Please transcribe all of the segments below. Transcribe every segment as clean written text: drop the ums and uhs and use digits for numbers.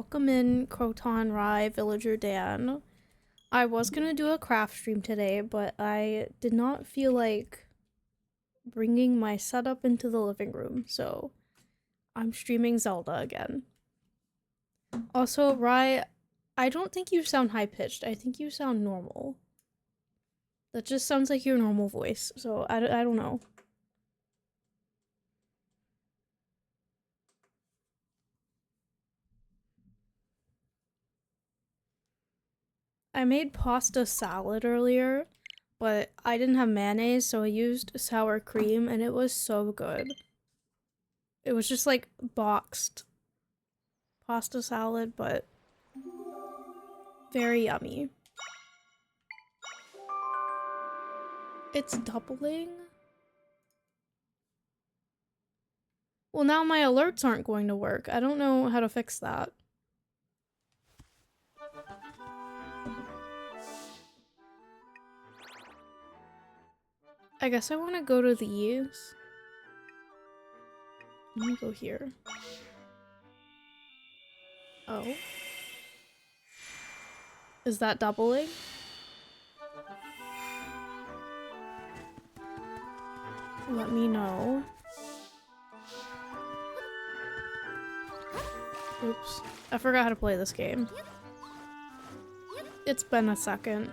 welcome in Croton, Rye, Villager Dan. I was gonna do a craft stream today, but I did not feel like bringing my setup into the living room, so I'm streaming Zelda again. Also, Rye, I don't think you sound high-pitched. I think you sound normal. That just sounds like your normal voice, so I don't know. I made pasta salad earlier, but I didn't have mayonnaise, so I used sour cream, and it was so good. It was just like boxed pasta salad, but very yummy. It's doubling? Well, now my alerts aren't going to work. I don't know how to fix that. I guess I want to go to these. Let me go here. Oh. Is that doubling? Let me know. Oops. I forgot how to play this game. It's been a second.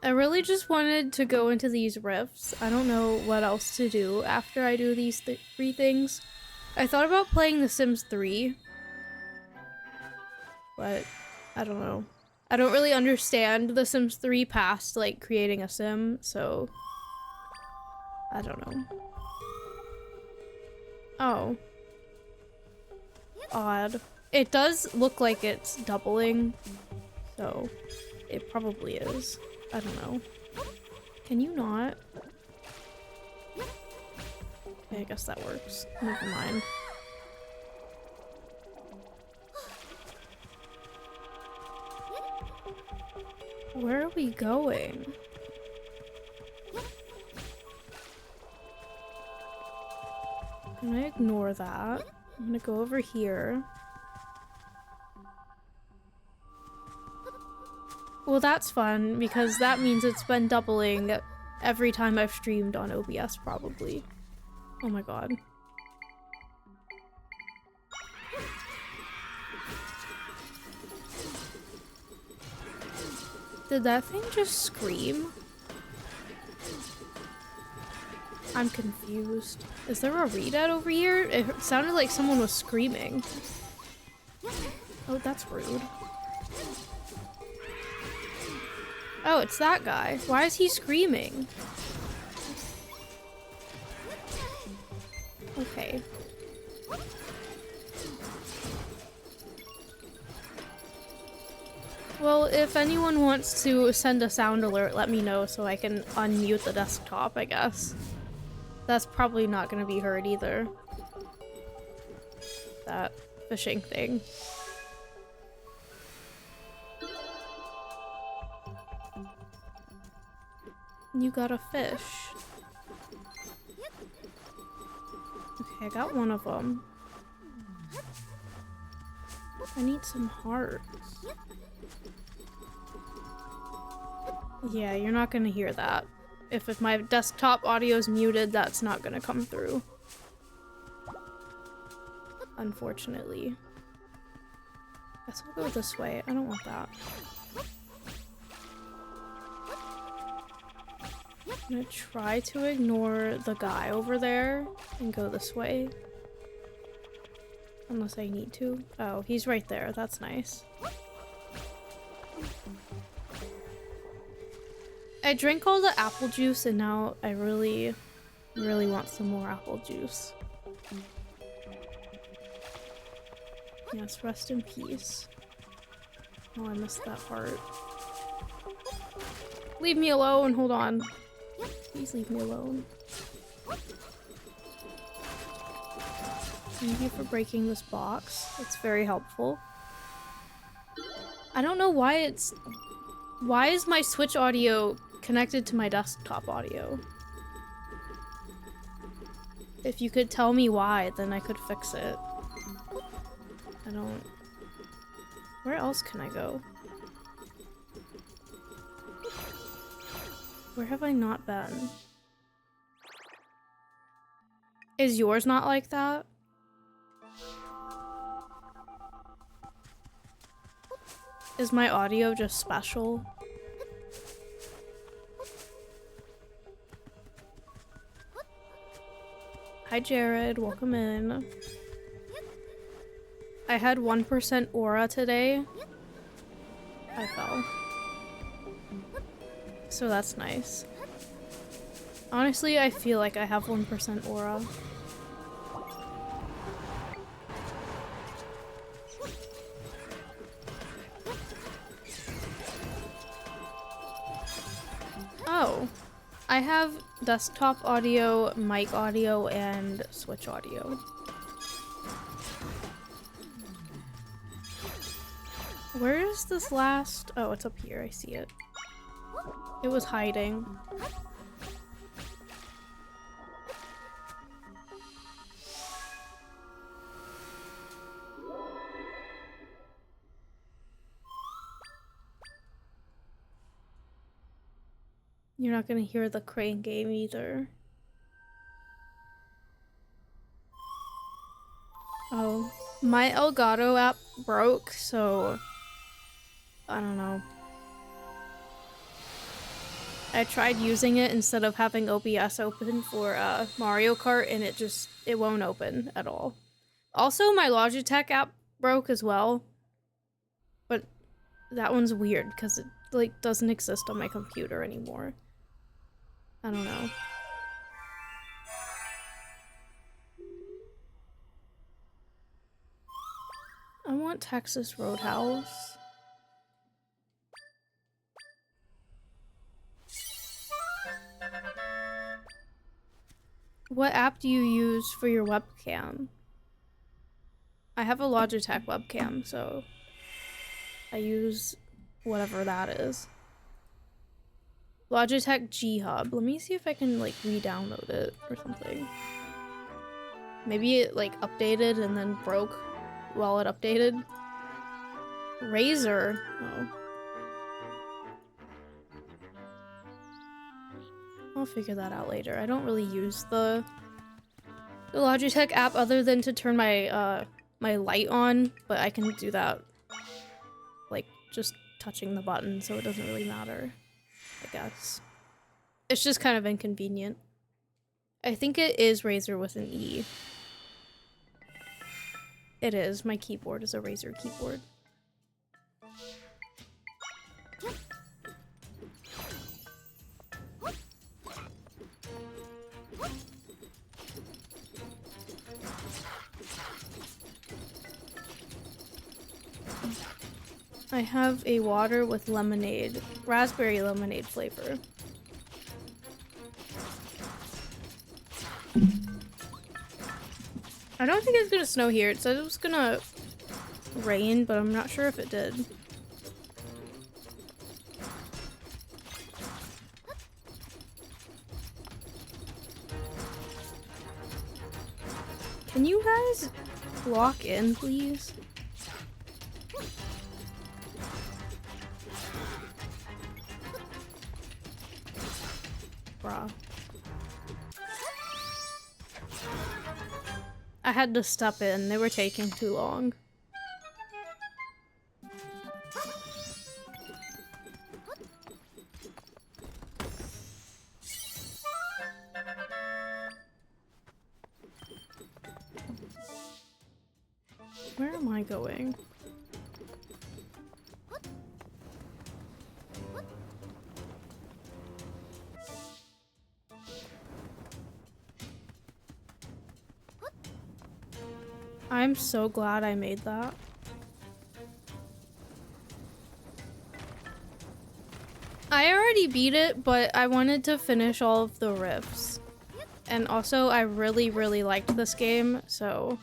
I really just wanted to go into these rifts. I don't know what else to do after I do these three things. I thought about playing The Sims 3, but I don't know. I don't really understand The Sims 3 past, like, creating a sim, so I don't know. Oh. Odd. It does look like it's doubling, so it probably is. I don't know. Can you not? Okay, I guess that works. Never mind. Where are we going? I'm gonna ignore that. I'm gonna go over here. Well, that's fun, because that means it's been doubling every time I've streamed on OBS, probably. Oh my god. Did that thing just scream? I'm confused. Is there a readout over here? It sounded like someone was screaming. Oh, that's rude. Oh, it's that guy. Why is he screaming? Okay. Well, if anyone wants to send a sound alert, let me know so I can unmute the desktop, I guess. That's probably not going to be heard either. That fishing thing. You got a fish. Okay, I got one of them. I need some hearts. Yeah, you're not gonna hear that. If my desktop audio is muted, that's not gonna come through. Unfortunately. Guess I'll go this way. I don't want that. I'm gonna try to ignore the guy over there and go this way. Unless I need to. Oh, he's right there. That's nice. I drank all the apple juice and now I really want some more apple juice. Yes, rest in peace. Oh, I missed that part. Leave me alone. Hold on. Please leave me alone. Thank you for breaking this box. It's very helpful. I don't know why it's... Why is my Switch audio connected to my desktop audio? If you could tell me why, then I could fix it. I don't... Where else can I go? Where have I not been? Is yours not like that? Is my audio just special? Hi Jared, welcome in. I had 1% aura today. I fell. So that's nice. Honestly, I feel like I have 1% aura. Oh, I have desktop audio, mic audio, and Switch audio. Where is this last? Oh, it's up here. I see it. It was hiding. You're not gonna hear the crane game either. Oh, my Elgato app broke, so I don't know. I tried using it instead of having OBS open for Mario Kart, and it won't open at all. Also, my Logitech app broke as well, but that one's weird because it like doesn't exist on my computer anymore. I don't know. I want Texas Roadhouse. What app do you use for your webcam? I have a Logitech webcam, so I use whatever that is. Logitech G Hub. Let me see if I can like re-download it or something. Maybe it like updated and then broke while it updated. Razer. Oh. I'll figure that out later. I don't really use the Logitech app other than to turn my my light on, but I can do that like just touching the button, so it doesn't really matter, I guess. It's just kind of inconvenient. I think it is Razer with an E. It is. My keyboard is a Razer keyboard. I have a water with lemonade, raspberry lemonade flavor. I don't think it's gonna snow here. It said it was gonna rain, but I'm not sure if it did. Can you guys lock in, please? Bruh. I had to step in. They were taking too long. Where am I going? I'm so glad I made that. I already beat it, but I wanted to finish all of the rifts. And also, I really, really liked this game, so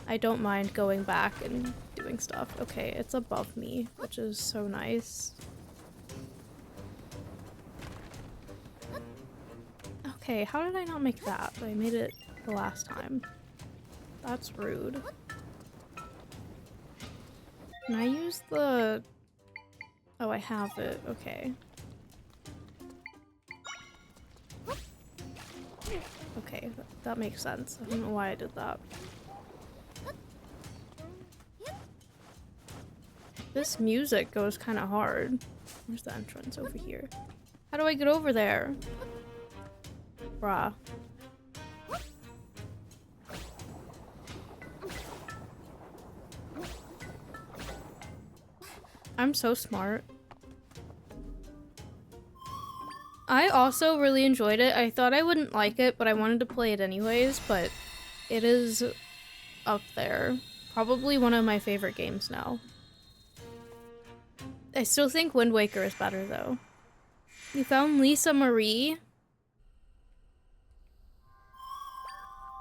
I don't mind going back and doing stuff. Okay, it's above me, which is so nice. Okay, how did I not make that? I made it the last time. That's rude. Can I use the... Oh, I have it. Okay. Okay, that makes sense. I don't know why I did that. This music goes kind of hard. Where's the entrance? Over here. How do I get over there? Bruh. I'm so smart. I also really enjoyed it. I thought I wouldn't like it, but I wanted to play it anyways, but it is up there. Probably one of my favorite games now. I still think Wind Waker is better though. You found Lisa Marie?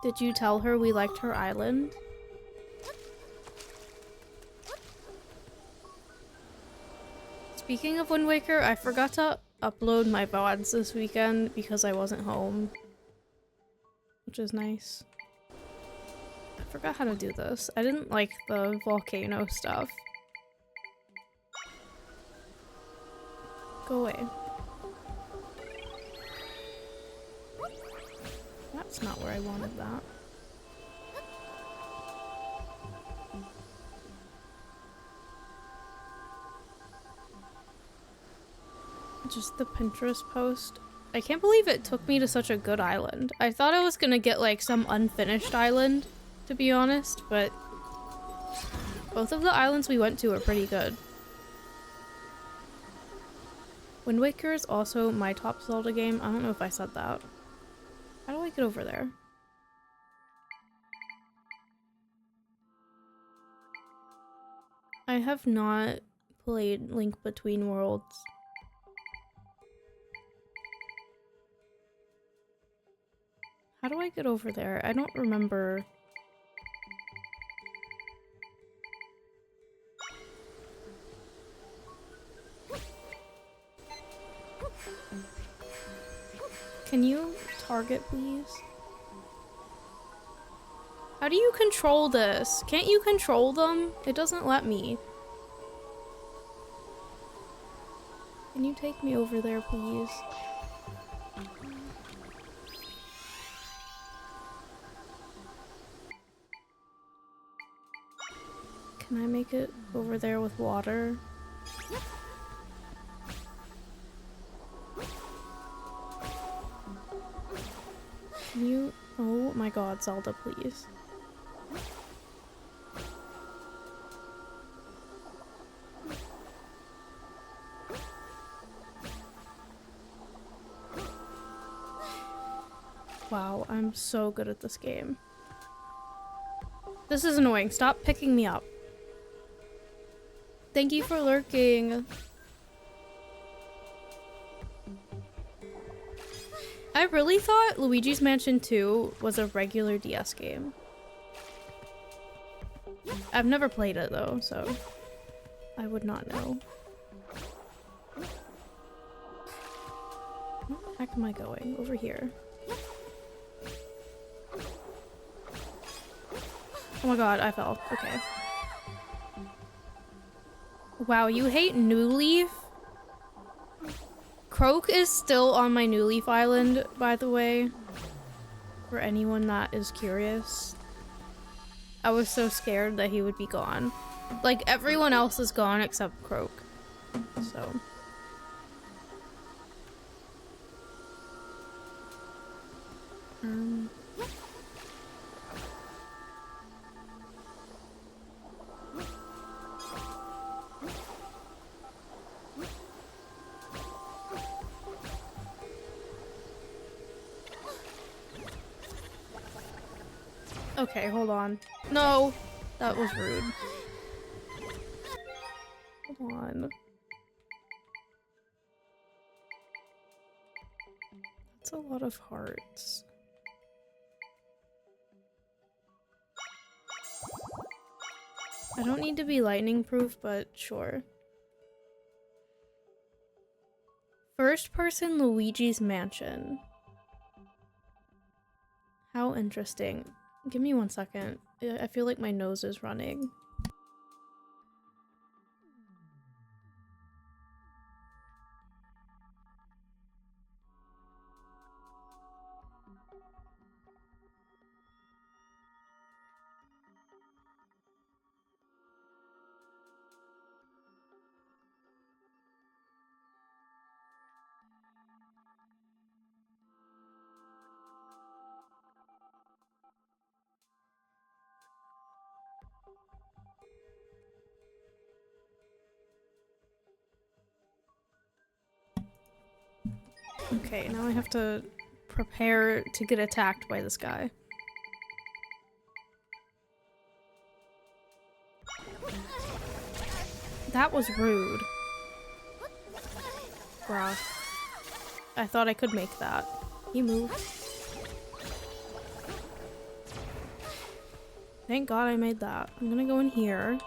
Did you tell her we liked her island? Speaking of Wind Waker, I forgot to upload my VODs this weekend because I wasn't home. Which is nice. I forgot how to do this. I didn't like the volcano stuff. Go away. That's not where I wanted that. Just the Pinterest post. I can't believe it took me to such a good island. I thought I was gonna get like some unfinished island, to be honest, but both of the islands we went to are pretty good. Wind Waker is also my top Zelda game. I don't know if I said that. How do I get over there? I have not played Link Between Worlds. How do I get over there? I don't remember. Can you target, please? How do you control this? Can't you control them? It doesn't let me. Can you take me over there, please? Can I make it over there with water? Can you? Oh my god, Zelda, please. Wow, I'm so good at this game. This is annoying. Stop picking me up. Thank you for lurking. I really thought Luigi's Mansion 2 was a regular DS game. I've never played it though, so I would not know. Where the heck am I going? Over here. Oh my god, I fell. Okay. Wow, you hate New Leaf? Croak is still on my New Leaf Island, by the way. For anyone that is curious. I was so scared that he would be gone. Like, everyone else is gone except Croak. So. Okay, hold on. No! That was rude. Hold on. That's a lot of hearts. I don't need to be lightning proof, but sure. First person Luigi's Mansion. How interesting. Give me 1 second. I feel like my nose is running. Okay, now I have to prepare to get attacked by this guy. That was rude. Bruh. I thought I could make that. He moved. Thank God I made that. I'm gonna go in here.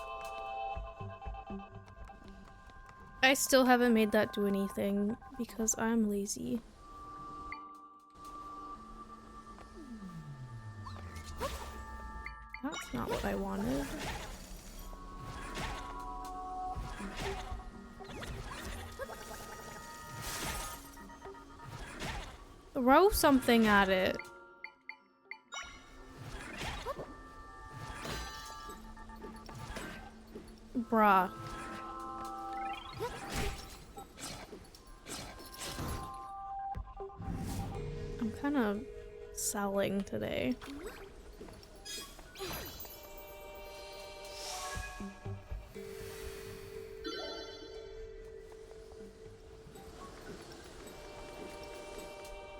I still haven't made that do anything because I'm lazy. That's not what I wanted. Throw something at it. Bruh. I'm kind of selling today.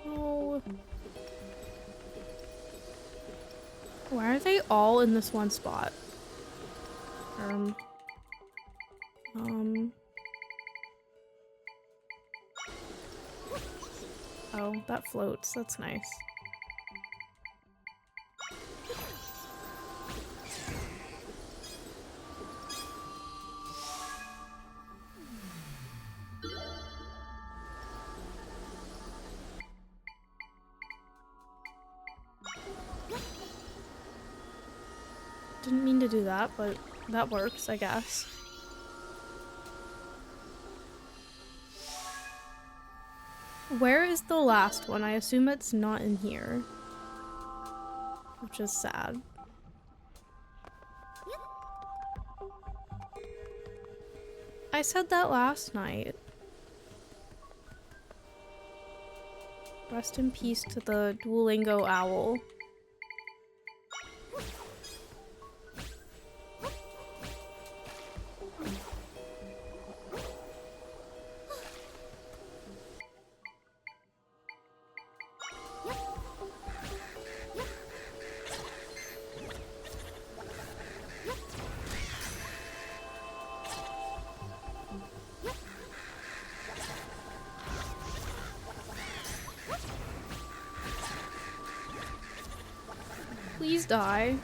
Oh. Why are they all in this one spot? Oh, that floats. That's nice. Didn't mean to do that, but that works, I guess. Where is the last one? I assume it's not in here. Which is sad. I said that last night. Rest in peace to the Duolingo owl. Please die.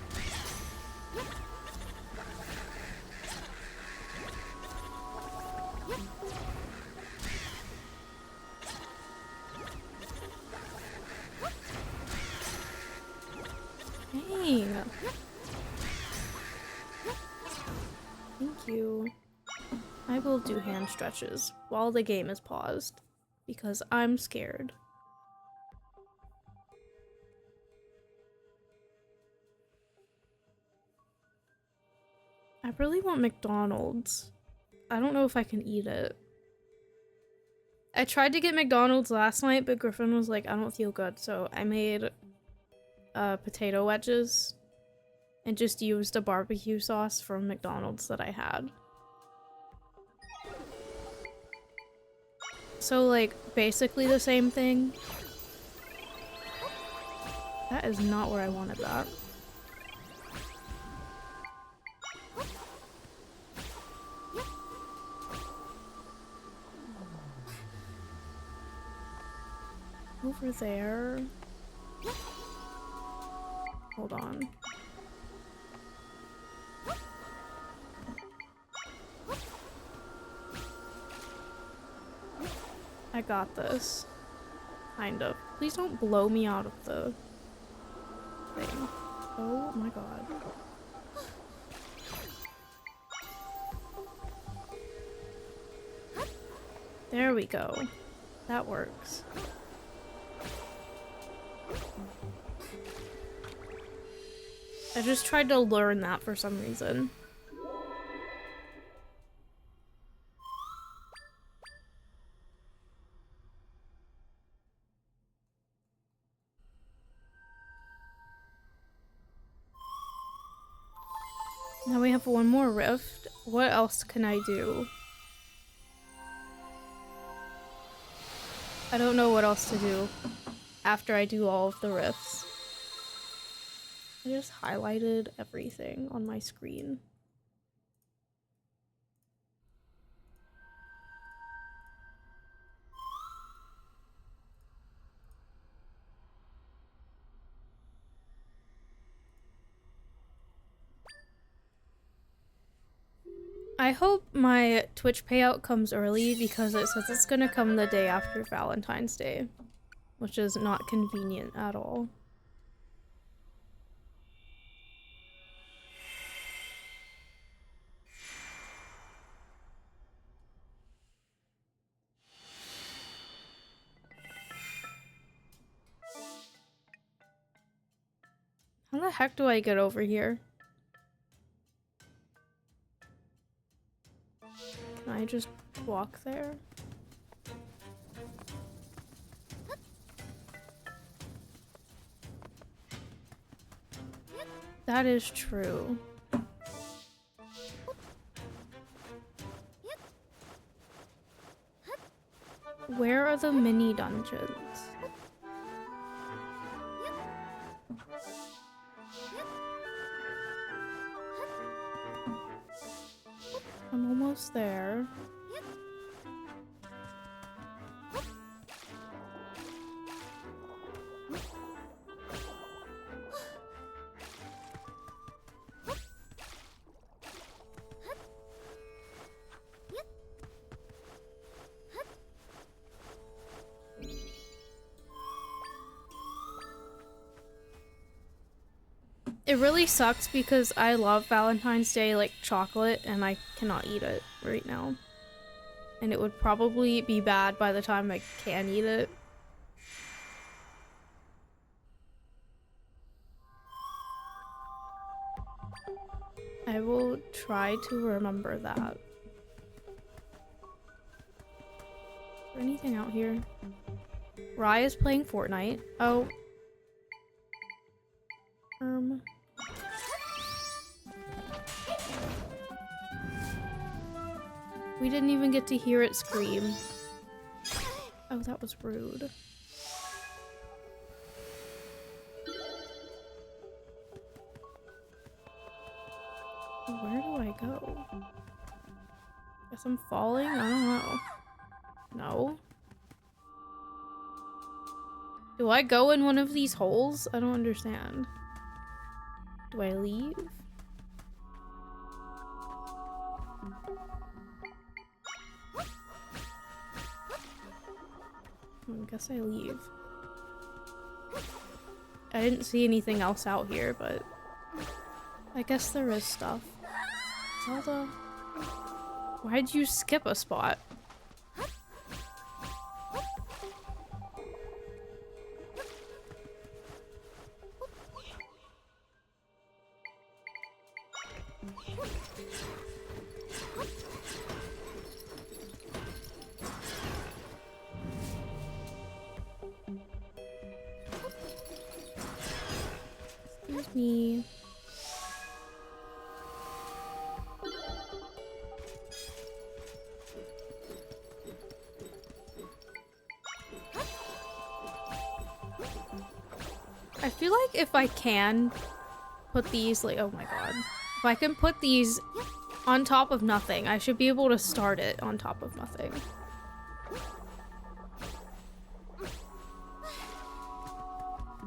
Dang. Thank you. I will do hand stretches while the game is paused because I'm scared. I really want McDonald's. I don't know if I can eat it. I tried to get McDonald's last night, but Griffin was like, I don't feel good, so I made potato wedges and just used a barbecue sauce from McDonald's that I had. So, like, basically the same thing. That is not where I wanted that. Over there. Hold on. I got this. Kind of. Please don't blow me out of the Oh my god. There we go. That works. I just tried to learn that for some reason. Now we have one more rift. What else can I do? I don't know what else to do after I do all of the rifts. I just highlighted everything on my screen. I hope my Twitch payout comes early because it says it's gonna come the day after Valentine's Day, which is not convenient at all. How the heck do I get over here? Can I just walk there? That is true. Where are the mini dungeons? I'm almost there. It really sucks because I love Valentine's Day like chocolate and I cannot eat it right now. And it would probably be bad by the time I can eat it. I will try to remember that. Is there anything out here? Rye is playing Fortnite. Oh. We didn't even get to hear it scream. Oh, that was rude. Where do I go? Guess I'm falling? I don't know. No. Do I go in one of these holes? I don't understand. Do I leave? I guess I leave. I didn't see anything else out here, but I guess there is stuff. Zelda? Why'd you skip a spot? Excuse me. I feel like if I can put these, like, oh my god. If I can put these on top of nothing, I should be able to start it on top of nothing.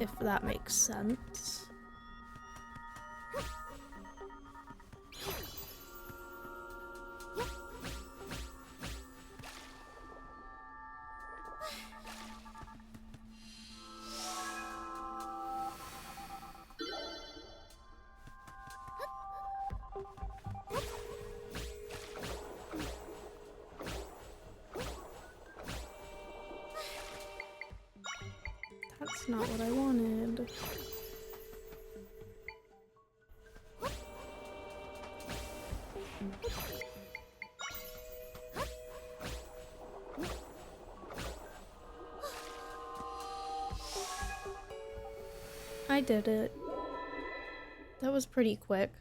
If that makes sense. not what I wanted. I did it. That was pretty quick.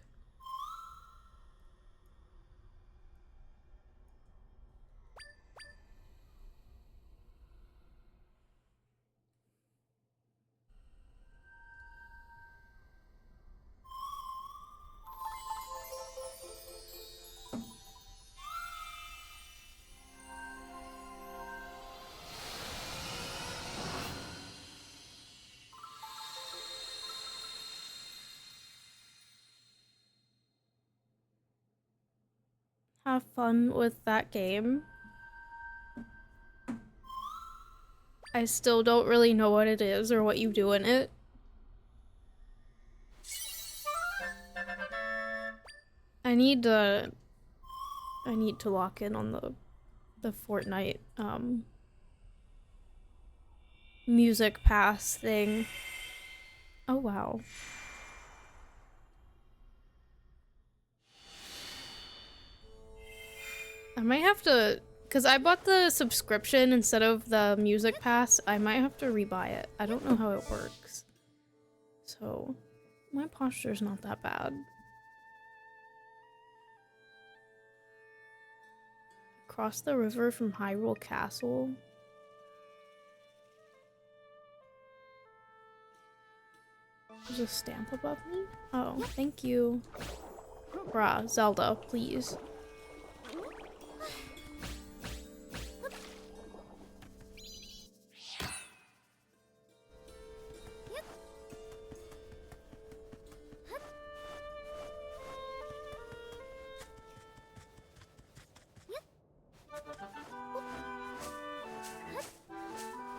Have fun with that game. I still don't really know what it is or what you do in it. I need to lock in on the Fortnite music pass thing. Oh wow. I might have to, because I bought the subscription instead of the music pass, I might have to rebuy it. I don't know how it works. So, my posture's not that bad. Cross the river from Hyrule Castle. There's a stamp above me? Oh, thank you. Bruh, Zelda, please.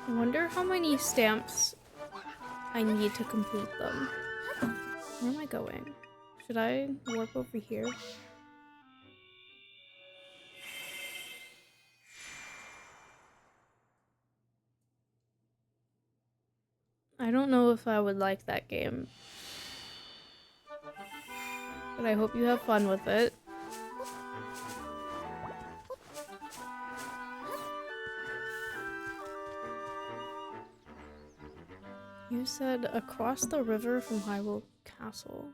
I wonder how many stamps I need to complete them. Where am I going? Should I warp over here? I don't know if I would like that game. But I hope you have fun with it. You said across the river from Hyrule Castle.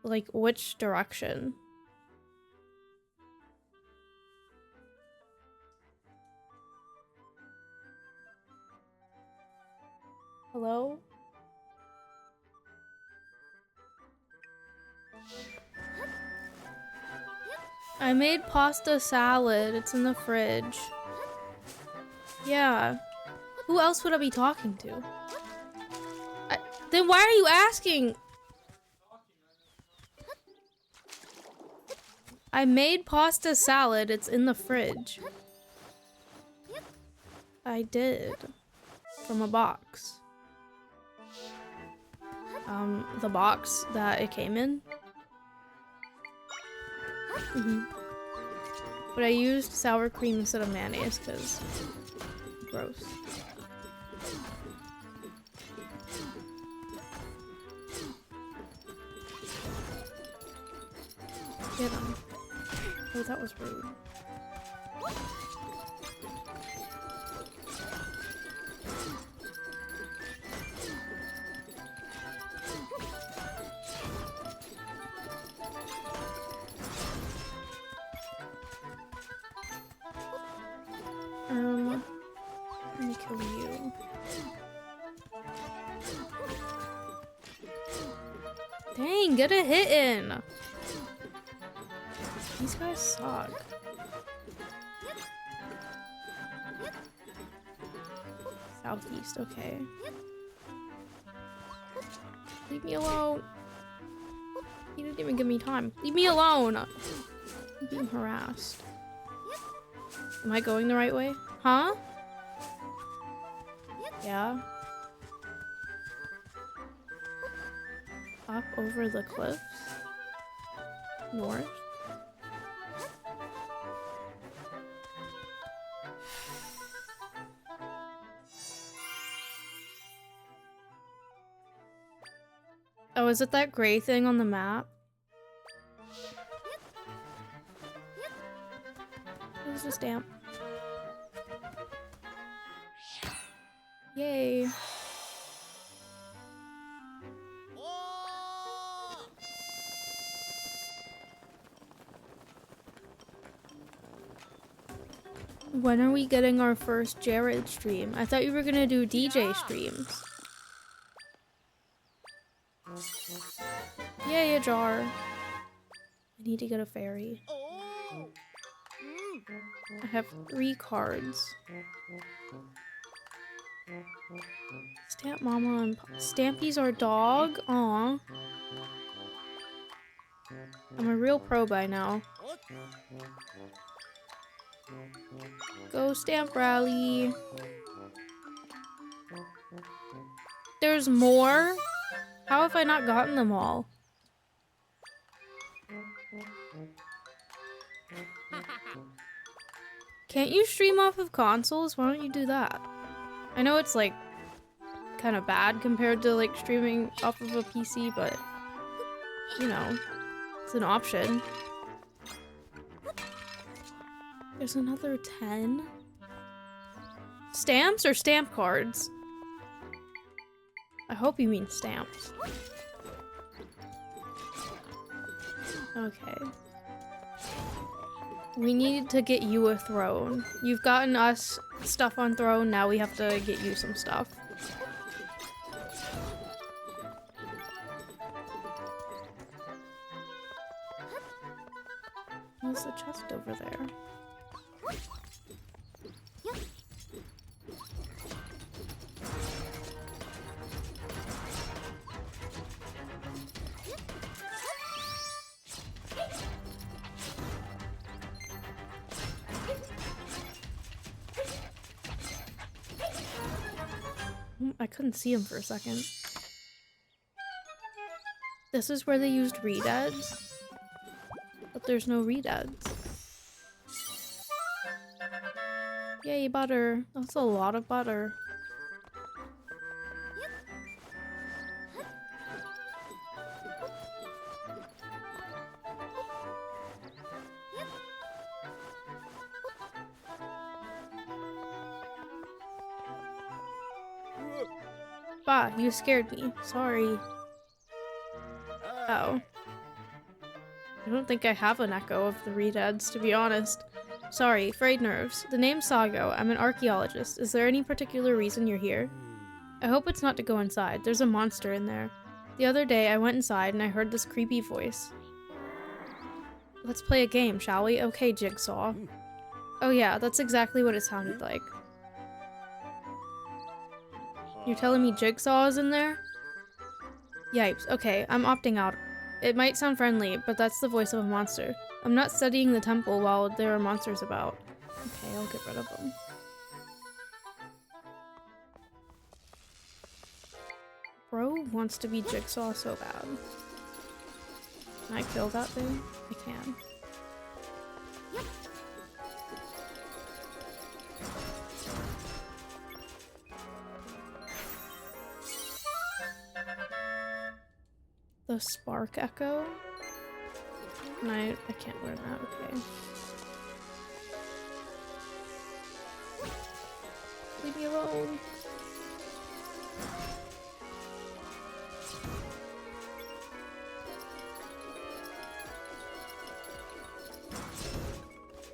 Like, which direction? Hello? I made pasta salad. It's in the fridge. Yeah. Who else would I be talking to? Then why are you asking? I made pasta salad. It's in the fridge. I did. From a box. The box that it came in. But I used sour cream instead of mayonnaise because gross. Get him. Oh, that was rude. Let me kill you. Dang, get a hit in! These guys suck. Southeast, okay. Leave me alone. You didn't even give me time. Leave me alone! I'm being harassed. Am I going the right way? Huh? Yeah. Up over the cliffs? North? Oh, is it that gray thing on the map? Who's the stamp? Yay. When are we getting our first Jared stream? I thought you were gonna do DJ streams. Yay, a jar. I need to get a fairy. I have 3 cards. Stamp Mama and Stampy's our dog. Aw. I'm a real pro by now. Go Stamp Rally. There's more? How have I not gotten them all? Can't you stream off of consoles? Why don't you do that? I know it's like kind of bad compared to like streaming off of a PC, but you know, it's an option. There's another 10? Stamps or stamp cards? I hope you mean stamps. Okay. We need to get you a throne. You've gotten us stuff on throne, now we have to get you some stuff. What's the chest over there? I couldn't see him for a second. This is where they used read-eds, but there's no read-eds. Yay, butter. That's a lot of butter. Bah, you scared me. Sorry. Oh. I don't think I have an echo of the read-eds, to be honest. Sorry, frayed nerves. The name's Sago. I'm an archaeologist. Is there any particular reason you're here? I hope it's not to go inside. There's a monster in there. The other day, I went inside and I heard this creepy voice. Let's play a game, shall we? Okay, Jigsaw. Oh yeah, that's exactly what it sounded like. You're telling me Jigsaw is in there? Yipes. Okay, I'm opting out. It might sound friendly, but that's the voice of a monster. I'm not studying the temple while there are monsters about. Okay, I'll get rid of them. Bro wants to be Jigsaw so bad. Can I kill that thing? I can. The Spark Echo? I can't learn that, okay. Leave me alone.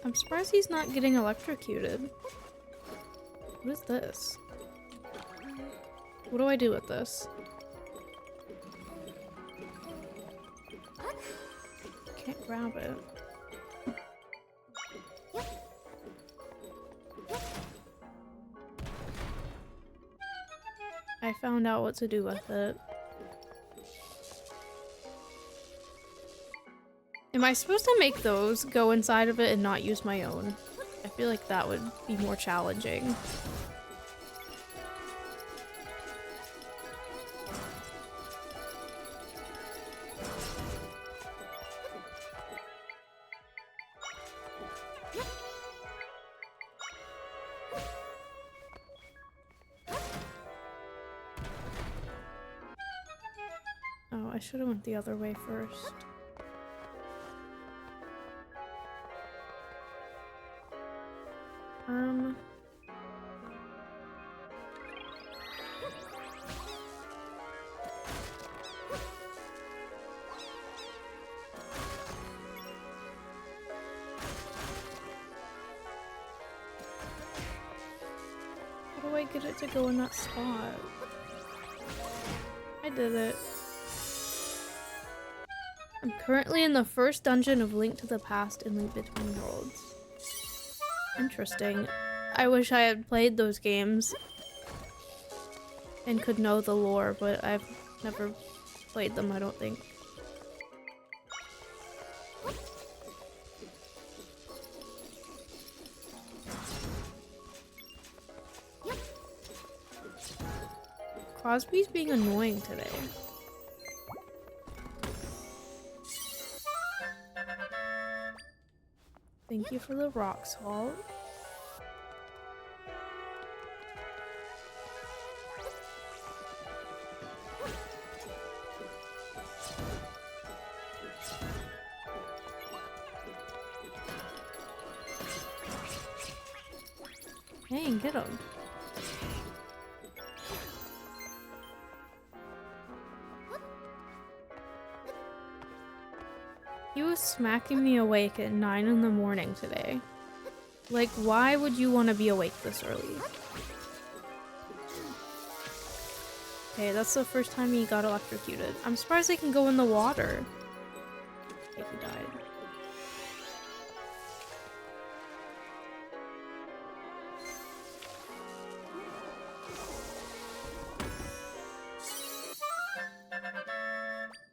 I'm surprised he's not getting electrocuted. What is this? What do I do with this? Can't grab it. I found out what to do with it. Am I supposed to make those go inside of it and not use my own? I feel like that would be more challenging. should have went the other way first. How do I get it to go in that spot? I did it. I'm currently in the first dungeon of Link to the Past in Link Between Worlds. Interesting. I wish I had played those games and could know the lore, but I've never played them, I don't think. Crosby's being annoying today. Thank you for the rock salt. Dang, get him. He was smacking me awake at 9 in the morning today. Like, why would you want to be awake this early? Okay, that's the first time he got electrocuted. I'm surprised they can go in the water. Okay, he died.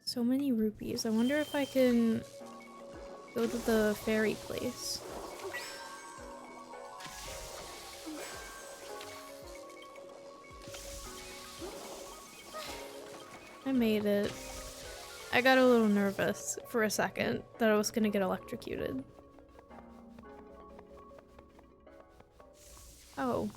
So many rupees. I wonder if I can go to the fairy place. I made it. I got a little nervous for a second that I was gonna get electrocuted. Oh.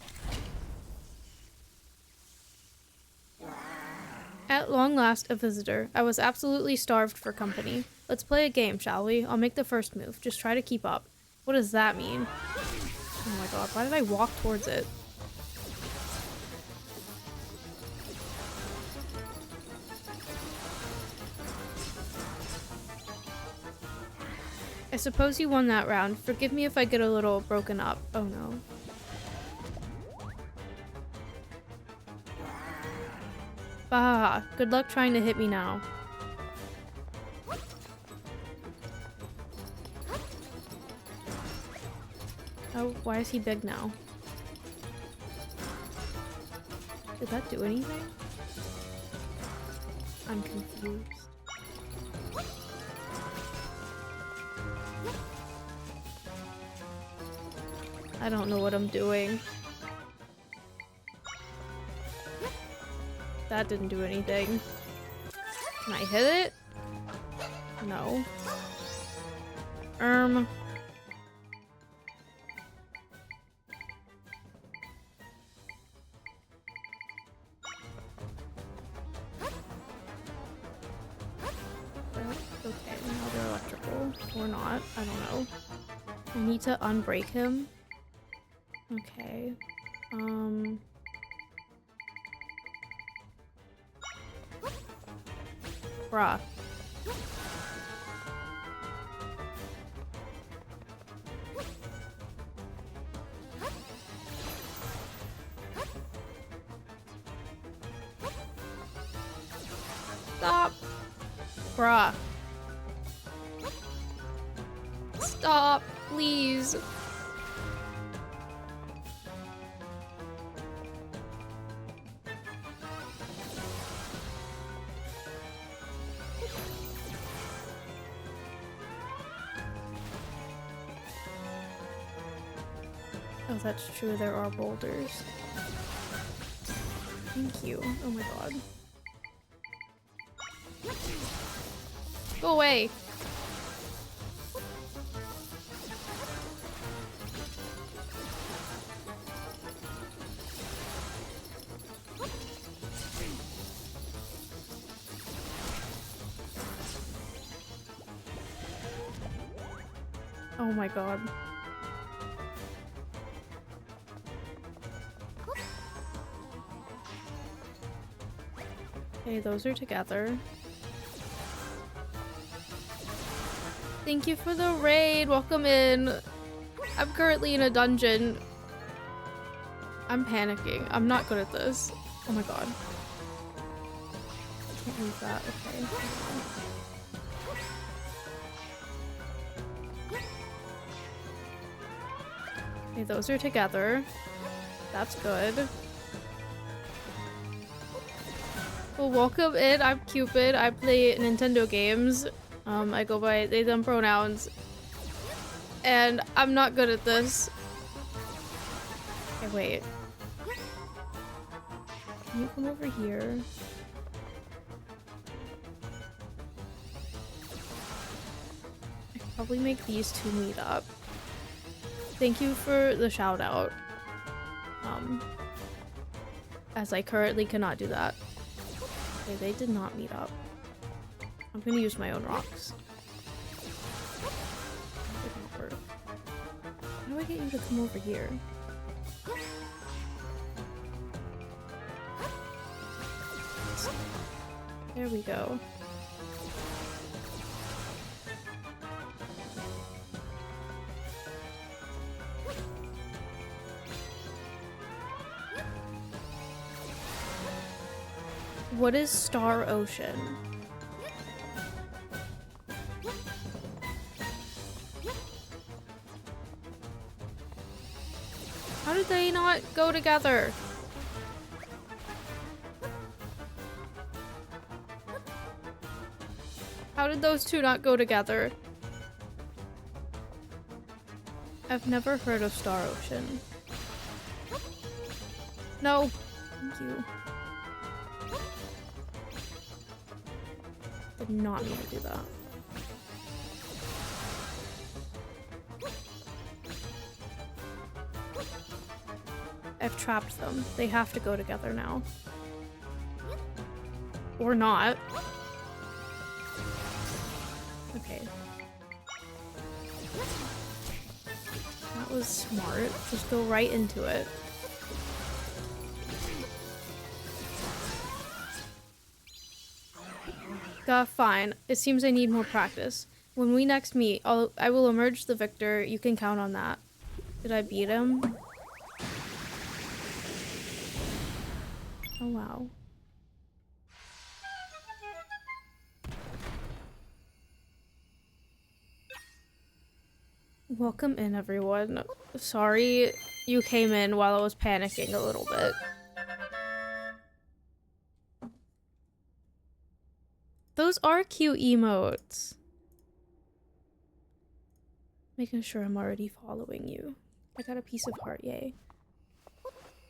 At long last, a visitor. I was absolutely starved for company. Let's play a game, shall we? I'll make the first move. Just try to keep up. What does that mean? Oh my god, why did I walk towards it? I suppose you won that round. Forgive me if I get a little broken up. Oh no. Bah, good luck trying to hit me now. Oh, why is he big now? Did that do anything? I'm confused. I don't know what I'm doing. That didn't do anything. Can I hit it? No. Okay, now they're electrical. Or not. I don't know. I need to unbreak him. Okay. Bruh. Stop. Bruh. Stop, please. Oh, that's true, there are boulders. Thank you. Oh my god. Go away! Oh my god. Okay, those are together. Thank you for the raid. Welcome in. I'm currently in a dungeon. I'm panicking. I'm not good at this. Oh my god. Can't use that. Okay. Okay, those are together. That's good. Well, welcome in. I'm Cupid. I play Nintendo games. I go by they, them pronouns. And I'm not good at this. Okay, wait. Can you come over here? I could probably make these two meet up. Thank you for the shout out. As I currently cannot do that. Okay, they did not meet up. I'm gonna use my own rocks. How do I get you to come over here? There we go. What is Star Ocean? How did they not go together? How did those two not go together? I've never heard of Star Ocean. No. Thank you. Did not mean to do that. I've trapped them. They have to go together now. Or not. Okay. That was smart. Just go right into it. Fine. It seems I need more practice. When we next meet, I will emerge the victor. You can count on that. Did I beat him? Oh wow. Welcome in, everyone. Sorry you came in while I was panicking a little bit. Those are cute emotes. Making sure I'm already following you. I got a piece of heart, yay.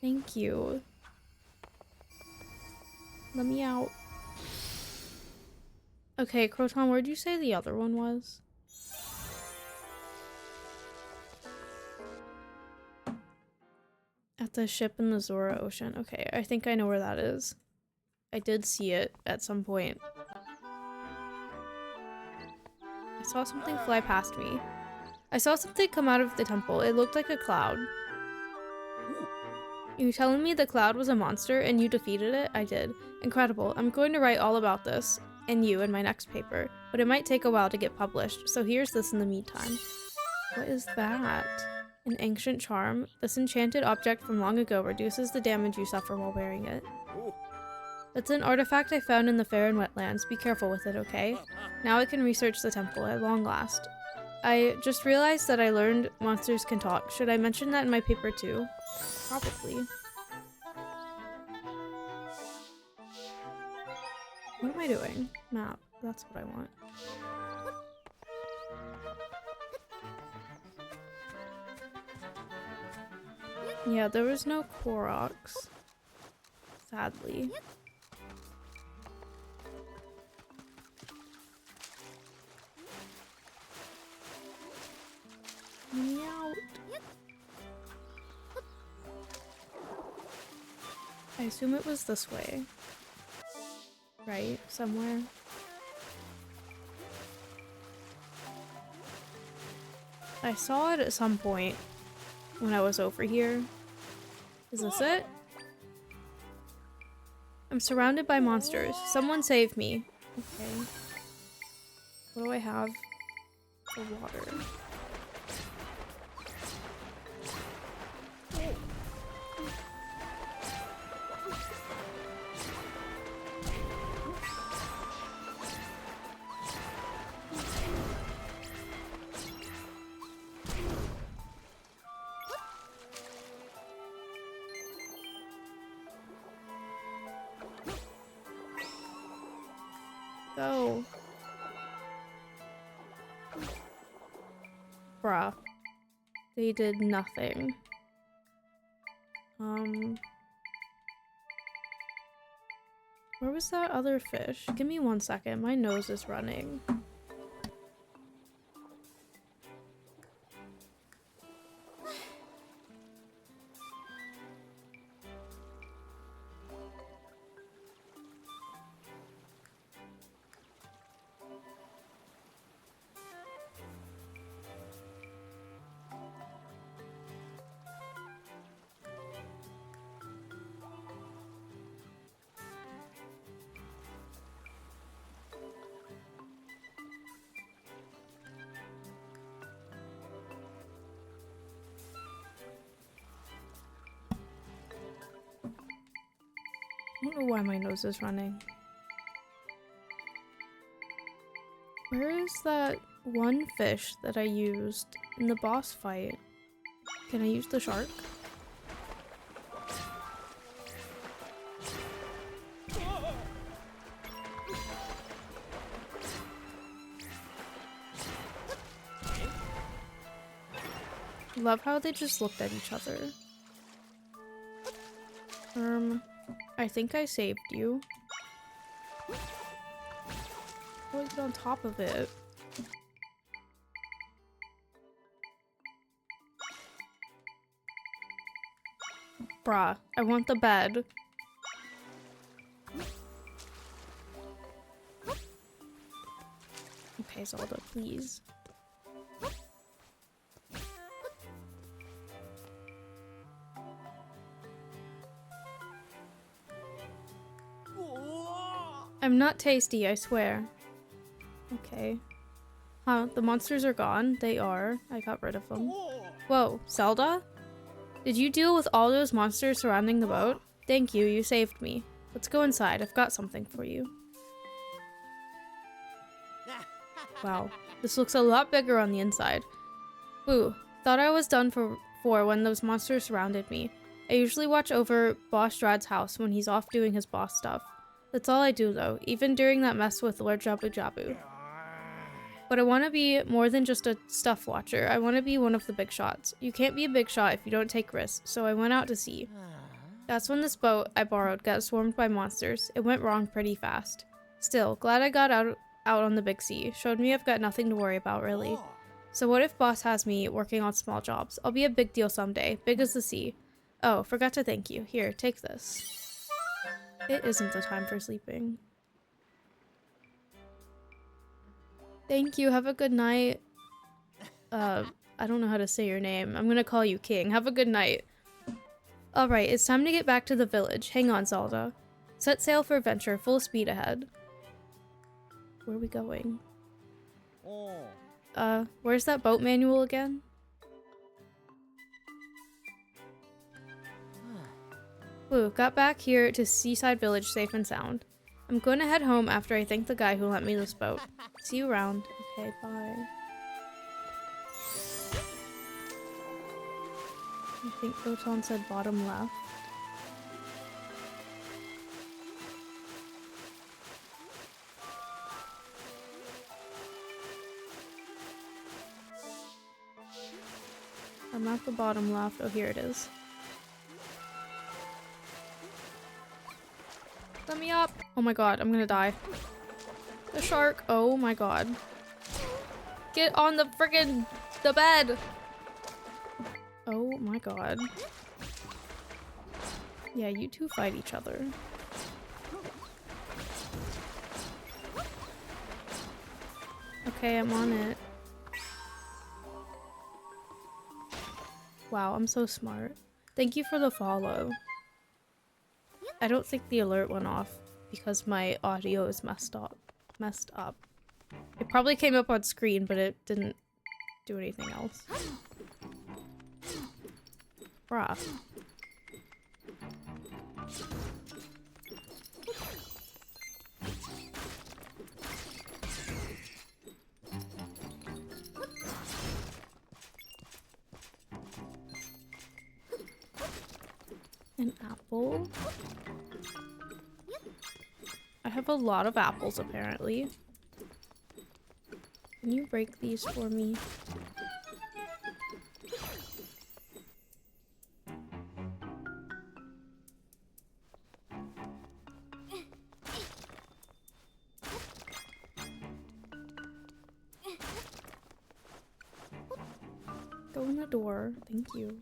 Thank you. Let me out. Okay, Croton, where'd you say the other one was? At the ship in the Zora Ocean. Okay, I think I know where that is. I did see it at some point. I saw something fly past me. I saw something come out of the temple. It looked like a cloud. You telling me the cloud was a monster and you defeated it? I did. Incredible. I'm going to write all about this and you in my next paper, but it might take a while to get published, so here's this in the meantime. What is that? An ancient charm. This enchanted object from long ago reduces the damage you suffer while wearing it. It's an artifact I found in the Fair Wetlands. Be careful with it, okay? Now I can research the temple at long last. I just realized that I learned monsters can talk. Should I mention that in my paper too? Probably. What am I doing? Map. That's what I want. Yeah, there was no Koroks. Sadly. Let me out. I assume it was this way. Right? Somewhere. I saw it at some point when I was over here. Is this it? I'm surrounded by monsters. Someone save me. Okay. What do I have for water? Go. Bruh. They did nothing. Where was that other fish? Give me 1 second. My nose is running. I don't know why my nose is running. Where is that one fish that I used in the boss fight? Can I use the shark? Love how they just looked at each other. I think I saved you. How do I get on top of it? Bruh, I want the bed. Okay, Zelda, please. I'm not tasty, I swear. Okay. Huh, the monsters are gone. They are. I got rid of them. Whoa, Zelda? Did you deal with all those monsters surrounding the boat? Thank you, you saved me. Let's go inside, I've got something for you. Wow, this looks a lot bigger on the inside. Ooh, thought I was done for when those monsters surrounded me. I usually watch over Boss Drad's house when he's off doing his boss stuff. That's all I do though, even during that mess with Lord Jabu Jabu. But I want to be more than just a stuff watcher. I want to be one of the big shots. You can't be a big shot if you don't take risks, so I went out to sea. That's when this boat I borrowed got swarmed by monsters. It went wrong pretty fast. Still, glad I got out on the big sea. Showed me I've got nothing to worry about, really. So what if boss has me working on small jobs? I'll be a big deal someday, big as the sea. Oh, forgot to thank you. Here, take this. It isn't the time for sleeping. Thank you, have a good night. I don't know how to say your name. I'm gonna call you King. Have a good night. Alright, it's time to get back to the village. Hang on, Zelda. Set sail for adventure, full speed ahead. Where are we going? Where's that boat manual again? Ooh, got back here to Seaside Village safe and sound. I'm going to head home after I thank the guy who lent me this boat. See you around. Okay, bye. I think Photon said bottom left. I'm at the bottom left. Oh, here it is. Let me up! Oh my god, I'm gonna die. The shark! Oh my god. Get on the friggin' the bed! Oh my god. Yeah, you two fight each other. Okay, I'm on it. Wow, I'm so smart. Thank you for the follow. I don't think the alert went off because my audio is messed up. It probably came up on screen, but it didn't do anything else. Bruh. An apple? I have a lot of apples, apparently. Can you break these for me? Go in the door. Thank you.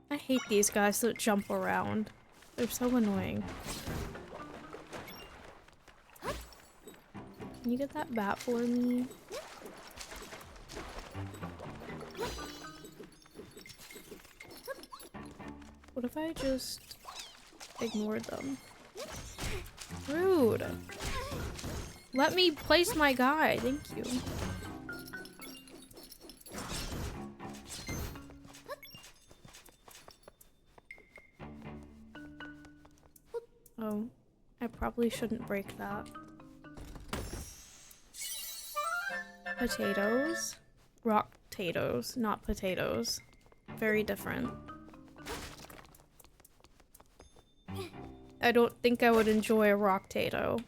I hate these guys that jump around. They're so annoying. Can you get that bat for me? What if I just ignored them? Rude. Let me place my guy. Thank you. Oh, I probably shouldn't break that. Potatoes? Rock potatoes, not potatoes. Very different. I don't think I would enjoy a rock tato.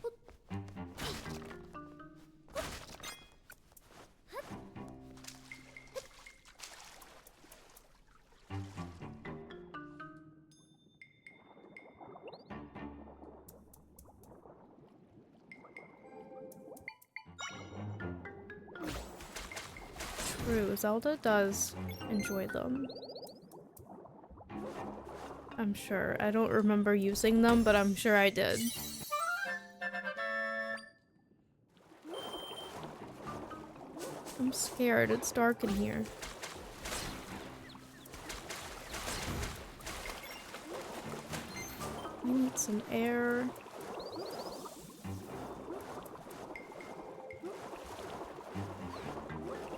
True, Zelda does enjoy them. I'm sure. I don't remember using them, but I'm sure I did. I'm scared. It's dark in here. I need some air.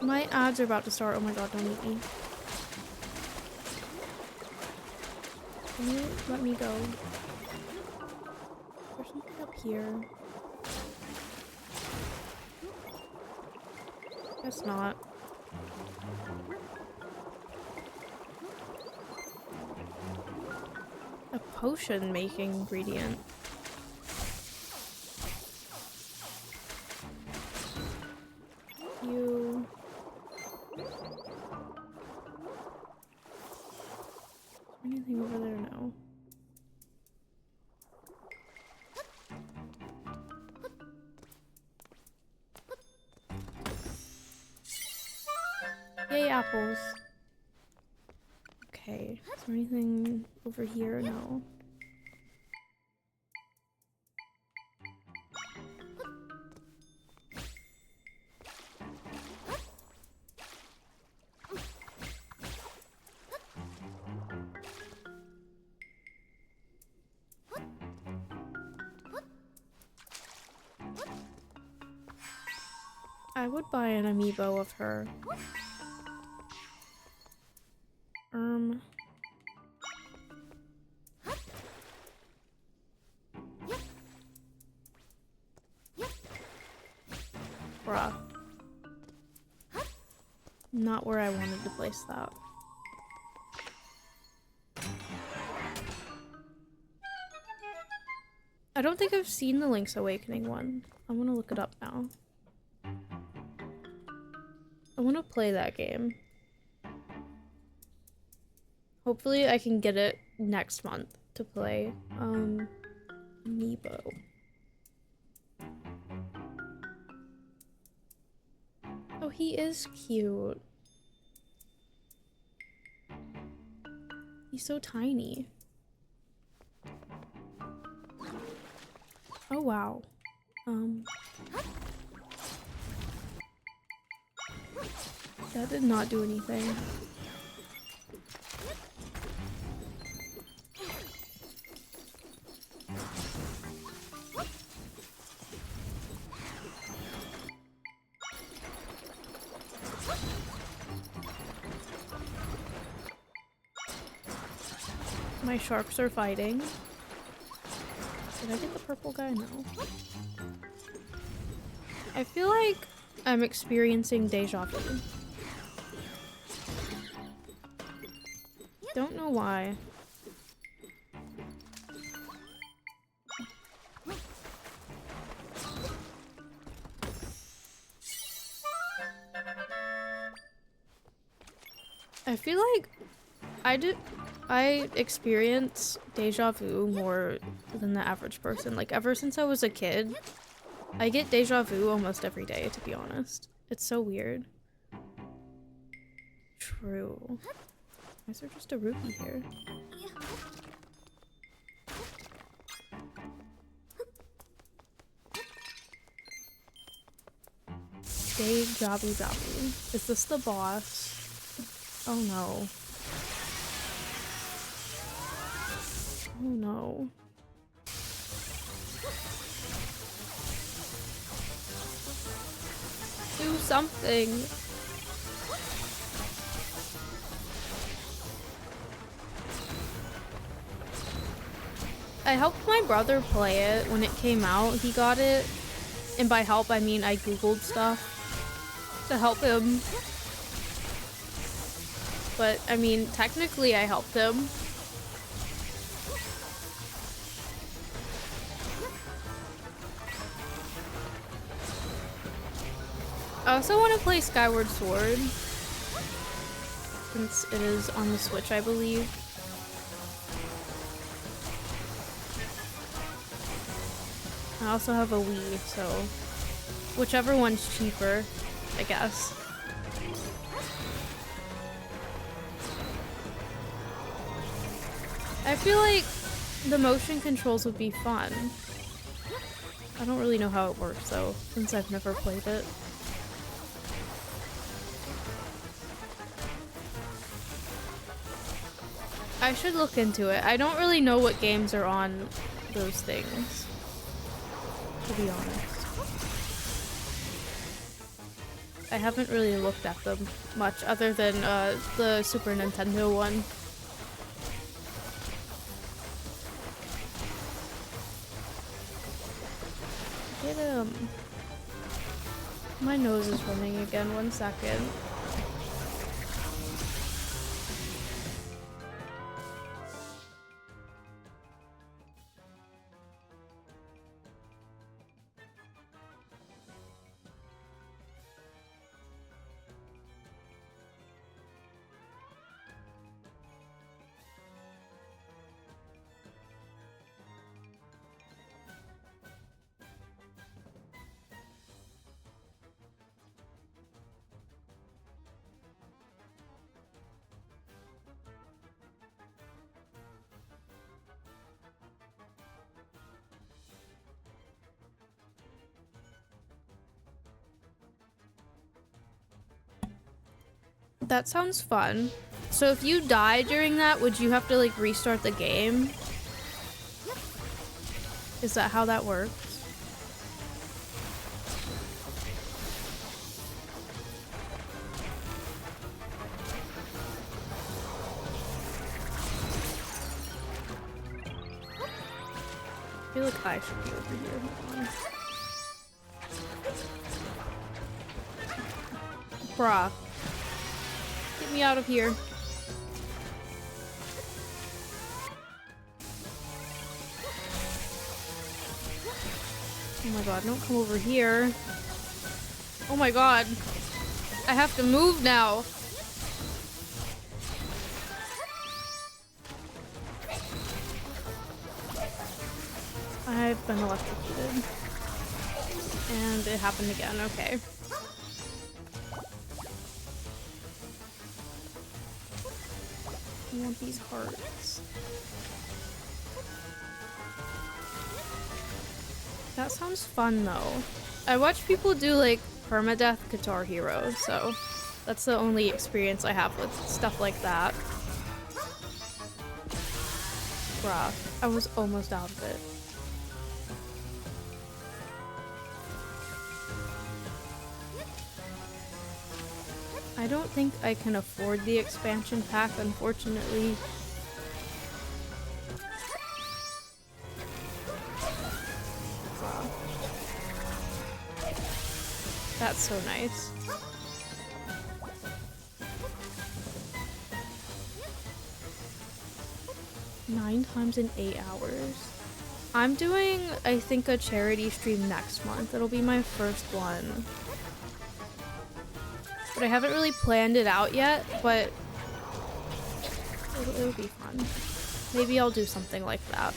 My ads are about to start. Oh my god, don't eat me. Can you let me go? There's something up here. Guess not. A potion making ingredient. You. Anything over there? No. Yay, apples. Okay. Is there anything over here? No. I would buy an amiibo of her. Bruh. Not where I wanted to place that. I don't think I've seen the Link's Awakening one. I want to look it up now. I want to play that game. Hopefully I can get it next month to play. Amiibo. Oh, he is cute. He's so tiny. Oh wow. That did not do anything. My sharks are fighting. Did I get the purple guy? No. I feel like I'm experiencing deja vu. Don't know why. I feel like I experience deja vu more than the average person. Like, ever since I was a kid, I get deja vu almost every day, to be honest. It's so weird. True. Why is there just a rupee here? Deja vu. Is this the boss? Oh no. Oh no. Do something. I helped my brother play it when it came out. He got it. And by help, I mean I googled stuff to help him. But, I mean, technically I helped him. I also want to play Skyward Sword, since it is on the Switch, I believe. I also have a Wii, so whichever one's cheaper, I guess. I feel like the motion controls would be fun. I don't really know how it works though, since I've never played it. I should look into it. I don't really know what games are on those things, to be honest. I haven't really looked at them much other than the Super Nintendo one. Get him. My nose is running again. 1 second. That sounds fun. So if you die during that, would you have to like restart the game? Is that how that works? I feel like I should be over here. Hold on. Bruh. Get me out of here. Oh my god, don't come over here. Oh my god. I have to move now. I've been electrocuted. And it happened again, okay. I want these hearts. That sounds fun though. I watch people do like permadeath Guitar Hero, so that's the only experience I have with stuff like that. Bruh, I was almost out of it. I don't think I can afford the expansion pack, unfortunately. Wow. That's so nice. Nine times in 8 hours. I'm doing, I think, a charity stream next month. It'll be my first one. But I haven't really planned it out yet, but it'll be fun. Maybe I'll do something like that.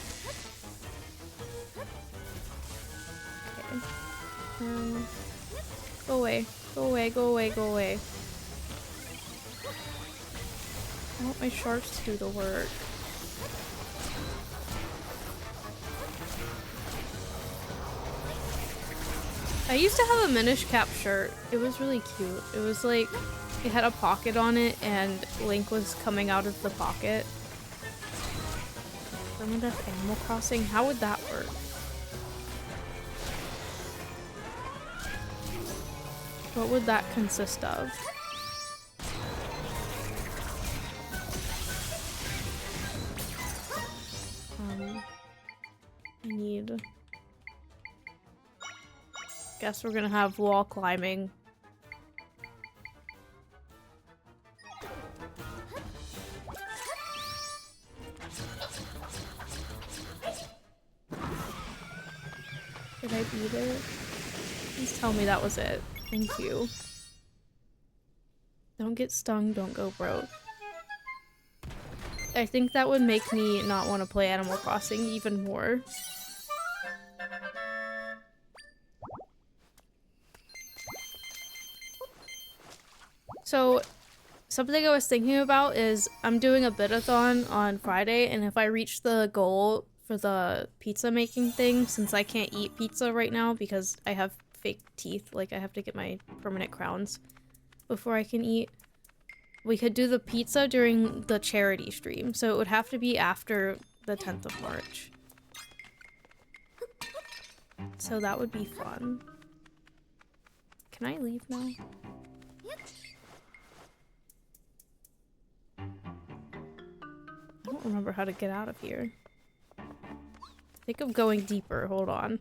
Okay. Go away. Go away, go away, go away. I want my sharks to do the work. I used to have a Minish Cap shirt. It was really cute. It was like, it had a pocket on it and Link was coming out of the pocket. Permadeath Animal Crossing? How would that work? What would that consist of? I need... Guess we're gonna have wall climbing. Did I beat it? Please tell me that was it. Thank you. Don't get stung, don't go broke. I think that would make me not want to play Animal Crossing even more. So, something I was thinking about is I'm doing a bid-a-thon on Friday, and if I reach the goal for the pizza making thing, since I can't eat pizza right now because I have fake teeth, like I have to get my permanent crowns before I can eat, we could do the pizza during the charity stream, so it would have to be after the 10th of March. So that would be fun. Can I leave now? I don't remember how to get out of here. Think of going deeper, hold on.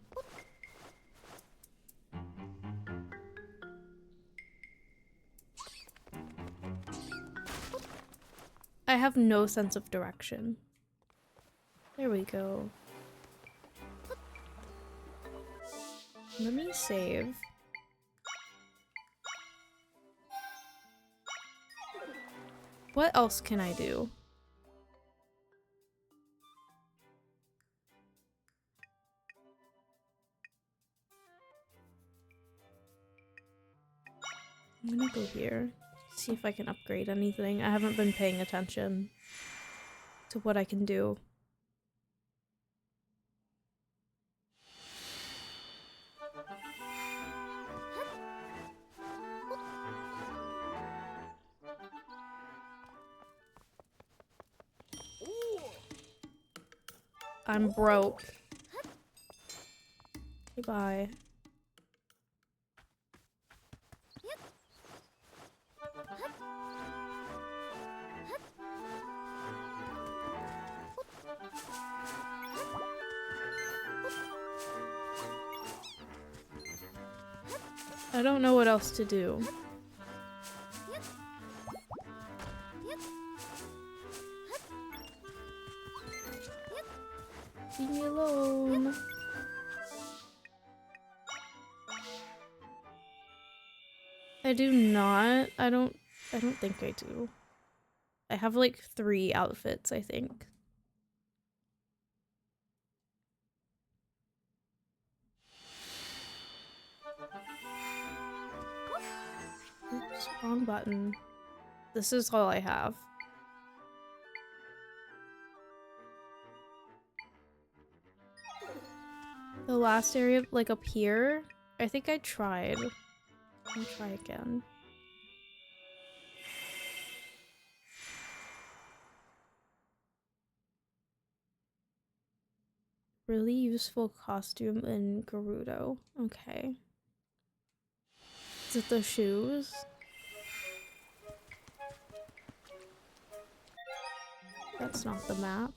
I have no sense of direction. There we go. Let me save. What else can I do? I'm gonna go here, see if I can upgrade anything. I haven't been paying attention to what I can do. I'm broke. Goodbye. I don't know what else to do. Leave me alone. I do not. I don't think I do. I have like 3 outfits, I think. Oops, wrong button. This is all I have. The last area, like up here, I think I tried. I'll try again. Really useful costume in Gerudo. Okay. Is it the shoes? That's not the map.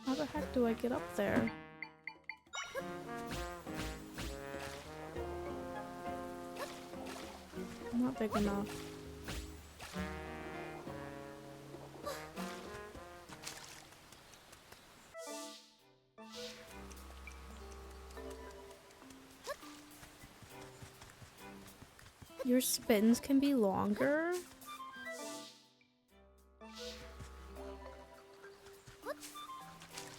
How the heck do I get up there? I'm not big enough. Your spins can be longer?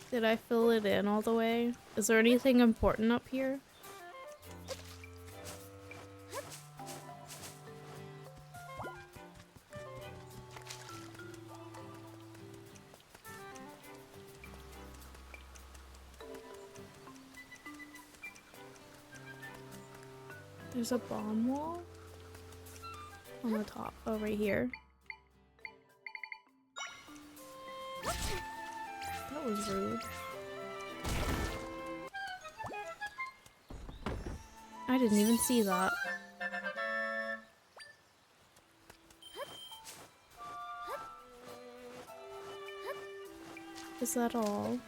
Did I fill it in all the way? Is there anything important up here? There's a bomb wall? On the top. Oh, right here. That was rude. I didn't even see that. Is that all?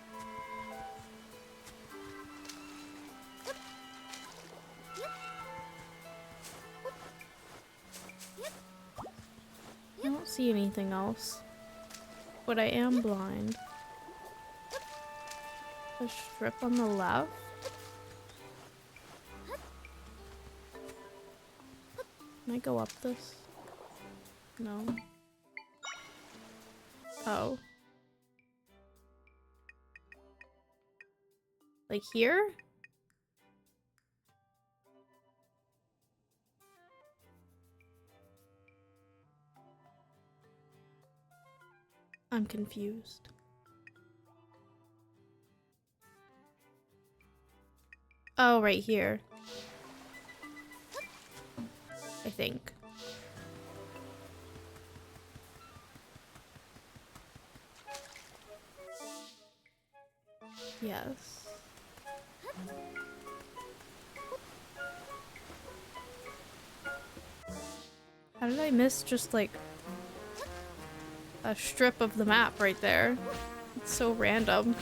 I don't see anything else. But I am blind. A strip on the left? Can I go up this? No. Oh. Like here? I'm confused. Oh, right here. I think. Yes. How did I miss just like a strip of the map right there? It's so random.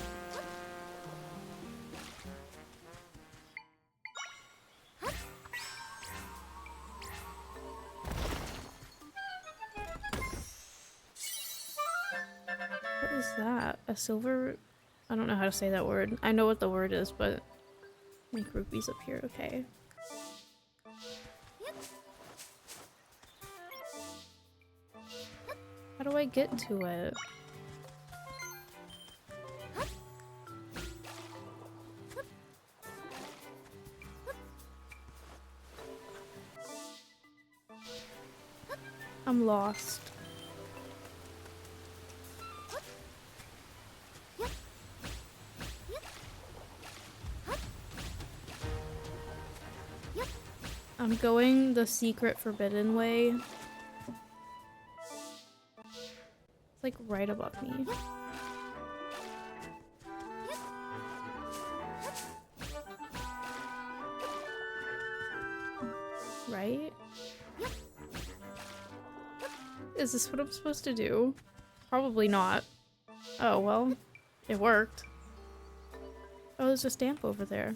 What is that? A silver... I don't know how to say that word. I know what the word is, but... Make rupees up here, okay. How do I get to it? I'm lost. I'm going the secret forbidden way. It's like right above me. Right? Is this what I'm supposed to do? Probably not. Oh, well, it worked. Oh, there's a stamp over there.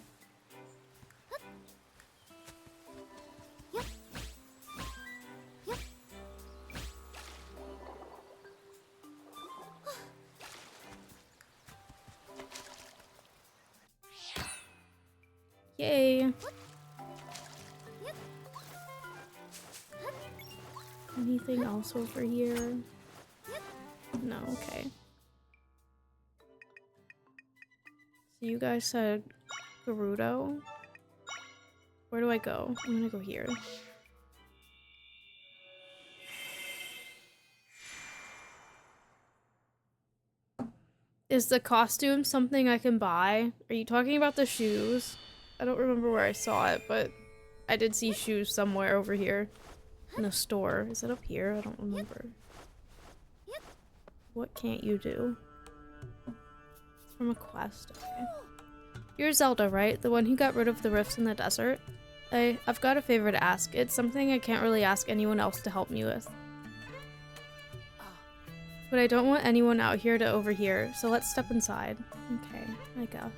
Yay! Anything else over here? No, okay. So you guys said Gerudo? Where do I go? I'm gonna go here. Is the costume something I can buy? Are you talking about the shoes? I don't remember where I saw it, but I did see shoes somewhere over here in a store. Is it up here? I don't remember. What can't you do? It's from a quest. Okay. You're Zelda, right? The one who got rid of the rifts in the desert? I've got a favor to ask. It's something I can't really ask anyone else to help me with. But I don't want anyone out here to overhear, so let's step inside. Okay, I guess.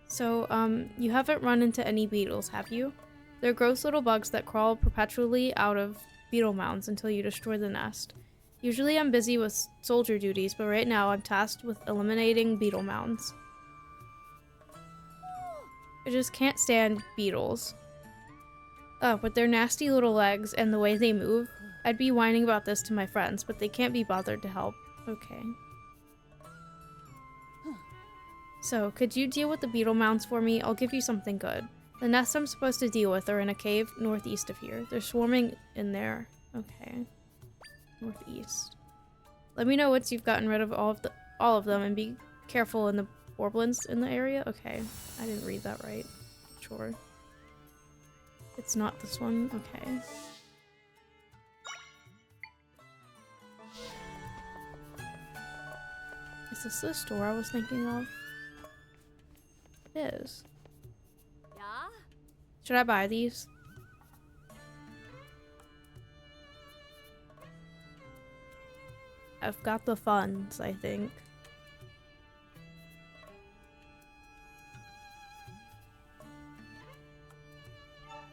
So, you haven't run into any beetles, have you? They're gross little bugs that crawl perpetually out of beetle mounds until you destroy the nest. Usually I'm busy with soldier duties, but right now I'm tasked with eliminating beetle mounds. I just can't stand beetles. Oh, with their nasty little legs and the way they move, I'd be whining about this to my friends, but they can't be bothered to help. Okay. So, could you deal with the beetle mounds for me? I'll give you something good. The nests I'm supposed to deal with are in a cave northeast of here. They're swarming in there. Okay. Northeast. Let me know once you've gotten rid of all of them, and be careful in the orblins in the area. Okay. I didn't read that right. Sure. It's not this one? Okay. Is this the store I was thinking of? It is. Yeah? Should I buy these? I've got the funds, I think.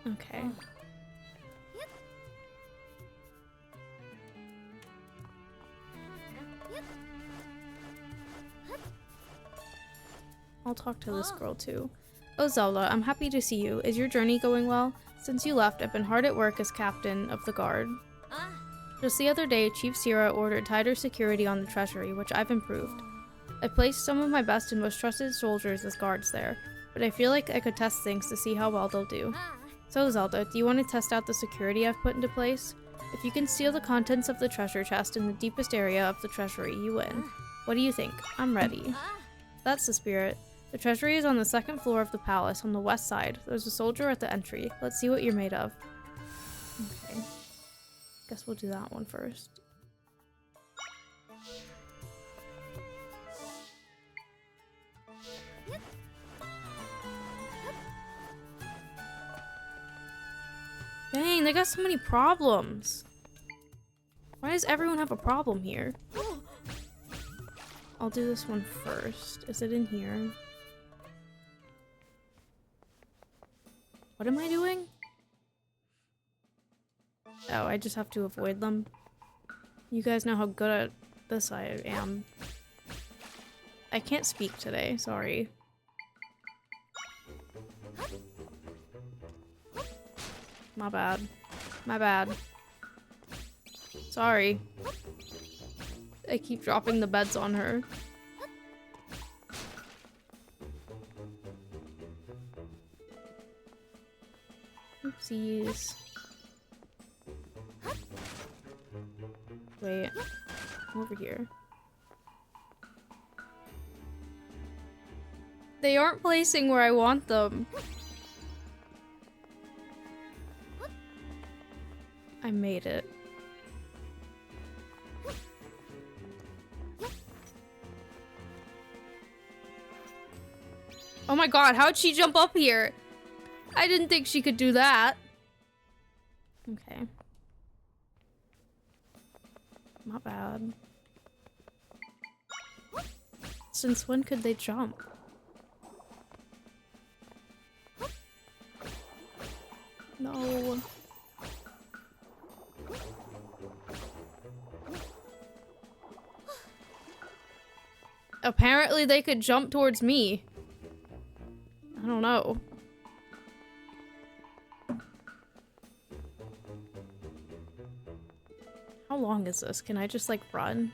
Okay. I'll talk to this girl too. Oh Zelda, I'm happy to see you. Is your journey going well? Since you left, I've been hard at work as captain of the guard. Just the other day, Chief Sierra ordered tighter security on the treasury, which I've improved. I placed some of my best and most trusted soldiers as guards there, but I feel like I could test things to see how well they'll do. So Zelda, do you want to test out the security I've put into place? If you can steal the contents of the treasure chest in the deepest area of the treasury, you win. What do you think? I'm ready. That's the spirit. The treasury is on the second floor of the palace on the west side. There's a soldier at the entry. Let's see what you're made of. Okay. Guess we'll do that one first. Dang, they got so many problems. Why does everyone have a problem here? I'll do this one first. Is it in here? What am I doing? Oh, I just have to avoid them. You guys know how good at this I am. I can't speak today, sorry. My bad. My bad. Sorry. I keep dropping the beds on her. Oopsies. Wait. I'm over here. They aren't placing where I want them. I made it. Oh my god, how'd she jump up here? I didn't think she could do that. Okay. Not bad. Since when could they jump? No. Apparently they could jump towards me. I don't know. How long is this? Can I just like run?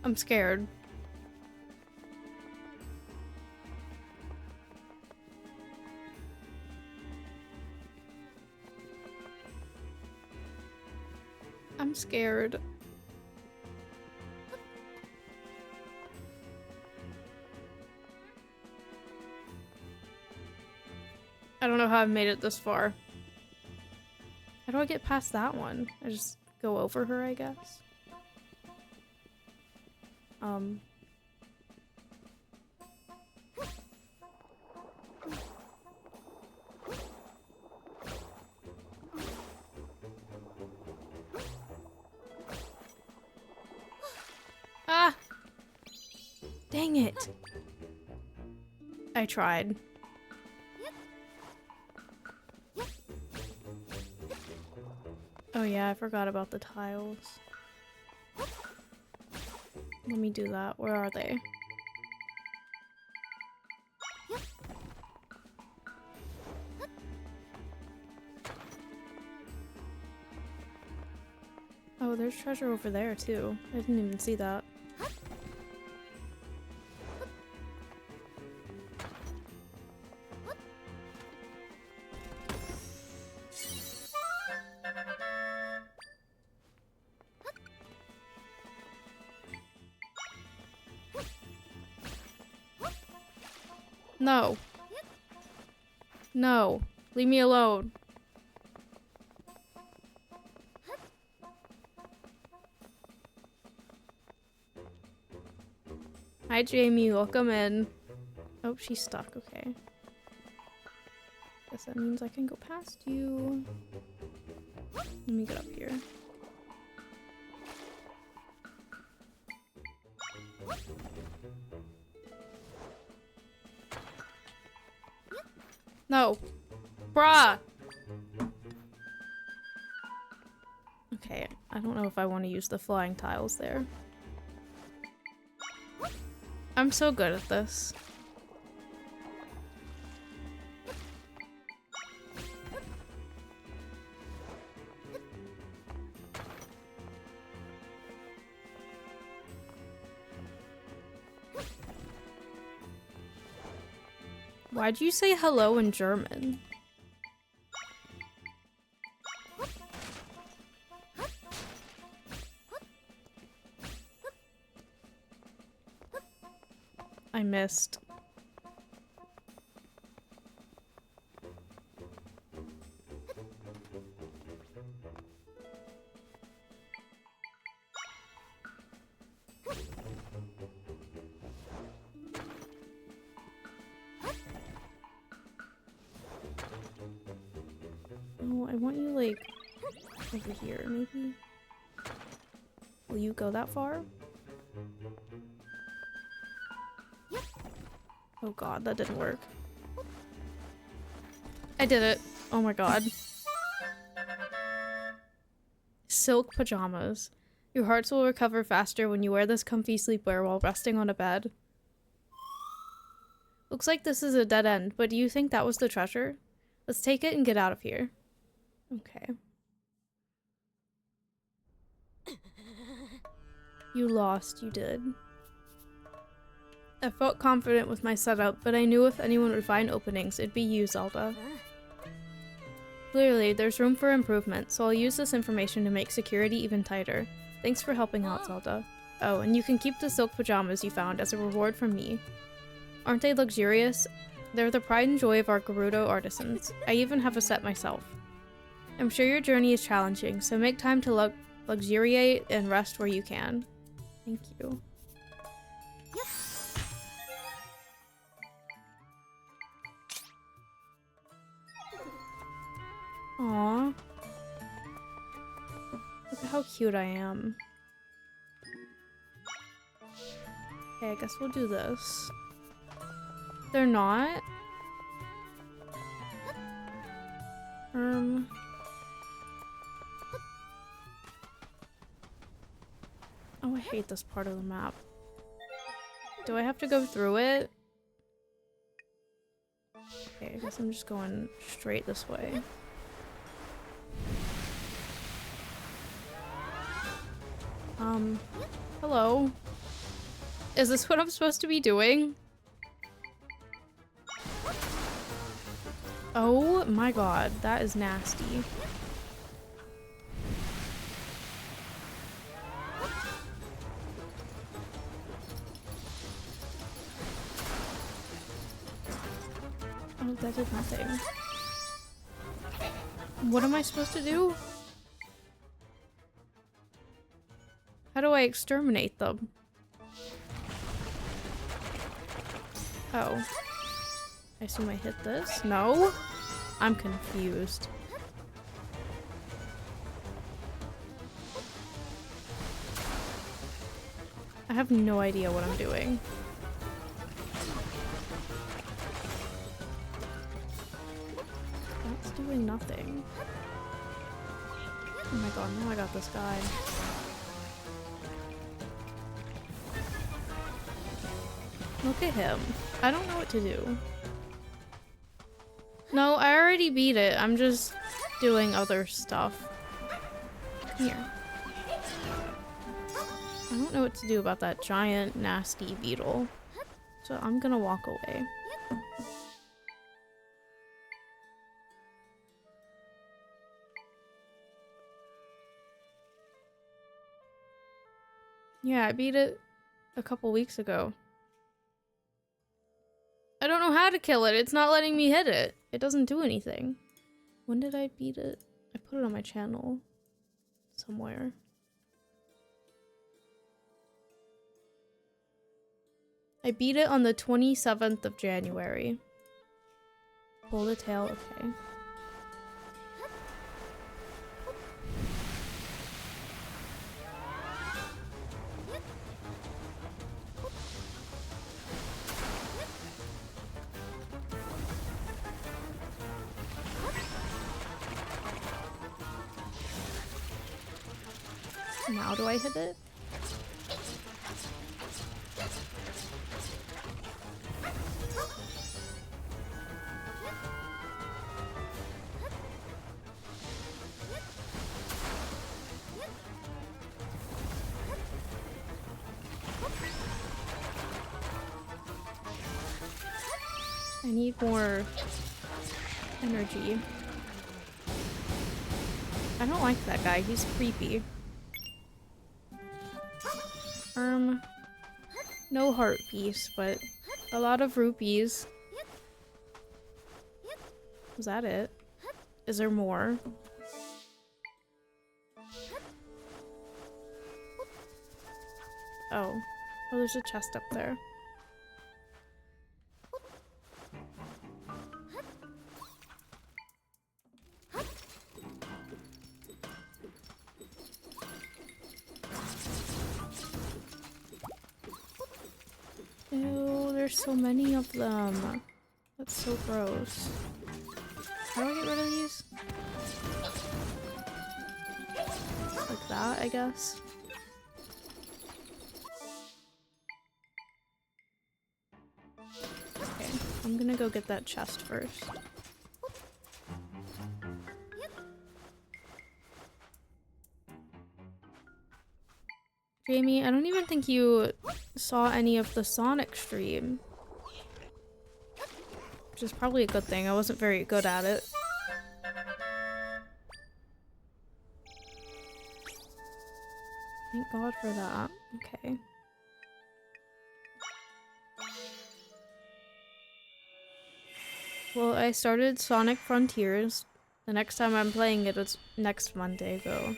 I'm scared. I'm scared. I don't know how I've made it this far. How do I get past that one? I just go over her, I guess. Ah! Dang it. I tried. Oh yeah, I forgot about the tiles. Let me do that. Where are they? Oh, there's treasure over there too. I didn't even see that. No. No. Leave me alone. Hi, Jamie. Welcome in. Oh, she's stuck. Okay. Guess that means I can go past you. Let me get up here. No. Bruh! Okay, I don't know if I want to use the flying tiles there. I'm so good at this. Why'd you say hello in German? I missed. Oh, I want you, like, over here, maybe? Will you go that far? Oh god, that didn't work. I did it. Oh my god. Silk pajamas. Your hearts will recover faster when you wear this comfy sleepwear while resting on a bed. Looks like this is a dead end, but do you think that was the treasure? Let's take it and get out of here. Okay. You lost, you did. I felt confident with my setup, but I knew if anyone would find openings, it'd be you, Zelda. Clearly, there's room for improvement, so I'll use this information to make security even tighter. Thanks for helping out, Zelda. Oh, and you can keep the silk pajamas you found as a reward from me. Aren't they luxurious? They're the pride and joy of our Gerudo artisans. I even have a set myself. I'm sure your journey is challenging, so make time to luxuriate and rest where you can. Thank you. Aww. Look at how cute I am. Okay, I guess we'll do this. They're not? Oh, I hate this part of the map. Do I have to go through it? Okay, I guess I'm just going straight this way. Hello. Is this what I'm supposed to be doing? Oh my god, that is nasty. Oh, that did nothing. What am I supposed to do? How do I exterminate them? Oh. I assume I hit this? No? I'm confused. I have no idea what I'm doing. That's doing nothing. Oh my god, now I got this guy. Look at him. I don't know what to do. No, I already beat it. I'm just doing other stuff. Come here. I don't know what to do about that giant, nasty beetle. So I'm gonna walk away. Yeah, I beat it a couple weeks ago. I don't know how to kill it. It's not letting me hit it. It doesn't do anything. When did I beat it? I put it on my channel somewhere. I beat it on the 27th of January. Pull the tail, okay. Now do I hit it? I need more energy. I don't like that guy, he's creepy. No heart piece, but a lot of rupees. Was that it? Is there more? Oh. Oh, there's a chest up there. Ew, there's so many of them. That's so gross. How do I get rid of these? Like that, I guess. Okay, I'm gonna go get that chest first. Jamie, I don't even think you saw any of the Sonic stream. Which is probably a good thing. I wasn't very good at it. Thank God for that. Okay. Well, I started Sonic Frontiers. The next time I'm playing it, it's next Monday, though.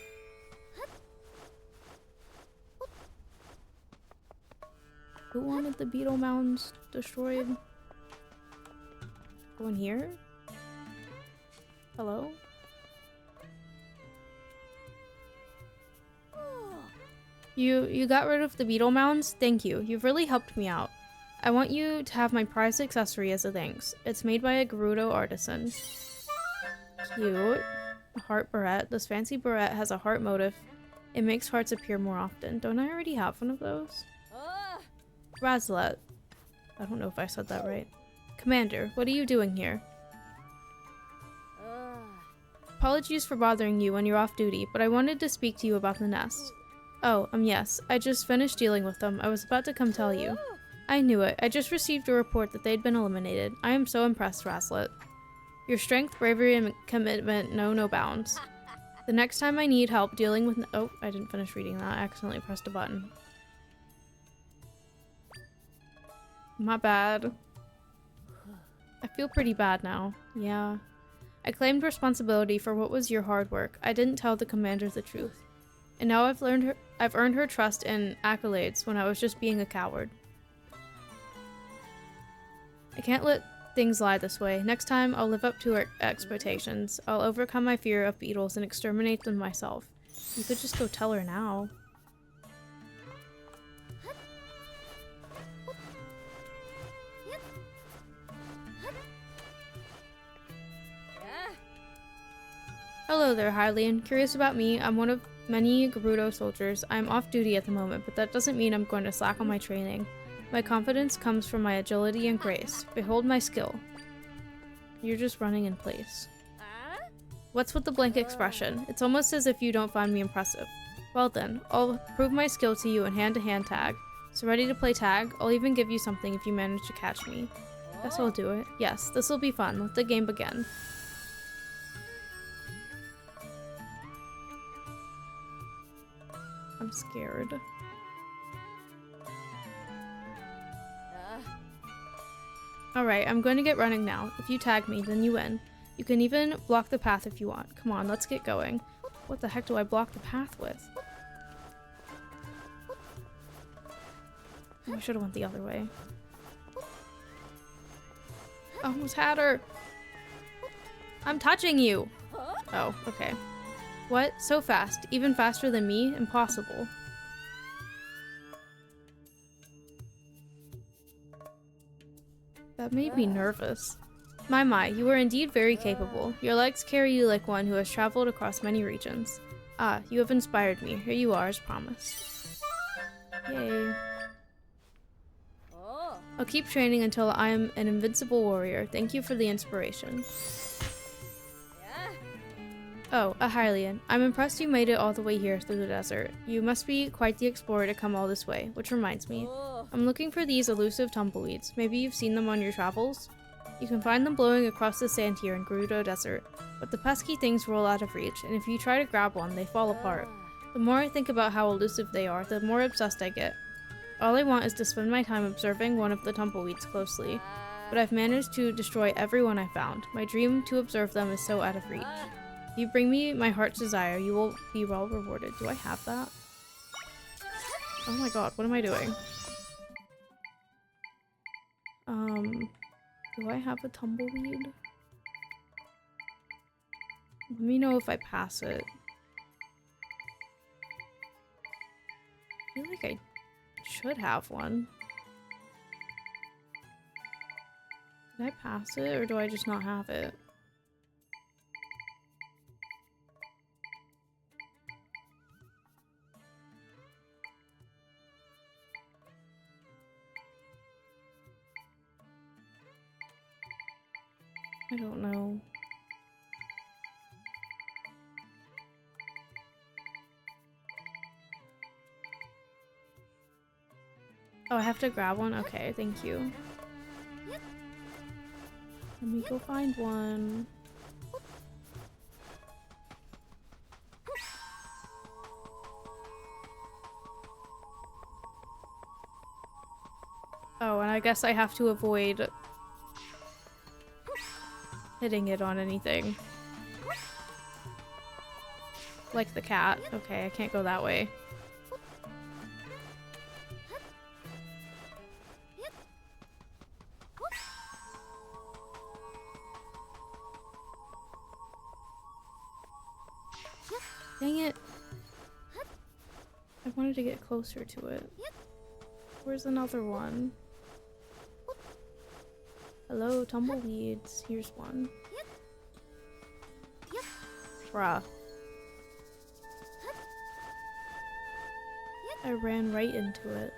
Who wanted the Beetle Mounds destroyed? Go in here? Hello? You got rid of the Beetle Mounds? Thank you. You've really helped me out. I want you to have my prized accessory as a thanks. It's made by a Gerudo artisan. Cute. A heart barrette. This fancy barrette has a heart motif. It makes hearts appear more often. Don't I already have one of those? Razlet. I don't know if I said that right. Commander, what are you doing here? Apologies for bothering you when you're off duty, but I wanted to speak to you about the nest. Oh, yes. I just finished dealing with them. I was about to come tell you. I knew it. I just received a report that they'd been eliminated. I am so impressed, Raslet. Your strength, bravery, and commitment know no bounds. The next time I need help dealing with— oh, I didn't finish reading that. I accidentally pressed a button. My bad. I feel pretty bad now. Yeah. I claimed responsibility for what was your hard work. I didn't tell the commander the truth. And now I've earned her trust and accolades when I was just being a coward. I can't let things lie this way. Next time, I'll live up to her expectations. I'll overcome my fear of beetles and exterminate them myself. You could just go tell her now. Hello there, Hylian. Curious about me? I'm one of many Gerudo soldiers. I'm off duty at the moment, but that doesn't mean I'm going to slack on my training. My confidence comes from my agility and grace. Behold my skill. You're just running in place. What's with the blank expression? It's almost as if you don't find me impressive. Well then, I'll prove my skill to you in hand-to-hand tag. So ready to play tag? I'll even give you something if you manage to catch me. Guess I'll do it. Yes, this'll be fun. Let the game begin. I'm scared. Alright, I'm going to get running now. If you tag me, then you win. You can even block the path if you want. Come on, let's get going. What the heck do I block the path with? Oh, I should have went the other way. I almost had her! I'm touching you! Oh, okay. What? So fast? Even faster than me? Impossible. That made me nervous. My, you are indeed very capable. Your legs carry you like one who has traveled across many regions. Ah, you have inspired me. Here you are, as promised. Yay. I'll keep training until I am an invincible warrior. Thank you for the inspiration. Oh, a Hylian. I'm impressed you made it all the way here through the desert. You must be quite the explorer to come all this way, which reminds me. I'm looking for these elusive tumbleweeds. Maybe you've seen them on your travels? You can find them blowing across the sand here in Gerudo Desert, but the pesky things roll out of reach, and if you try to grab one, they fall apart. The more I think about how elusive they are, the more obsessed I get. All I want is to spend my time observing one of the tumbleweeds closely, but I've managed to destroy every one I found. My dream to observe them is so out of reach. If you bring me my heart's desire, you will be well rewarded. Do I have that? Oh my god, what am I doing? Do I have a tumbleweed? Let me know if I pass it. I feel like I should have one. Did I pass it, or do I just not have it? I don't know. Oh, I have to grab one? Okay, thank you. Let me go find one. Oh, and I guess I have to avoid hitting it on anything. Like the cat. Okay, I can't go that way. Dang it. I wanted to get closer to it. Where's another one? Hello, tumbleweeds. Here's one. Bruh. I ran right into it.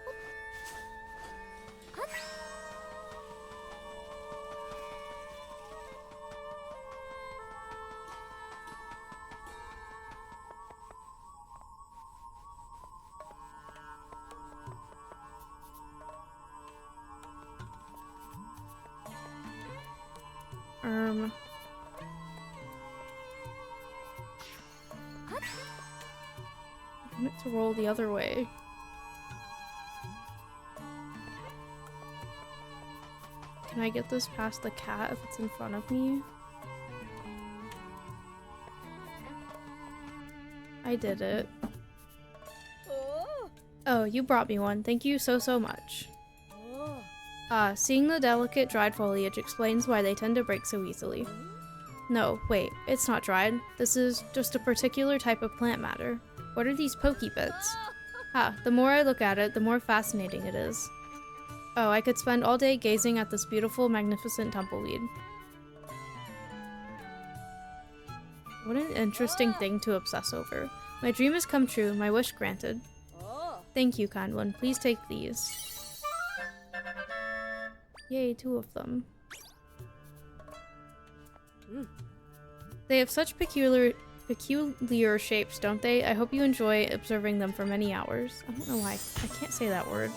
want it to roll the other way. Can I get this past the cat if it's in front of me? I did it. Oh, you brought me one. Thank you so much. Seeing the delicate dried foliage explains why they tend to break so easily. No, wait, it's not dried. This is just a particular type of plant matter. What are these pokey bits? The more I look at it, the more fascinating it is. Oh, I could spend all day gazing at this beautiful, magnificent tumbleweed. What an interesting thing to obsess over. My dream has come true, my wish granted. Thank you, kind one. Please take these. Yay, 2 of them. They have such peculiar shapes, don't they? I hope you enjoy observing them for many hours. I don't know why. I can't say that word.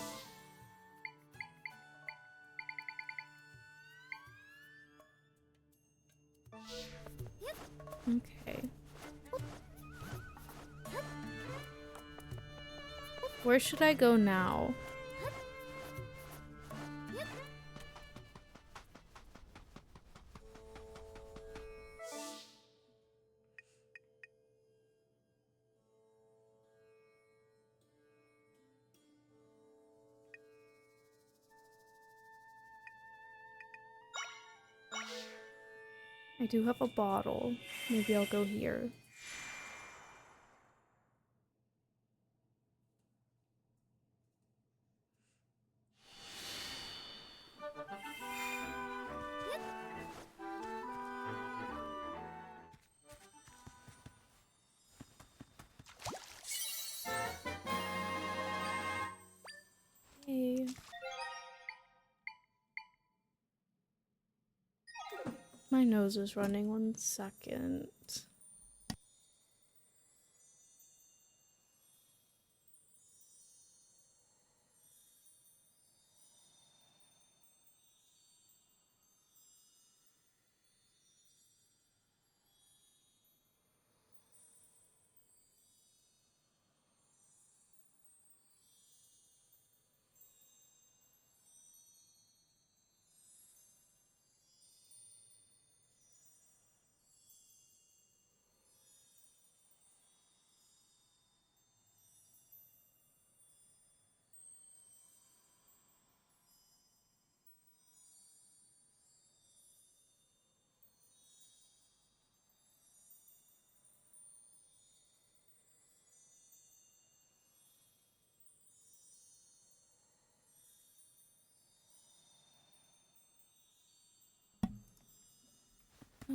Okay. Where should I go now? I do have a bottle. Maybe I'll go here. Hey. My nose is running, 1 second.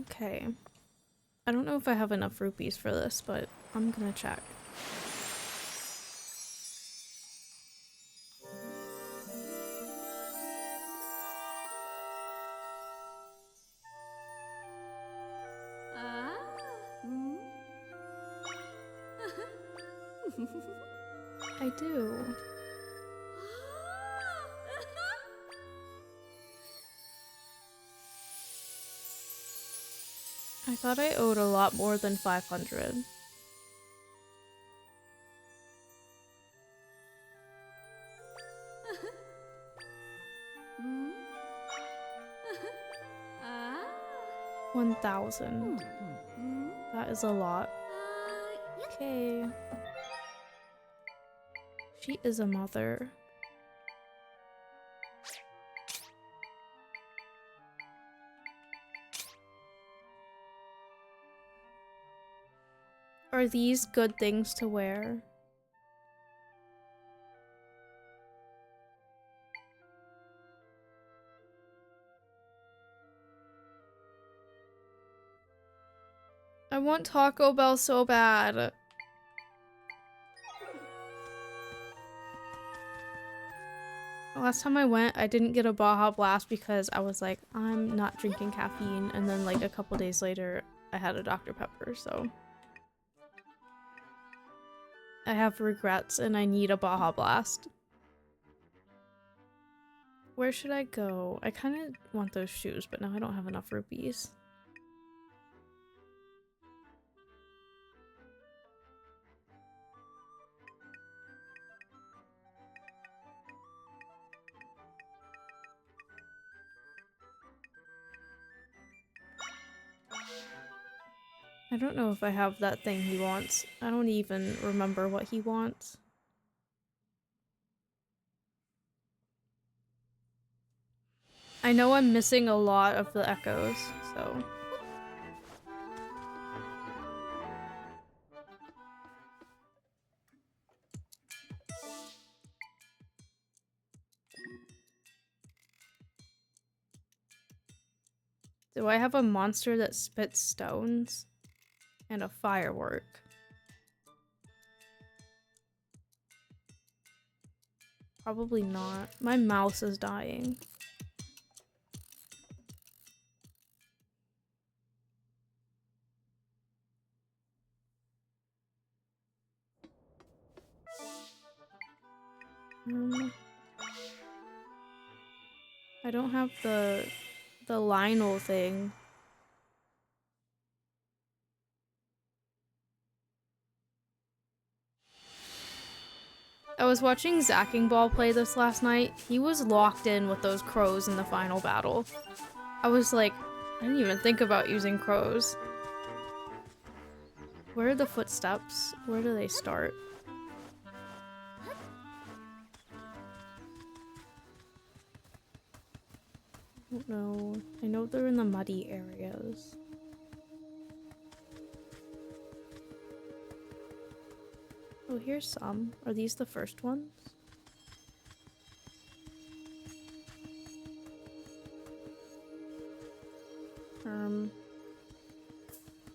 Okay. I don't know if I have enough rupees for this, but I'm gonna check. I do. I thought I owed a lot more than 500. $1,000. That is a lot. Okay. She is a mother. Are these good things to wear? I want Taco Bell so bad. Last time I went, I didn't get a Baja Blast because I was like, I'm not drinking caffeine, and then like a couple days later, I had a Dr. Pepper, so I have regrets and I need a Baja Blast. Where should I go? I kind of want those shoes, but now I don't have enough rupees. I don't know if I have that thing he wants. I don't even remember what he wants. I know I'm missing a lot of the echoes, so... Do I have a monster that spits stones? And a firework? Probably not. My mouse is dying. I don't have the Lionel thing. I was watching Zacking Ball play this last night. He was locked in with those crows in the final battle. I was like, I didn't even think about using crows. Where are the footsteps? Where do they start? I don't know. I know they're in the muddy areas. Oh, here's some. Are these the first ones?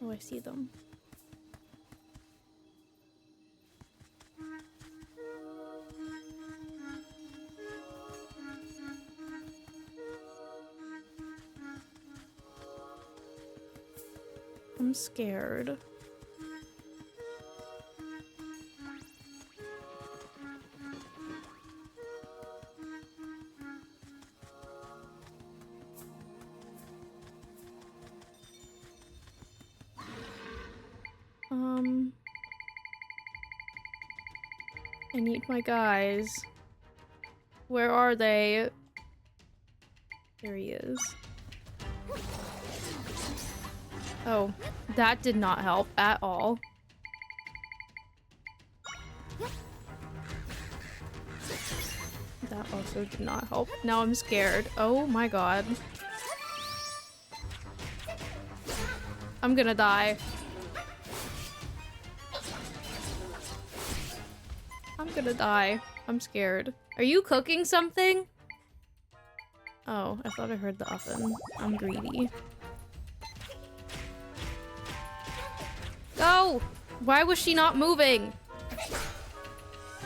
Oh, I see them. I'm scared. I need my guys. Where are they? There he is. Oh, that did not help at all. That also did not help. Now I'm scared. Oh my god. I'm gonna die. I'm gonna die. I'm scared. Are you cooking something? Oh, I thought I heard the oven. I'm greedy. Go! Why was she not moving?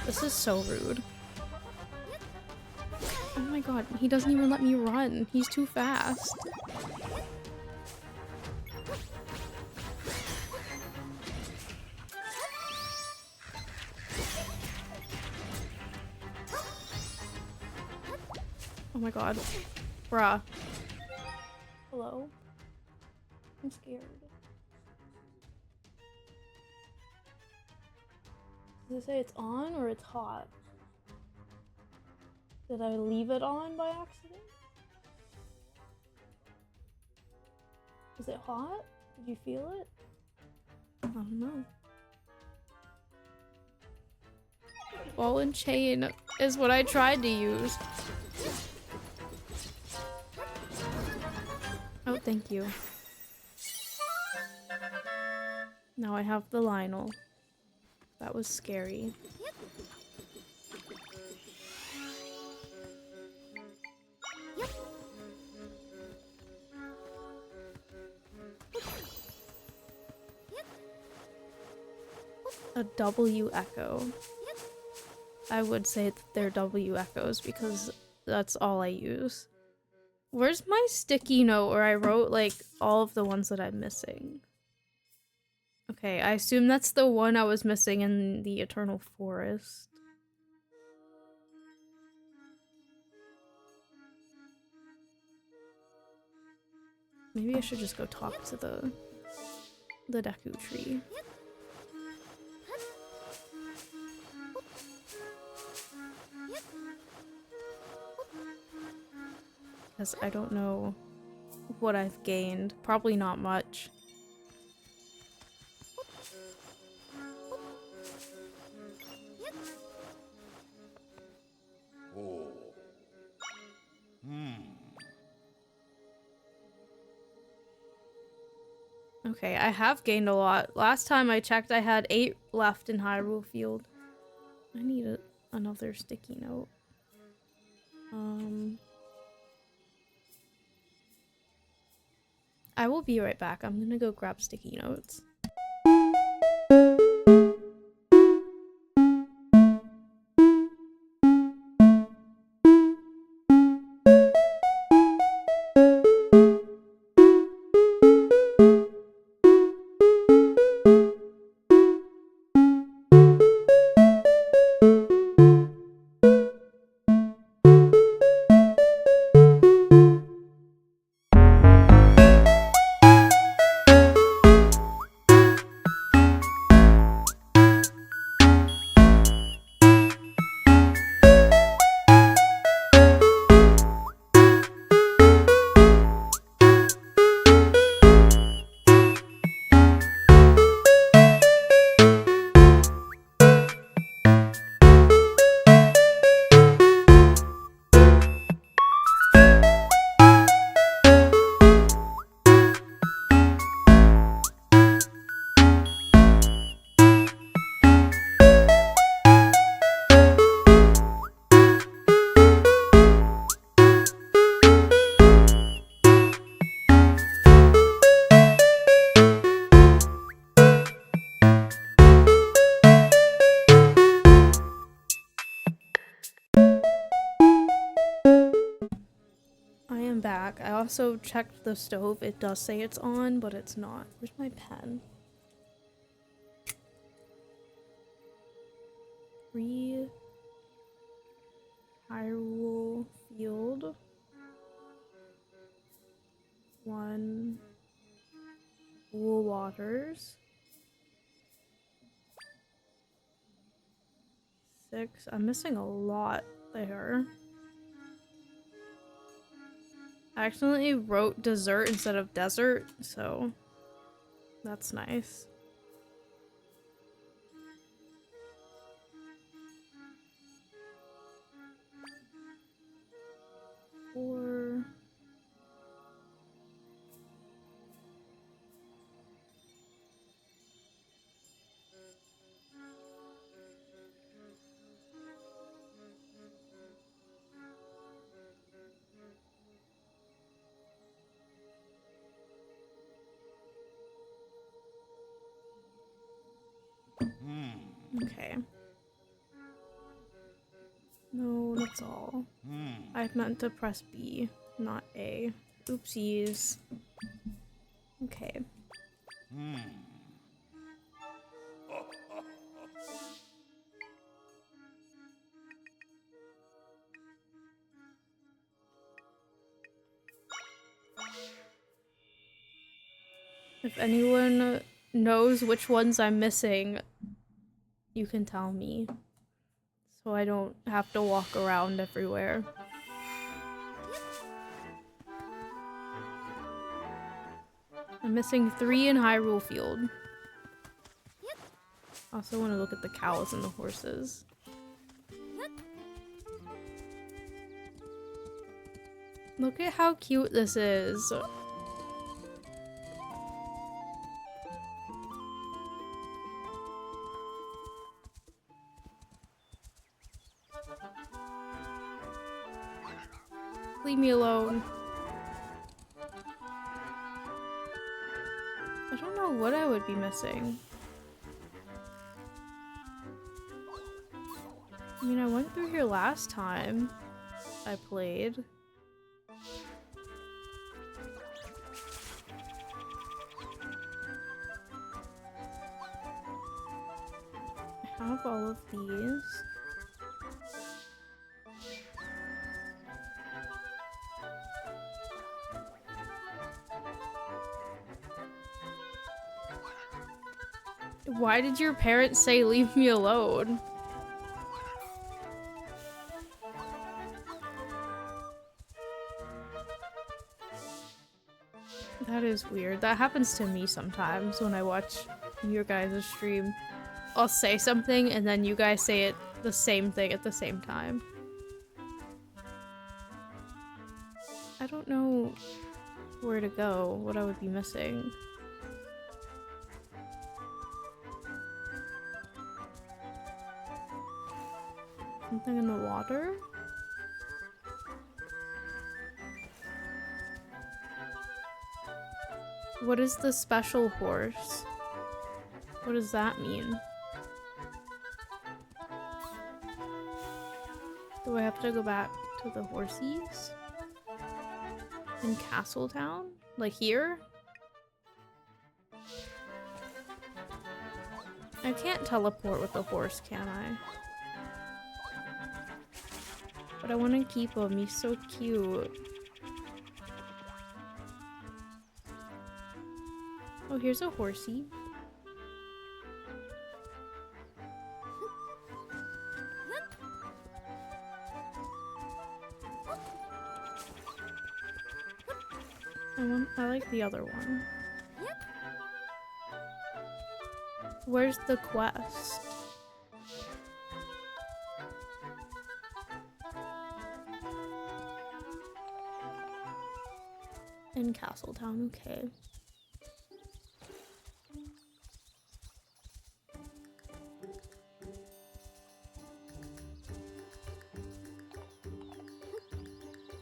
This is so rude. Oh my god, he doesn't even let me run. He's too fast. Oh my god. Bruh. Hello? I'm scared. Does it say it's on or it's hot? Did I leave it on by accident? Is it hot? Did you feel it? I don't know. Ball and chain is what I tried to use. Oh, thank you. Now I have the Lionel. That was scary. A W echo. I would say that they're W echoes because that's all I use. Where's my sticky note where I wrote like all of the ones that I'm missing? Okay, I assume that's the one I was missing in the Eternal Forest. Maybe I should just go talk to the Deku tree. Because I don't know what I've gained. Probably not much. Okay, I have gained a lot. Last time I checked, I had 8 left in Hyrule Field. I need another sticky note. I will be right back. I'm gonna go grab sticky notes. I am back. I also checked the stove. It does say it's on, but it's not. Where's my pen? 3 Hyrule Field. 1 Cool Waters. 6. I'm missing a lot there. I accidentally wrote dessert instead of desert, so that's nice. Four. Okay. No, that's all. I meant to press B, not A. Oopsies. Okay. If anyone knows which ones I'm missing, you can tell me. So I don't have to walk around everywhere. I'm missing 3 in Hyrule Field. I also want to look at the cows and the horses. Look at how cute this is. Leave me alone. I don't know what I would be missing. I mean, I went through here last time I played. I have all of these. Why did your parents say leave me alone? That is weird. That happens to me sometimes when I watch your guys' stream. I'll say something and then you guys say it the same thing at the same time. I don't know where to go, what I would be missing. Something in the water? What is the special horse? What does that mean? Do I have to go back to the horsies? In Castletown? Like here? I can't teleport with the horse, can I? But I want to keep him. He's so cute. Oh, here's a horsey. I like the other one. Where's the quest? In Castletown, okay.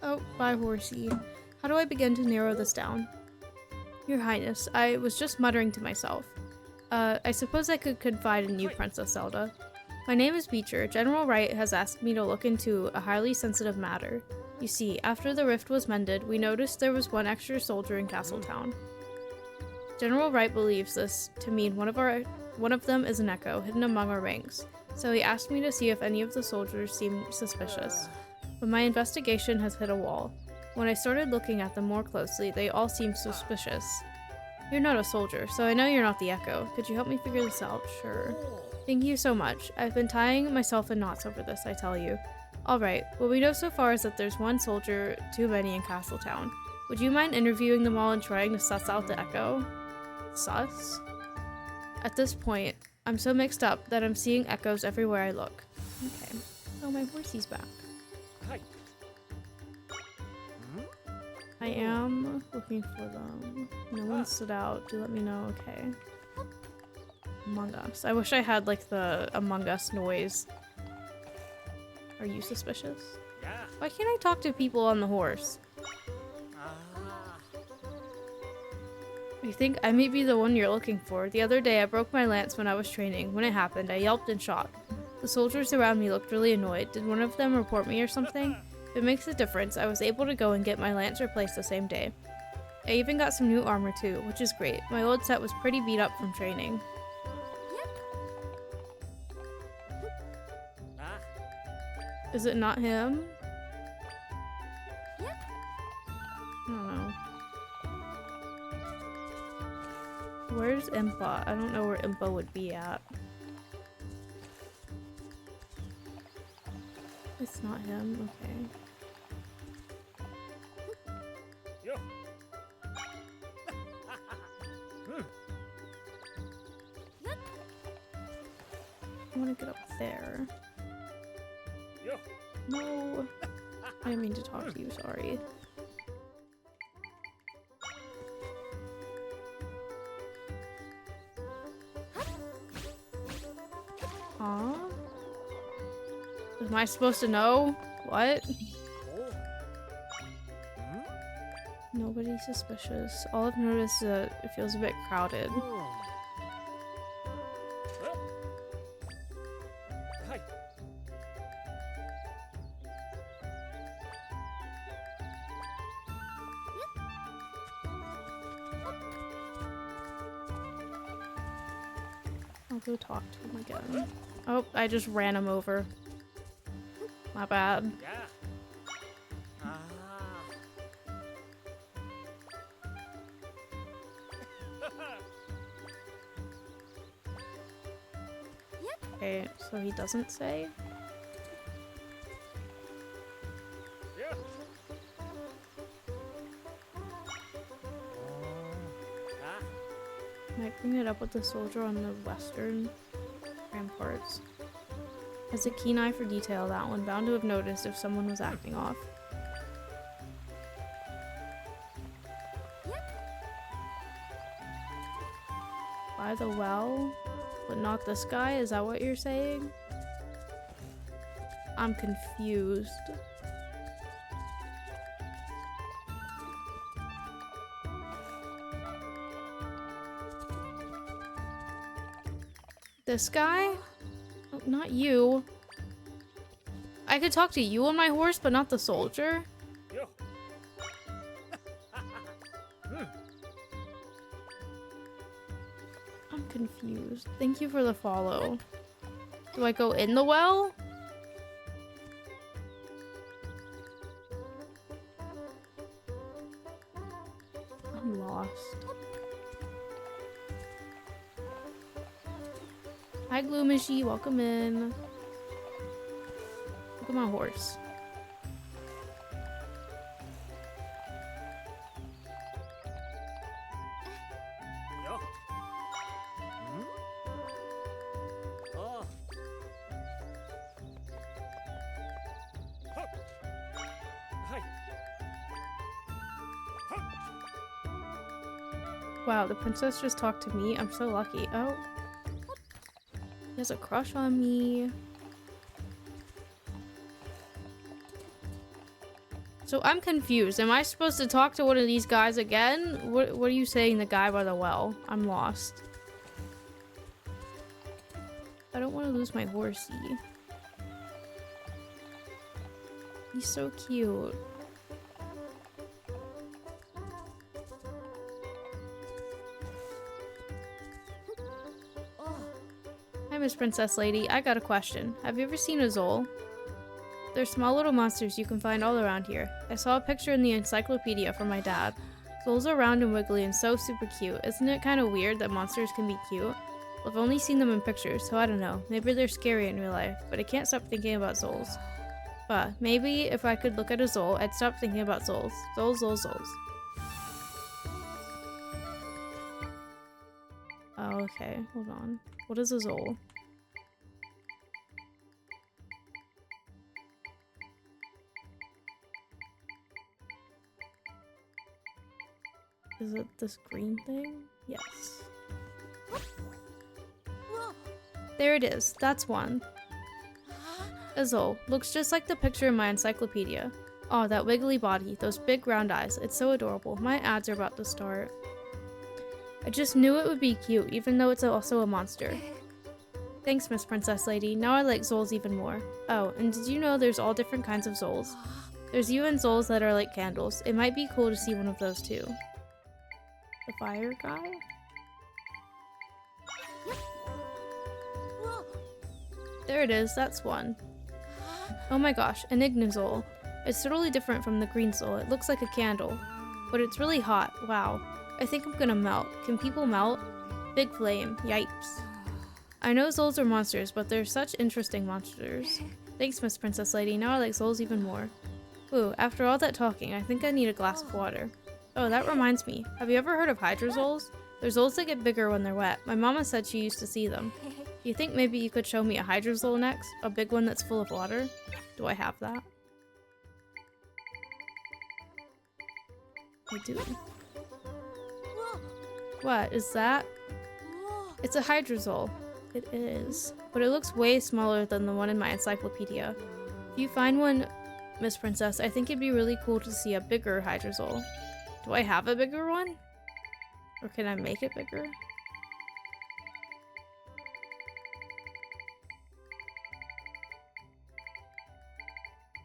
Oh, bye, horsey. How do I begin to narrow this down? Your Highness, I was just muttering to myself. I suppose I could confide in you, Princess Zelda. My name is Beecher. General Wright has asked me to look into a highly sensitive matter. You see, after the rift was mended, we noticed there was one extra soldier in Castletown. General Wright believes this to mean one of them is an echo, hidden among our ranks. So he asked me to see if any of the soldiers seemed suspicious. But my investigation has hit a wall. When I started looking at them more closely, they all seemed suspicious. You're not a soldier, so I know you're not the Echo. Could you help me figure this out? Sure. Thank you so much. I've been tying myself in knots over this, I tell you. Alright, what we know so far is that there's one soldier too many in Castletown. Would you mind interviewing them all and trying to suss out the Echo? Sus? At this point, I'm so mixed up that I'm seeing echoes everywhere I look. Okay. Oh, my horsey's back. Hi. I am looking for them. No one stood out. Do let me know. Okay. Among Us. I wish I had like the Among Us noise. Are you suspicious? Yeah. Why can't I talk to people on the horse? I think I may be the one you're looking for. The other day I broke my lance when I was training. When it happened, I yelped and shot. The soldiers around me looked really annoyed. Did one of them report me or something? If it makes a difference, I was able to go and get my lance replaced the same day. I even got some new armor too, which is great. My old set was pretty beat up from training. Is it not him? I don't know. Where's Impa? I don't know where Impa would be at. It's not him, okay. I want to get up there. No! I didn't mean to talk to you, sorry. Huh? Am I supposed to know? What? Nobody's suspicious. All I've noticed is that it feels a bit crowded. I'll go talk to him again. Oh, I just ran him over. My bad. Okay, so he doesn't say? Might bring it up with the soldier on the western ramparts. Has a keen eye for detail, that one. Bound to have noticed if someone was acting off. By the well, but not this guy? Is that what you're saying? I'm confused. This guy? Oh, not you. I could talk to you on my horse, but not the soldier? I'm confused. Thank you for the follow. Do I go in the well? I'm lost. Hi, Gloomishy. Welcome in. Look at my horse. Wow, the princess just talked to me. I'm so lucky. Oh. He has a crush on me. So I'm confused. Am I supposed to talk to one of these guys again? What are you saying, the guy by the well? I'm lost. I don't want to lose my horsey. He's so cute. Hi, Miss Princess Lady. I got a question. Have you ever seen a Zol? They're small little monsters you can find all around here. I saw a picture in the encyclopedia from my dad. Zols are round and wiggly and so super cute. Isn't it kind of weird that monsters can be cute? I've only seen them in pictures, so I don't know. Maybe they're scary in real life, but I can't stop thinking about Zols. But maybe if I could look at a Zol, I'd stop thinking about Zols. Zols, Zols, Zols. Oh, okay. Hold on. What is a Zol? Is it this green thing? Yes. There it is. That's one. A Zol. Looks just like the picture in my encyclopedia. Oh, that wiggly body. Those big round eyes. It's so adorable. My ads are about to start. I just knew it would be cute, even though it's also a monster. Thanks, Miss Princess Lady. Now I like Zols even more. Oh, and did you know there's all different kinds of Zols? There's even Zols that are like candles. It might be cool to see one of those too. The fire guy? There it is, that's one. Oh my gosh, an Ignazol. It's totally different from the green Zol. It looks like a candle. But it's really hot, wow. I think I'm gonna melt. Can people melt? Big flame, yipes. I know Zols are monsters, but they're such interesting monsters. Thanks, Miss Princess Lady. Now I like Zols even more. Ooh, after all that talking, I think I need a glass of water. Oh, that reminds me. Have you ever heard of Hydrozols? They're Zols that get bigger when they're wet. My mama said she used to see them. Do you think maybe you could show me a Hydrozol next? A big one that's full of water? Do I have that? I do. What is that? It's a Hydrozol. It is. But it looks way smaller than the one in my encyclopedia. If you find one, Miss Princess, I think it'd be really cool to see a bigger Hydrozol. Do I have a bigger one? Or can I make it bigger?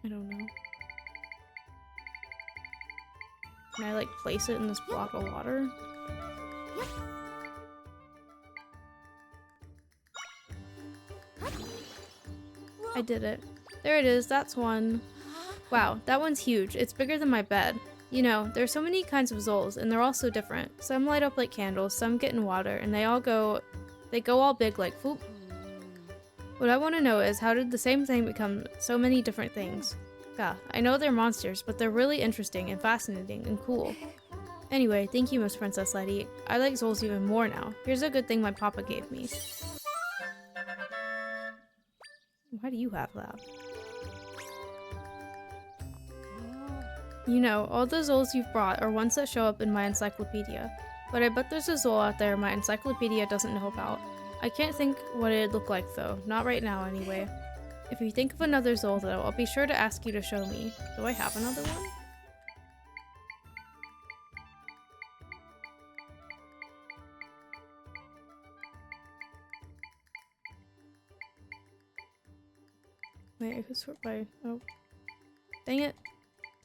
I don't know. Can I like place it in this block of water? I did it. There it is, that's one. Wow, that one's huge. It's bigger than my bed. You know, there's so many kinds of Zols, and they're all so different. Some light up like candles, some get in water, and they go all big like whoop. What I want to know is, how did the same thing become so many different things? Yeah, I know they're monsters, but they're really interesting and fascinating and cool. Anyway, thank you, Miss Princess Letty. I like Zols even more now. Here's a good thing my papa gave me. Why do you have that? You know, all the Zols you've brought are ones that show up in my encyclopedia, but I bet there's a Zol out there my encyclopedia doesn't know about. I can't think what it'd look like though, not right now anyway. If you think of another Zol, though, I'll be sure to ask you to show me. Do I have another one? Wait, I could sort by... Oh. Dang it.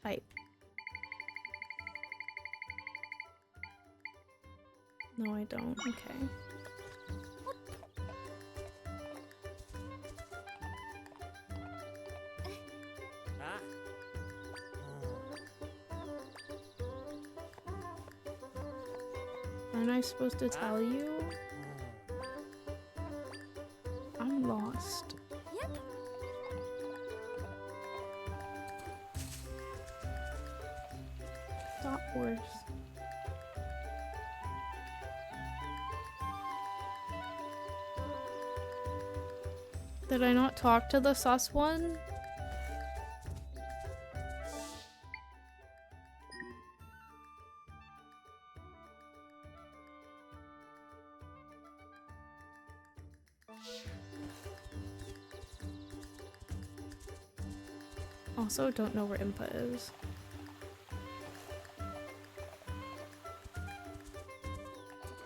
Type. No, I don't. Okay. Aren't I supposed to tell you? I'm lost. Stop horse. Did I not talk to the sus one? Also, don't know where input is.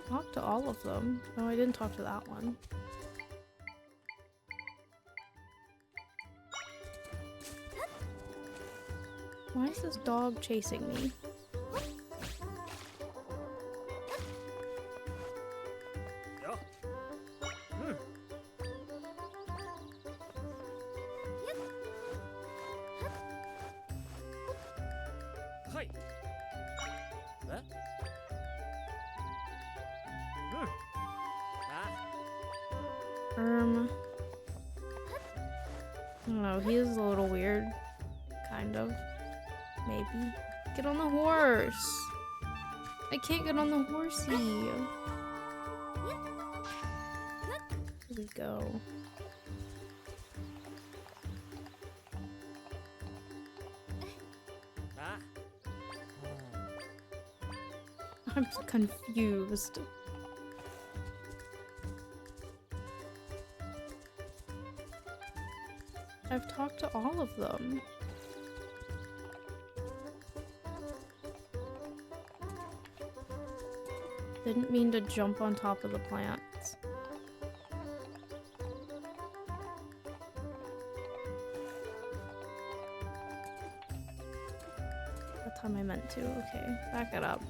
Talk to all of them. No, I didn't talk to that one. Why is this dog chasing me? I don't know, he is a little weird. Kind of. Maybe. Get on the horse! I can't get on the horsey! Here we go. I'm confused. I've talked to all of them. Didn't mean to jump on top of the plants. That time I meant to. Okay, back it up.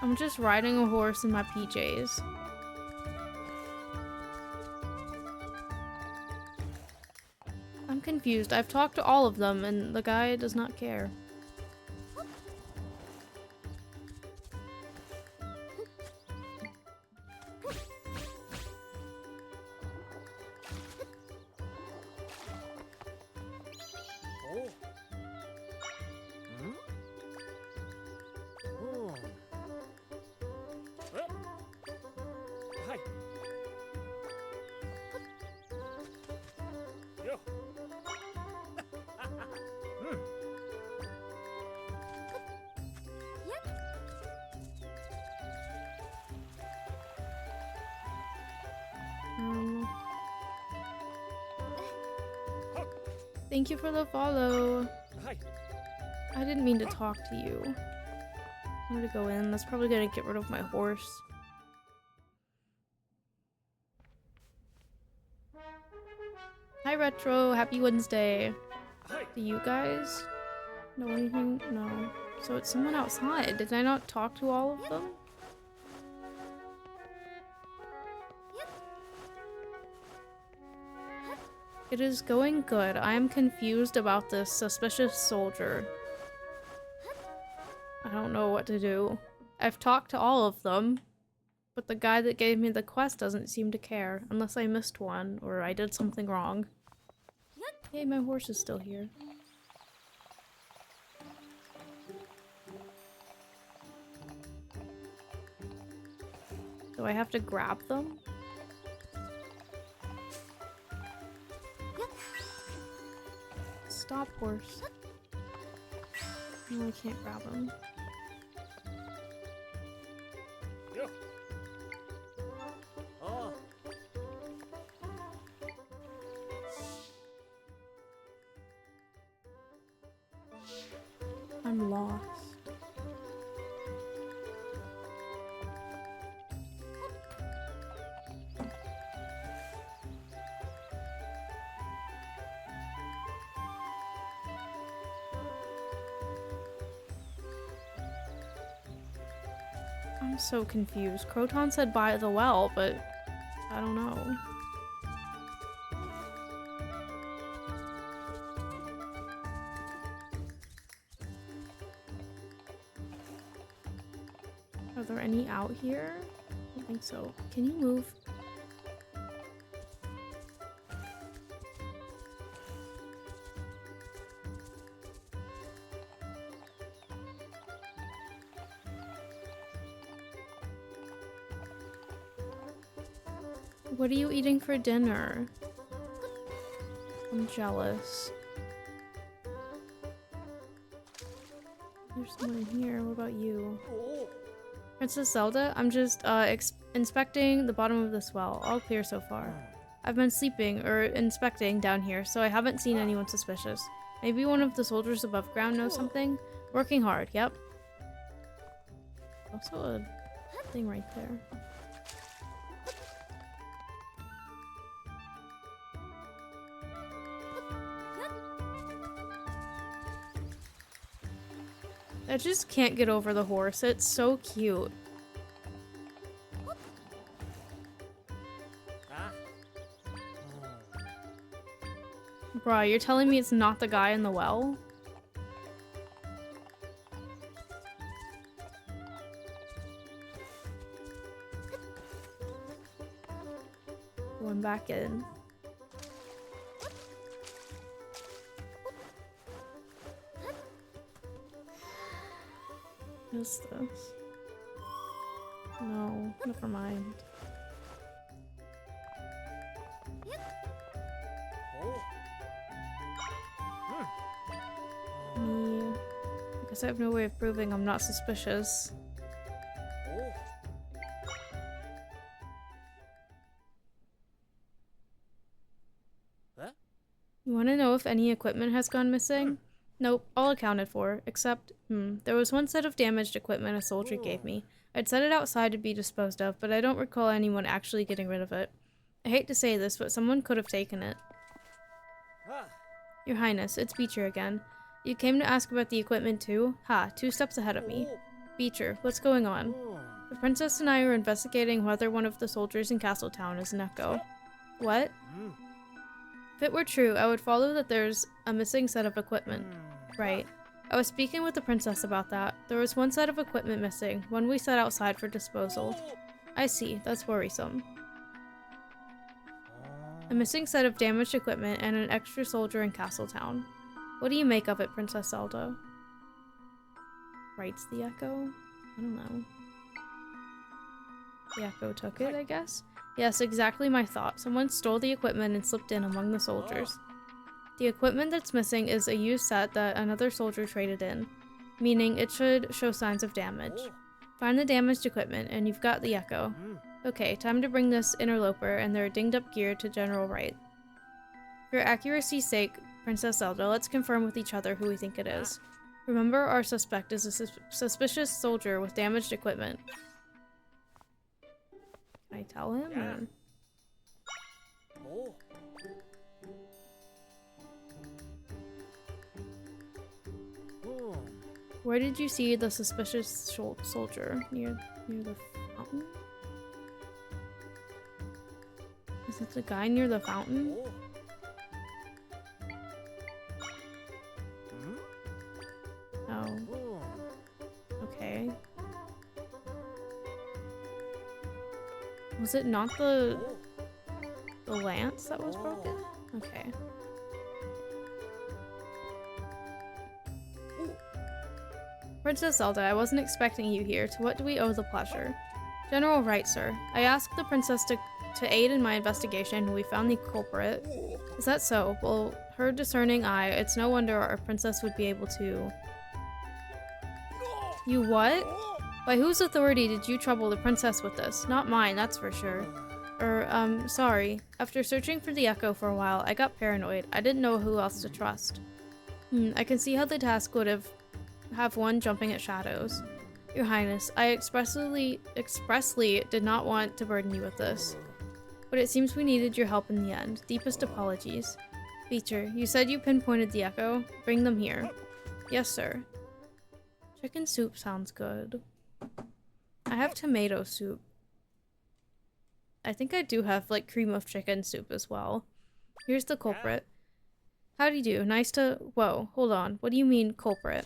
I'm just riding a horse in my PJs. I'm confused. I've talked to all of them and the guy does not care. Thank you for the follow. I didn't mean to talk to you. I'm gonna go in. That's probably gonna get rid of my horse. Hi Retro, happy Wednesday. Do you guys know anything? No. So it's someone outside. Did I not talk to all of them? It is going good. I am confused about this suspicious soldier. I don't know what to do. I've talked to all of them, but the guy that gave me the quest doesn't seem to care, unless I missed one or I did something wrong. Hey, my horse is still here. Do I have to grab them? stop, horse. No, I can't grab him. I'm lost. I'm so confused. Croton said by the well, but I don't know. Are there any out here? I don't think so. Can you move? What are you eating for dinner? I'm jealous. There's someone in here. What about you? Princess Zelda? I'm just inspecting the bottom of this well. All clear so far. I've been sleeping or inspecting down here, so I haven't seen anyone suspicious. Maybe one of the soldiers above ground knows something? Working hard, yep. Also a thing right there. I just can't get over the horse. It's so cute. Bruh, you're telling me it's not the guy in the well? Going back in. What is this? No, never mind. Me. I guess I have no way of proving I'm not suspicious. You want to know if any equipment has gone missing? Nope, all accounted for, except, there was one set of damaged equipment a soldier gave me. I'd set it outside to be disposed of, but I don't recall anyone actually getting rid of it. I hate to say this, but someone could have taken it. Your Highness, it's Beecher again. You came to ask about the equipment too? Ha, 2 steps ahead of me. Beecher, what's going on? The princess and I are investigating whether one of the soldiers in Castletown is an echo. What? If it were true, I would follow that there's a missing set of equipment. Right. I was speaking with the princess about that. There was one set of equipment missing, one we set outside for disposal. I see, that's worrisome. A missing set of damaged equipment and an extra soldier in Castletown. What do you make of it, Princess Zelda? Writes the echo? I don't know. The echo took it, I guess? Yes, exactly my thought. Someone stole the equipment and slipped in among the soldiers. The equipment that's missing is a used set that another soldier traded in, meaning it should show signs of damage. Find the damaged equipment, and you've got the echo. Okay, time to bring this interloper and their dinged-up gear to General Wright. For accuracy's sake, Princess Zelda, let's confirm with each other who we think it is. Remember, our suspect is a suspicious soldier with damaged equipment. Can I tell him? Or? Where did you see the suspicious soldier? Near the fountain? Is it the guy near the fountain? Oh. Okay. Was it not the lance that was broken? Okay. Princess Zelda, I wasn't expecting you here. To what do we owe the pleasure? General Wright, sir. I asked the princess to aid in my investigation when we found the culprit. Is that so? Well, her discerning eye, it's no wonder our princess would be able to... You what? By whose authority did you trouble the princess with this? Not mine, that's for sure. Sorry. After searching for the echo for a while, I got paranoid. I didn't know who else to trust. I can see how the task would have one jumping at shadows. Your Highness, I expressly did not want to burden you with this. But it seems we needed your help in the end. Deepest apologies. Beecher, you said you pinpointed the echo. Bring them here. Yes, sir. Chicken soup sounds good. I have tomato soup. I think I do have, like, cream of chicken soup as well. Here's the culprit. Howdy you do. Nice to... Whoa, hold on. What do you mean, culprit?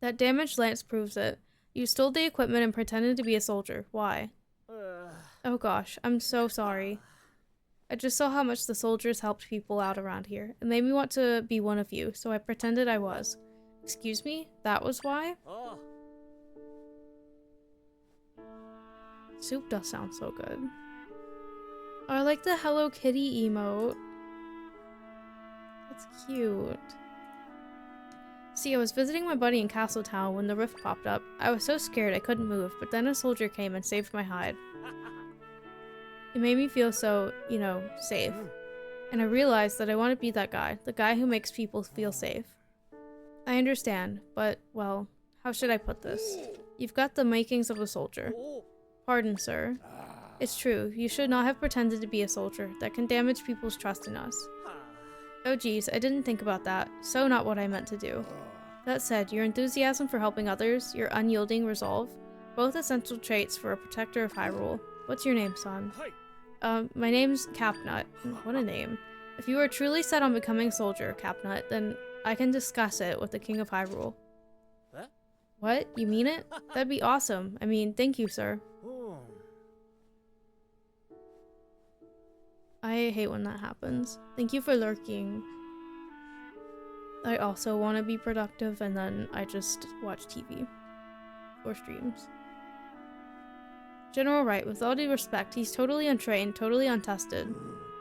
That damaged lance proves it. You stole the equipment and pretended to be a soldier. Why? Oh gosh, I'm so sorry. I just saw how much the soldiers helped people out around here. It made me want to be one of you, so I pretended I was. Excuse me? That was why? Soup does sound so good. I like the Hello Kitty emote. That's cute. See, I was visiting my buddy in Castletown when the rift popped up. I was so scared I couldn't move, but then a soldier came and saved my hide. It made me feel so, you know, safe. And I realized that I want to be that guy, the guy who makes people feel safe. I understand, but, well, how should I put this? You've got the makings of a soldier. Pardon, sir. It's true, you should not have pretended to be a soldier. That can damage people's trust in us. Oh geez, I didn't think about that. So not what I meant to do. That said, your enthusiasm for helping others, your unyielding resolve, both essential traits for a protector of Hyrule. What's your name, son? My name's Capnut. What a name. If you are truly set on becoming a soldier, Capnut, then I can discuss it with the King of Hyrule. What? You mean it? That'd be awesome. I mean, thank you, sir. I hate when that happens. Thank you for lurking. I also want to be productive and then I just watch TV. Or streams. General Wright, with all due respect, he's totally untrained, totally untested.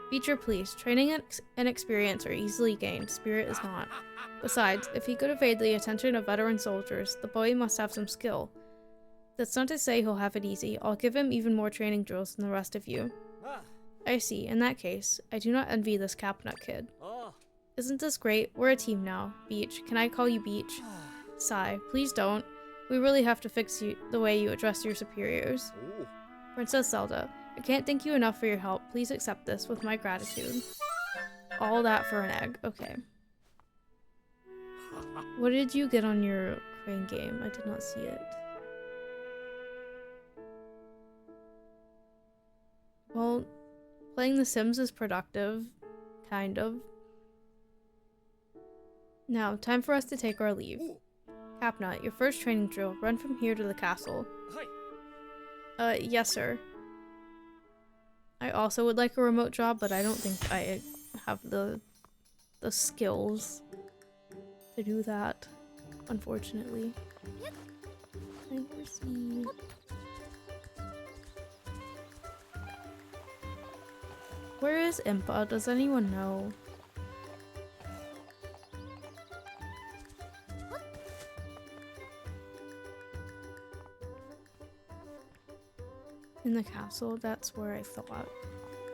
Beecher, please. Training and experience are easily gained. Spirit is not. Besides, if he could evade the attention of veteran soldiers, the boy must have some skill. That's not to say he'll have it easy. I'll give him even more training drills than the rest of you. I see. In that case, I do not envy this Capnut kid. Isn't this great? We're a team now. Beach. Can I call you Beach? Sigh. Please don't. We really have to fix the way you address your superiors. Princess Zelda, I can't thank you enough for your help. Please accept this with my gratitude. All that for an egg. Okay. What did you get on your crane game? I did not see it. Well, playing The Sims is productive. Kind of. Now, time for us to take our leave. Capnut, your first training drill. Run from here to the castle. Yes, sir. I also would like a remote job, but I don't think I have the skills to do that, unfortunately. I foresee. Where is Impa? Does anyone know? In the castle, that's where I thought.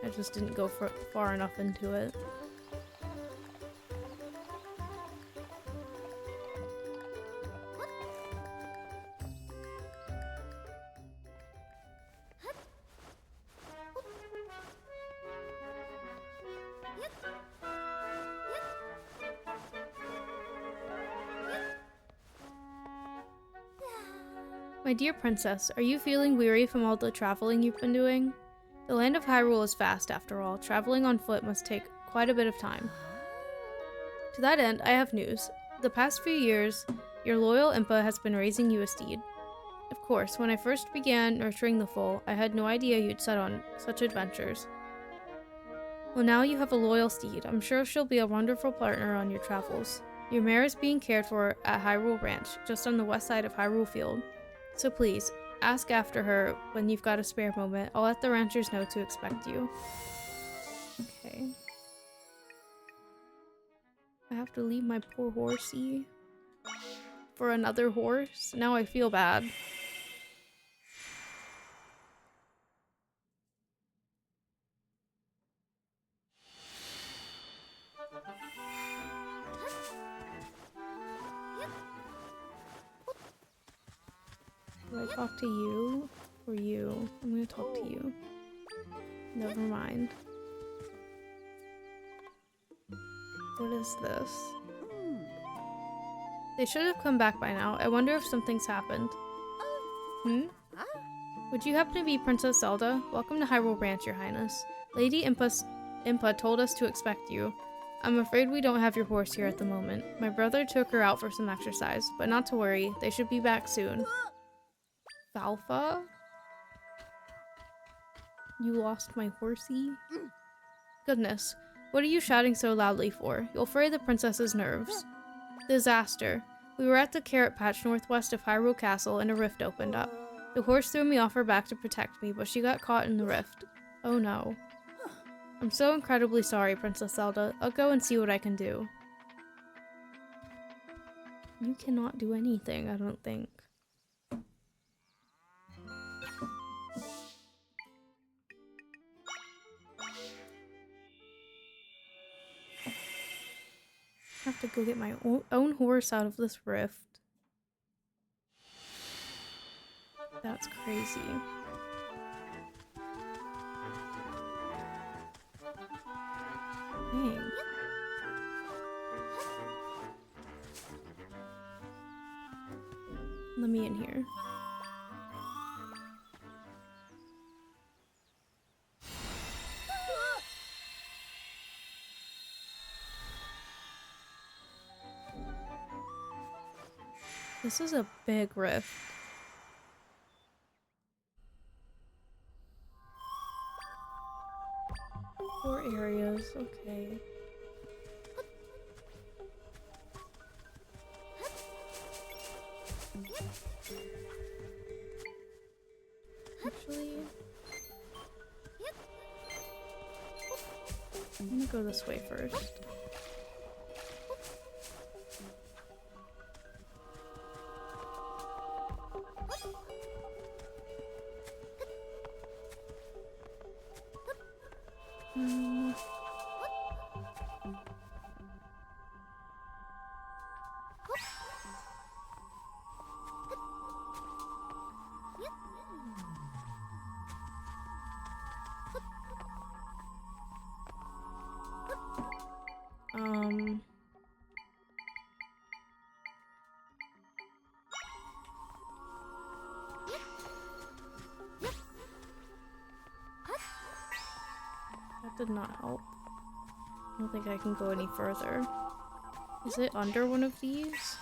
I just didn't go far enough into it. My dear princess, are you feeling weary from all the traveling you've been doing? The land of Hyrule is vast, after all. Traveling on foot must take quite a bit of time. To that end, I have news. The past few years, your loyal Impa has been raising you a steed. Of course, when I first began nurturing the foal, I had no idea you'd set on such adventures. Well, now you have a loyal steed. I'm sure she'll be a wonderful partner on your travels. Your mare is being cared for at Hyrule Ranch, just on the west side of Hyrule Field. So please, ask after her when you've got a spare moment. I'll let the ranchers know to expect you. Okay. I have to leave my poor horsey for another horse. Now I feel bad. Do I talk to you or you? I'm gonna talk to you. Never mind. What is this? They should have come back by now. I wonder if something's happened. Hmm? Would you happen to be Princess Zelda? Welcome to Hyrule Ranch, Your Highness. Lady Impa told us to expect you. I'm afraid we don't have your horse here at the moment. My brother took her out for some exercise, but not to worry. They should be back soon. Falfa? You lost my horsey? Goodness, what are you shouting so loudly for? You'll fray the princess's nerves. Disaster. We were at the carrot patch northwest of Hyrule Castle and a rift opened up. The horse threw me off her back to protect me, but she got caught in the rift. Oh no. I'm so incredibly sorry, Princess Zelda. I'll go and see what I can do. You cannot do anything, I don't think. I have to go get my own horse out of this rift. That's crazy. Dang. Let me in here. This is a big rift. 4 areas, okay. Actually, I'm gonna go this way first. That did not help. I don't think I can go any further. Is it under one of these?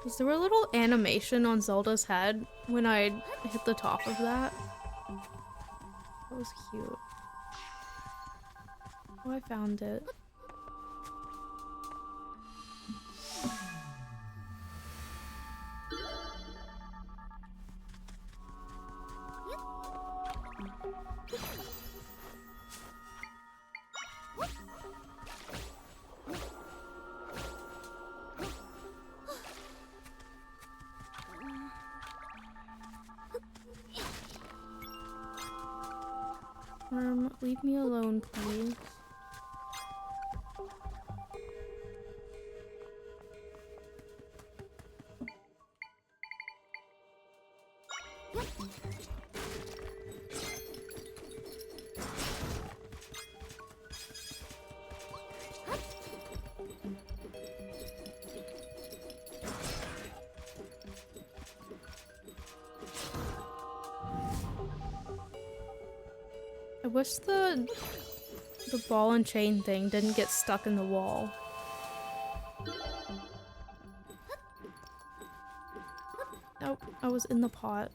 Is there a little animation on Zelda's head when I hit the top of that? That was cute. Oh, I found it. Leave me alone, please. I wish the ball and chain thing didn't get stuck in the wall. Oh, I was in the pot.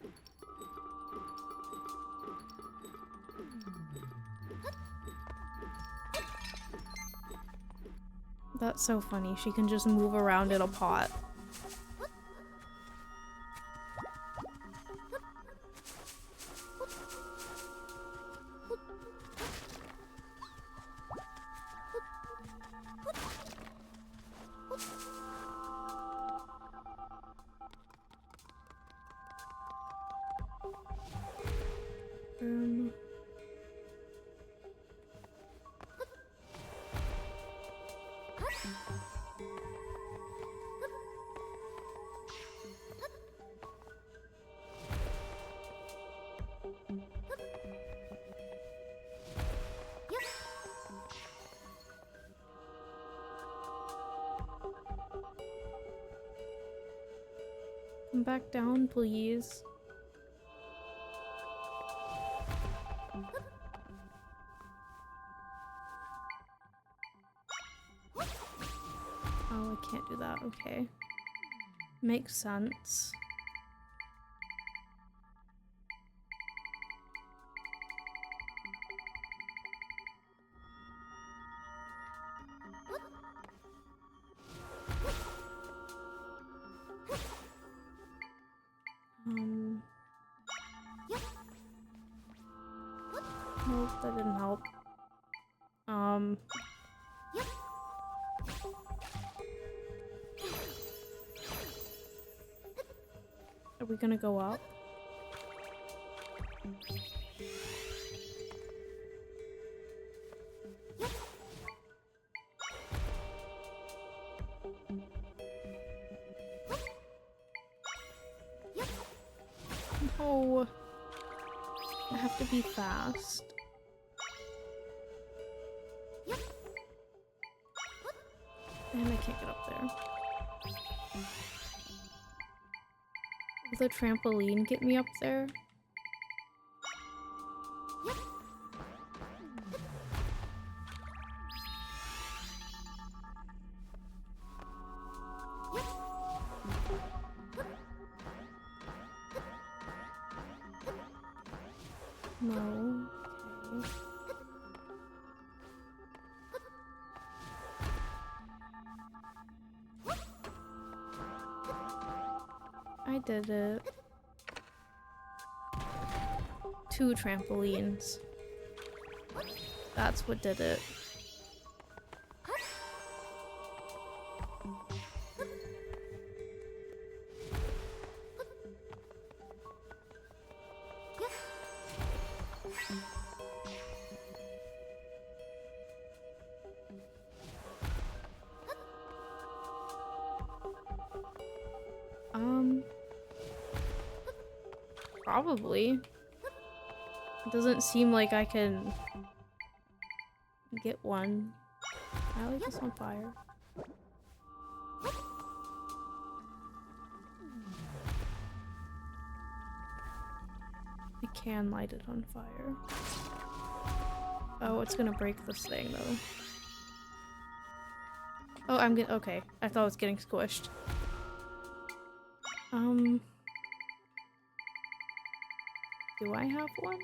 That's so funny. She can just move around in a pot. Come back down, please. Oh, I can't do that. Okay. Makes sense. Nope, that didn't help. Are we gonna go up? No. I have to be fast. And I can't get up there. Will the trampoline get me up there? No. Okay. I did it. 2 trampolines. That's what did it. Probably. It doesn't seem like I can get one. I like this on fire. I can light it on fire. Oh, it's gonna break this thing though. Oh, I'm getting— okay. I thought I was getting squished. Do I have one?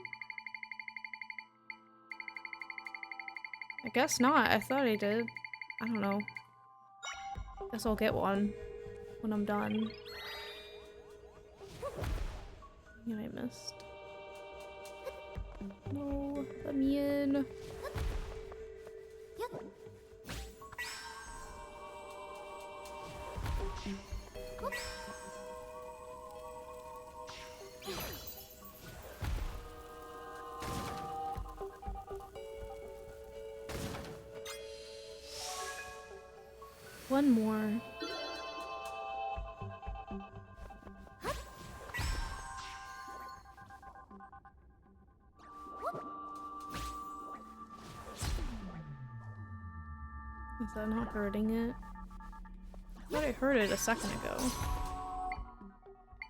I guess not. I thought I did. I don't know. Guess I'll get one when I'm done. Yeah, I missed. No, let me in. One more. Is that not hurting it? I thought I heard it a second ago.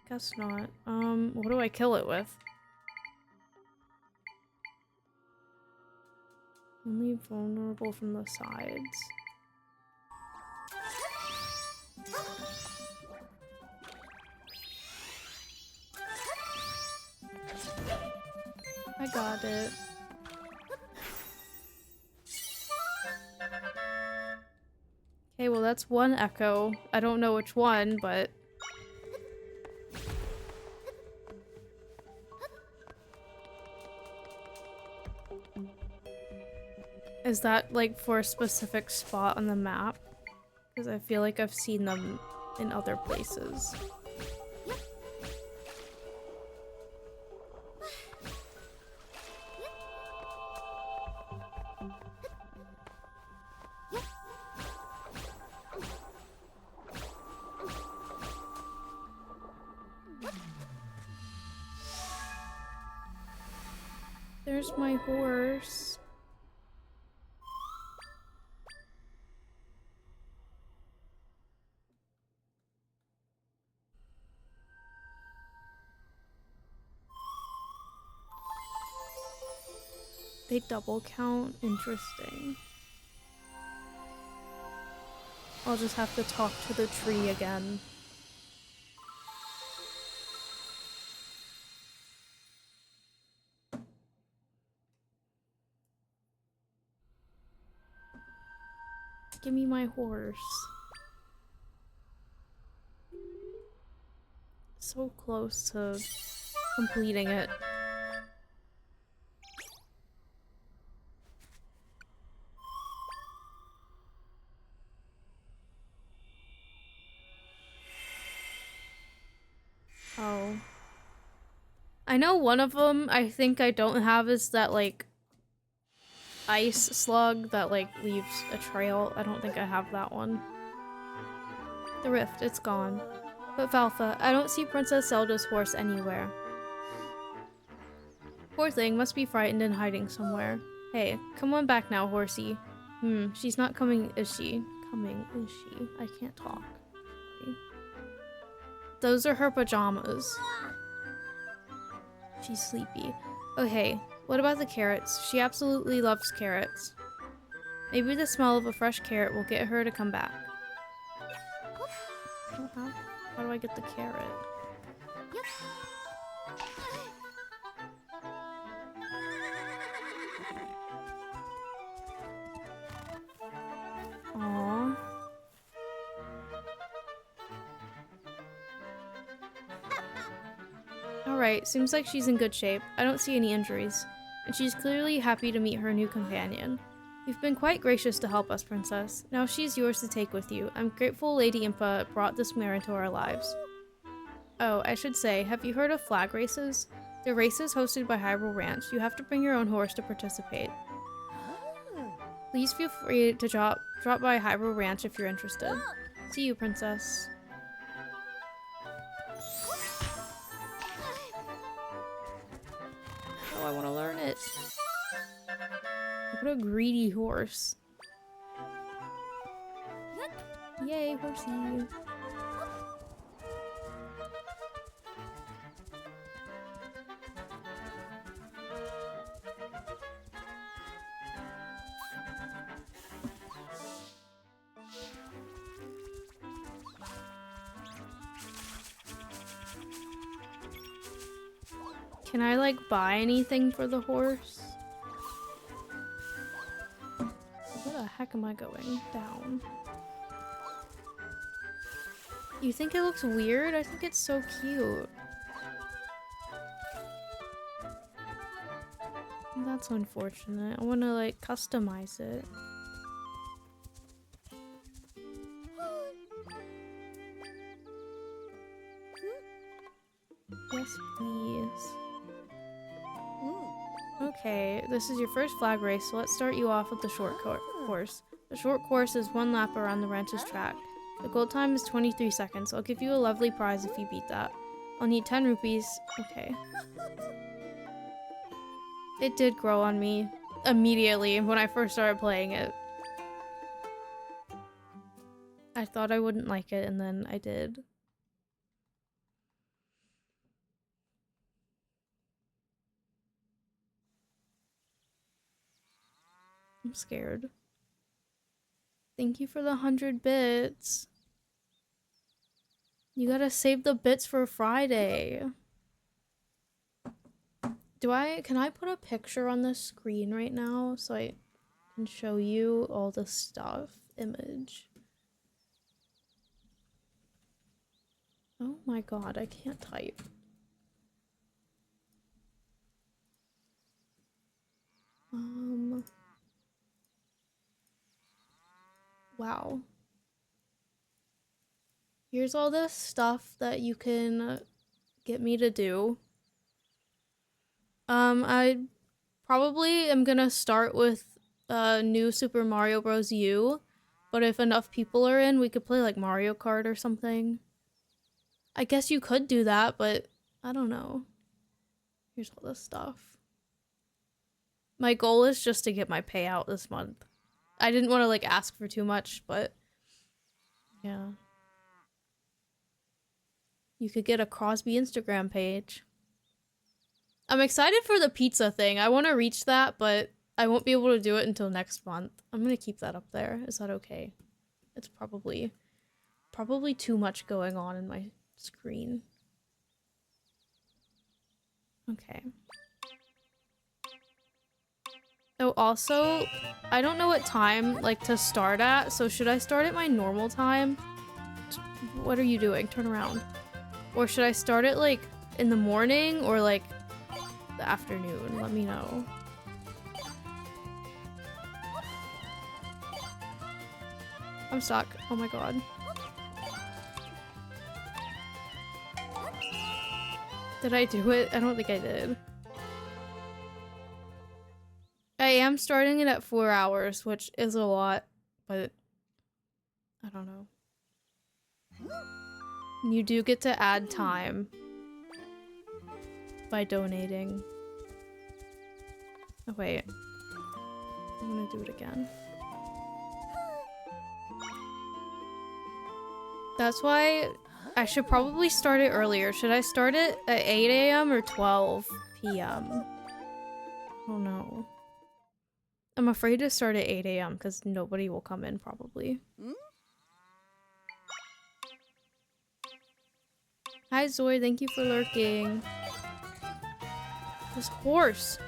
Guess not. What do I kill it with? Only vulnerable from the sides. I got it. Okay, well that's one echo. I don't know which one, but... Is that, like, for a specific spot on the map? Because I feel like I've seen them in other places. There's my horse. They double count? Interesting. I'll just have to talk to the tree again. Give me my horse. So close to completing it. Oh. I know one of them I think I don't have is that, like, ice slug that, like, leaves a trail. I don't think I have that one. The rift, it's gone. But Valfa, I don't see Princess Zelda's horse anywhere. Poor thing, must be frightened and hiding somewhere. Hey, come on back now, horsey. She's not coming, is she? Coming, is she? I can't talk. Those are her pajamas. She's sleepy. Oh hey, what about the carrots? She absolutely loves carrots. Maybe the smell of a fresh carrot will get her to come back. How do I get the carrot? Aww. Alright, seems like she's in good shape. I don't see any injuries. And she's clearly happy to meet her new companion. You've been quite gracious to help us, Princess. Now she's yours to take with you. I'm grateful Lady Impa brought this mare into our lives. Oh, I should say, have you heard of flag races? They're races hosted by Hyrule Ranch. You have to bring your own horse to participate. Please feel free to drop by Hyrule Ranch if you're interested. See you, Princess. Oh, I want to learn it. What a greedy horse. Yay, horsey. Can I, like, buy anything for the horse? Where the heck am I going? Down. You think it looks weird? I think it's so cute. That's unfortunate. I want to, like, customize it. Yes, please. Okay, this is your first flag race, so let's start you off with the short course. The short course is one lap around the ranch's track. The goal time is 23 seconds. I'll give you a lovely prize if you beat that. I'll need 10 rupees. Okay. It did grow on me immediately when I first started playing it. I thought I wouldn't like it, and then I did. I'm scared. Thank you for the 100 bits. You gotta save the bits for Friday. Can I put a picture on the screen right now so I can show you all the stuff? Image. Oh my god, I can't type. Wow. Here's all this stuff that you can get me to do. I probably am gonna start with new Super Mario Bros. U, but if enough people are in, we could play like Mario Kart or something. I guess you could do that, but I don't know. Here's all this stuff. My goal is just to get my payout this month. I didn't want to like ask for too much, but yeah. You could get a Crosby Instagram page. I'm excited for the pizza thing. I want to reach that, but I won't be able to do it until next month. I'm gonna keep that up there. Is that okay? It's probably too much going on in my screen. Okay. Oh, also, I don't know what time, like, to start at, so should I start at my normal time? What are you doing? Turn around. Or should I start it, like, in the morning or, like, the afternoon? Let me know. I'm stuck. Oh my god. Did I do it? I don't think I did. I am starting it at 4 hours, which is a lot, but I don't know. You do get to add time by donating. Oh wait. I'm gonna do it again. That's why I should probably start it earlier. Should I start it at 8 a.m. or 12 p.m.? Oh no. I'm afraid to start at 8 a.m. because nobody will come in probably. Hi Zoe, thank you for lurking. This horse.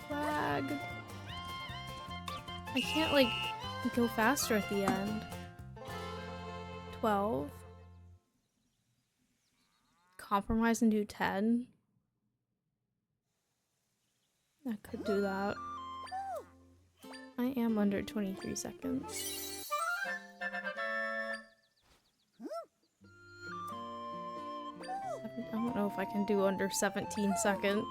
Flag. I can't like go faster at the end. 12. Compromise and do 10. I could do that. I am under 23 seconds. I don't know if I can do under 17 seconds.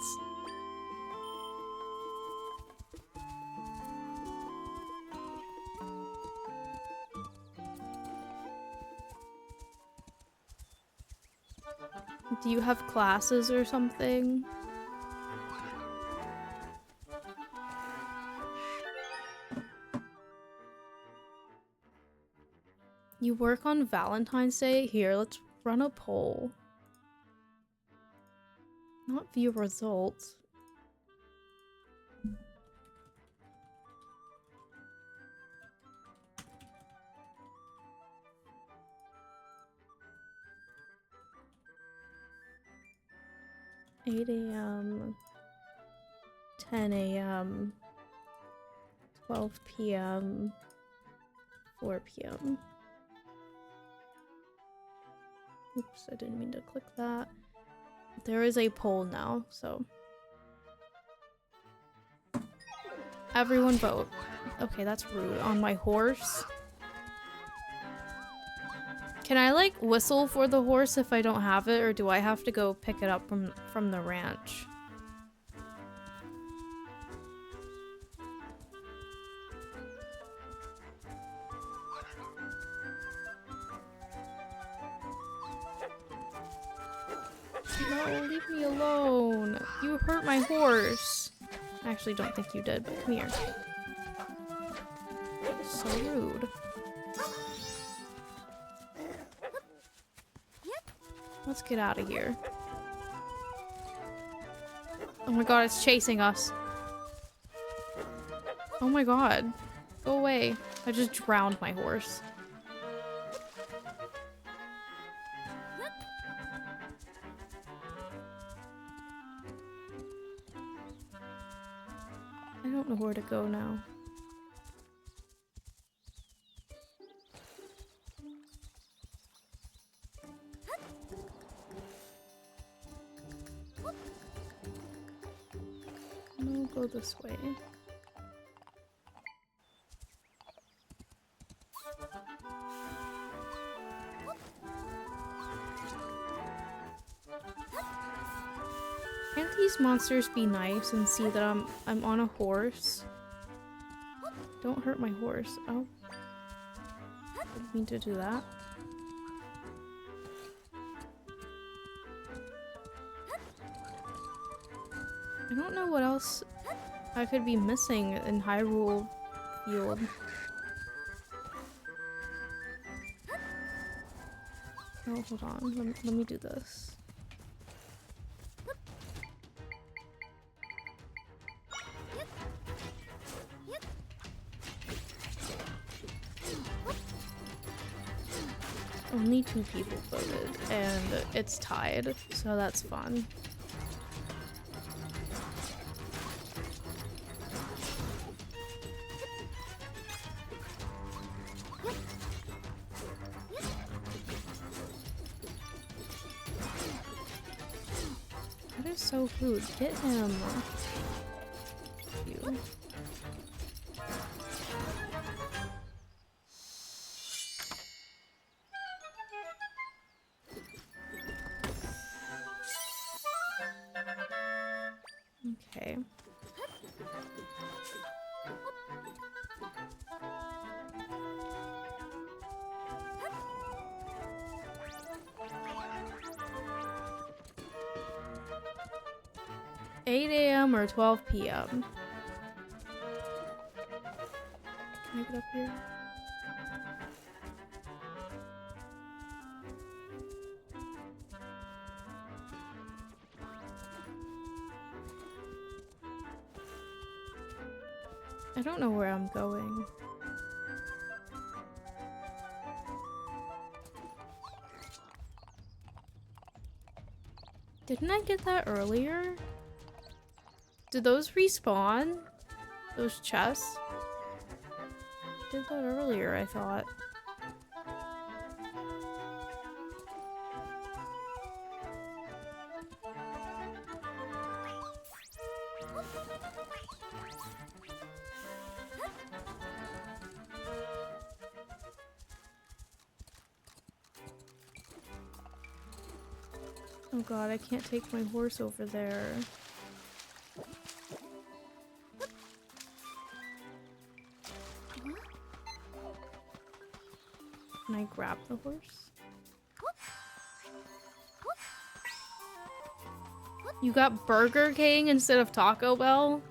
Do you have classes or something? You work on Valentine's Day? Here, let's run a poll. Not view results. (8 a.m. 10 a.m. 12 p.m. 4 p.m. Oops, I didn't mean to click that. There is a poll now, so everyone vote. Okay, that's rude. On my horse. Can I like whistle for the horse if I don't have it, or do I have to go pick it up from the ranch? No, leave me alone. You hurt my horse. I actually don't think you did, but come here. So rude. Let's get out of here. Oh my god, it's chasing us. Oh my god. Go away. I just drowned my horse. I don't know where to go now. I'll go this way. Can't these monsters be nice and see that I'm on a horse? Don't hurt my horse. Oh. Didn't mean to do that. I don't know what else I could be missing in Hyrule Field. Oh, hold on. Let me do this. Only 2 people voted, and it's tied, so that's fun. That is so rude. Get him. You. Okay. $8 a.m. or 12 p.m. Can I get up here? I don't know where I'm going. Didn't I get that earlier? Did those respawn? Those chests? I did that earlier, I thought. Oh god, I can't take my horse over there. Can I grab the horse? You got Burger King instead of Taco Bell?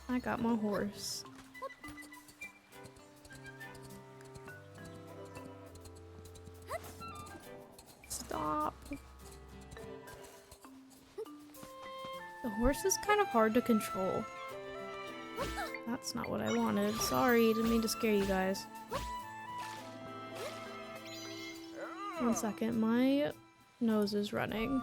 I got my horse. Stop. The horse is kind of hard to control. That's not what I wanted. Sorry, didn't mean to scare you guys. 1 second, my nose is running.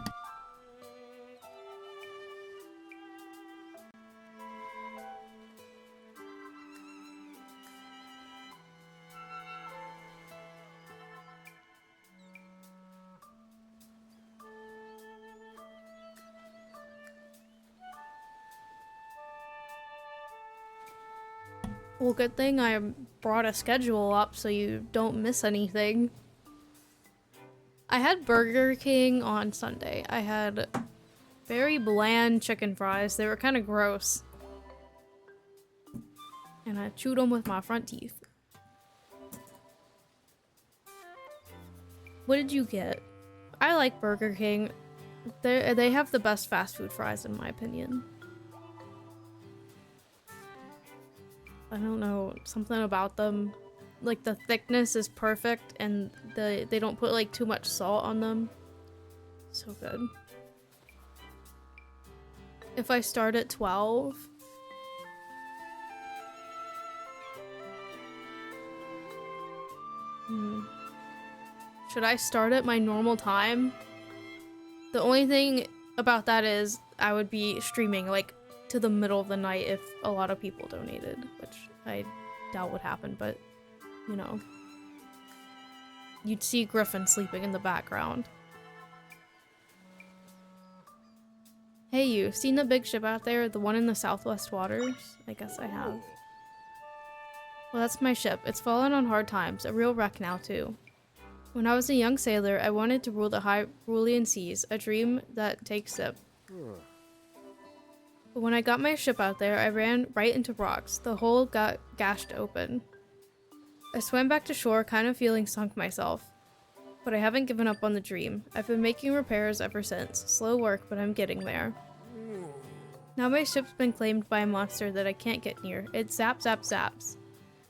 Well, good thing I brought a schedule up so you don't miss anything. I had Burger King on Sunday. I had very bland chicken fries. They were kind of gross. And I chewed them with my front teeth. What did you get? I like Burger King. They have the best fast food fries in my opinion. I don't know, something about them. Like the thickness is perfect and they don't put like too much salt on them. So good. If I start at 12... Should I start at my normal time? The only thing about that is I would be streaming like to the middle of the night if a lot of people donated, which I doubt would happen, but you know. You'd see Griffin sleeping in the background. Hey, you seen the big ship out there? The one in the Southwest Waters? I guess I have. Well, that's my ship. It's fallen on hard times. A real wreck now, too. When I was a young sailor, I wanted to rule the high Rulian seas, a dream that takes sip. But when I got my ship out there, I ran right into rocks. The hole got gashed open. I swam back to shore, kind of feeling sunk myself. But I haven't given up on the dream. I've been making repairs ever since. Slow work, but I'm getting there. Now my ship's been claimed by a monster that I can't get near. It zaps.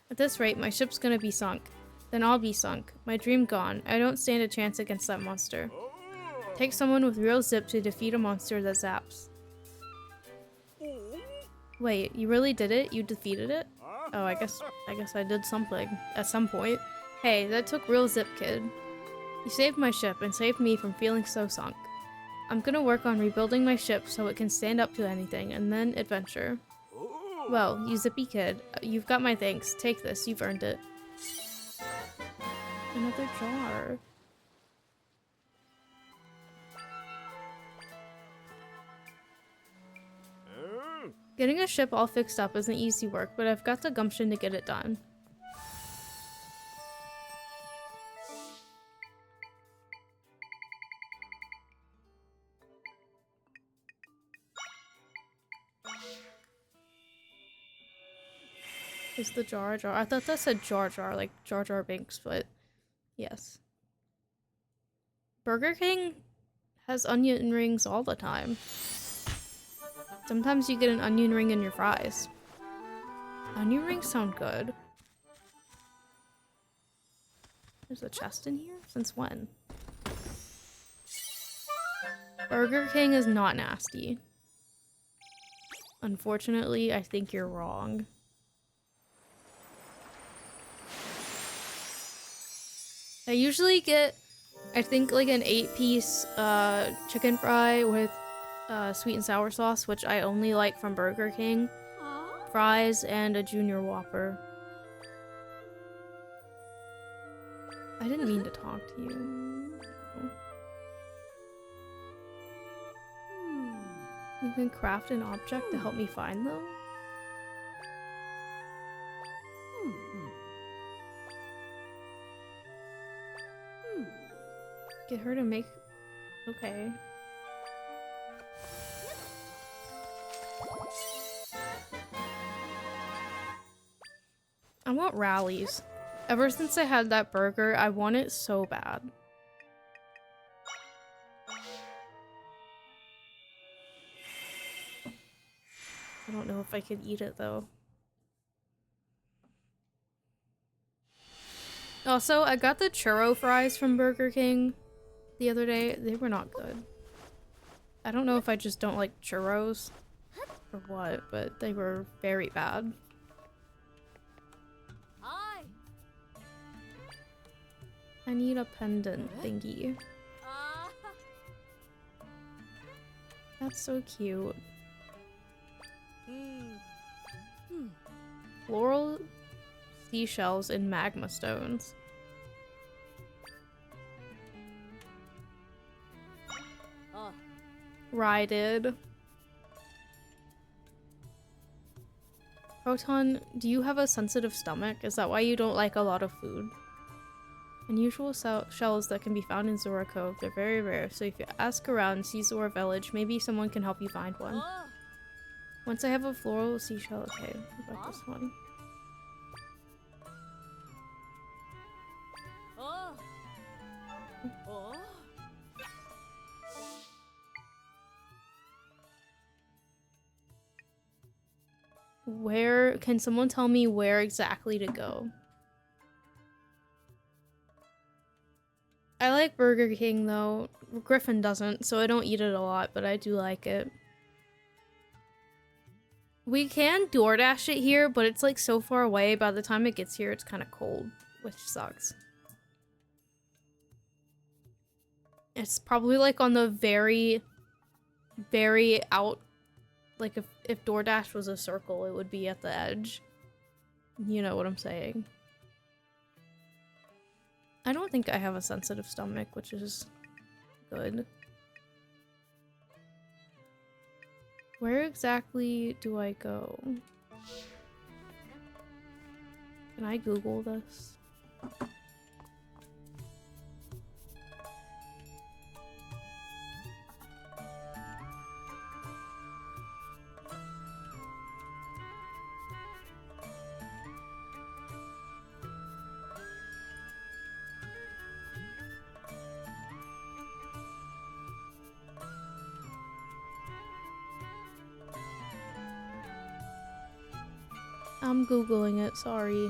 At this rate, my ship's gonna be sunk. Then I'll be sunk. My dream gone. I don't stand a chance against that monster. Take someone with real zip to defeat a monster that zaps. Wait, you really did it? You defeated it? Oh, I guess I did something at some point. Hey, that took real zip, kid. You saved my ship and saved me from feeling so sunk. I'm gonna work on rebuilding my ship so it can stand up to anything, and then adventure. Well, you zippy kid, you've got my thanks. Take this, you've earned it. Another jar. Getting a ship all fixed up isn't easy work, but I've got the gumption to get it done. Is the jar a jar? I thought that said Jar Jar, like Jar Jar Binks, but yes. Burger King has onion rings all the time. Sometimes you get an onion ring in your fries. Onion rings sound good. There's a chest in here? Since when? Burger King is not nasty. Unfortunately, I think you're wrong. I usually get, I think, like an 8-piece chicken fry with sweet and sour sauce, which I only like from Burger King. Fries and a junior Whopper. I didn't mean to talk to you. You can craft an object to help me find them? Get her to make... Okay. I want rallies. Ever since I had that burger, I want it so bad. I don't know if I could eat it though. Also, I got the churro fries from Burger King the other day. They were not good. I don't know if I just don't like churros or what, but they were very bad. I need a pendant thingy. That's so cute. Floral seashells and magma stones. Ryded. Proton, do you have a sensitive stomach? Is that why you don't like a lot of food? Unusual shells that can be found in Zora Cove. They're very rare, so if you ask around, see Zora Village, maybe someone can help you find one. Once I have a floral seashell, okay, what about this one? Where, can someone tell me where exactly to go? I like Burger King though. Griffin doesn't, so I don't eat it a lot, but I do like it. We can DoorDash it here, but it's like so far away. By the time it gets here, it's kind of cold, which sucks. It's probably like on the very, very out. Like if DoorDash was a circle, it would be at the edge. You know what I'm saying. I don't think I have a sensitive stomach, which is good. Where exactly do I go? Can I Google this? I'm Googling it, sorry.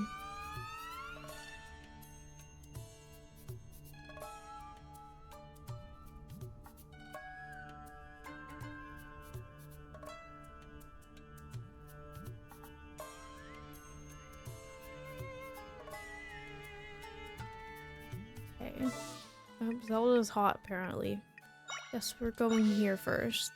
Okay. Zelda's hot, apparently. Guess we're going here first.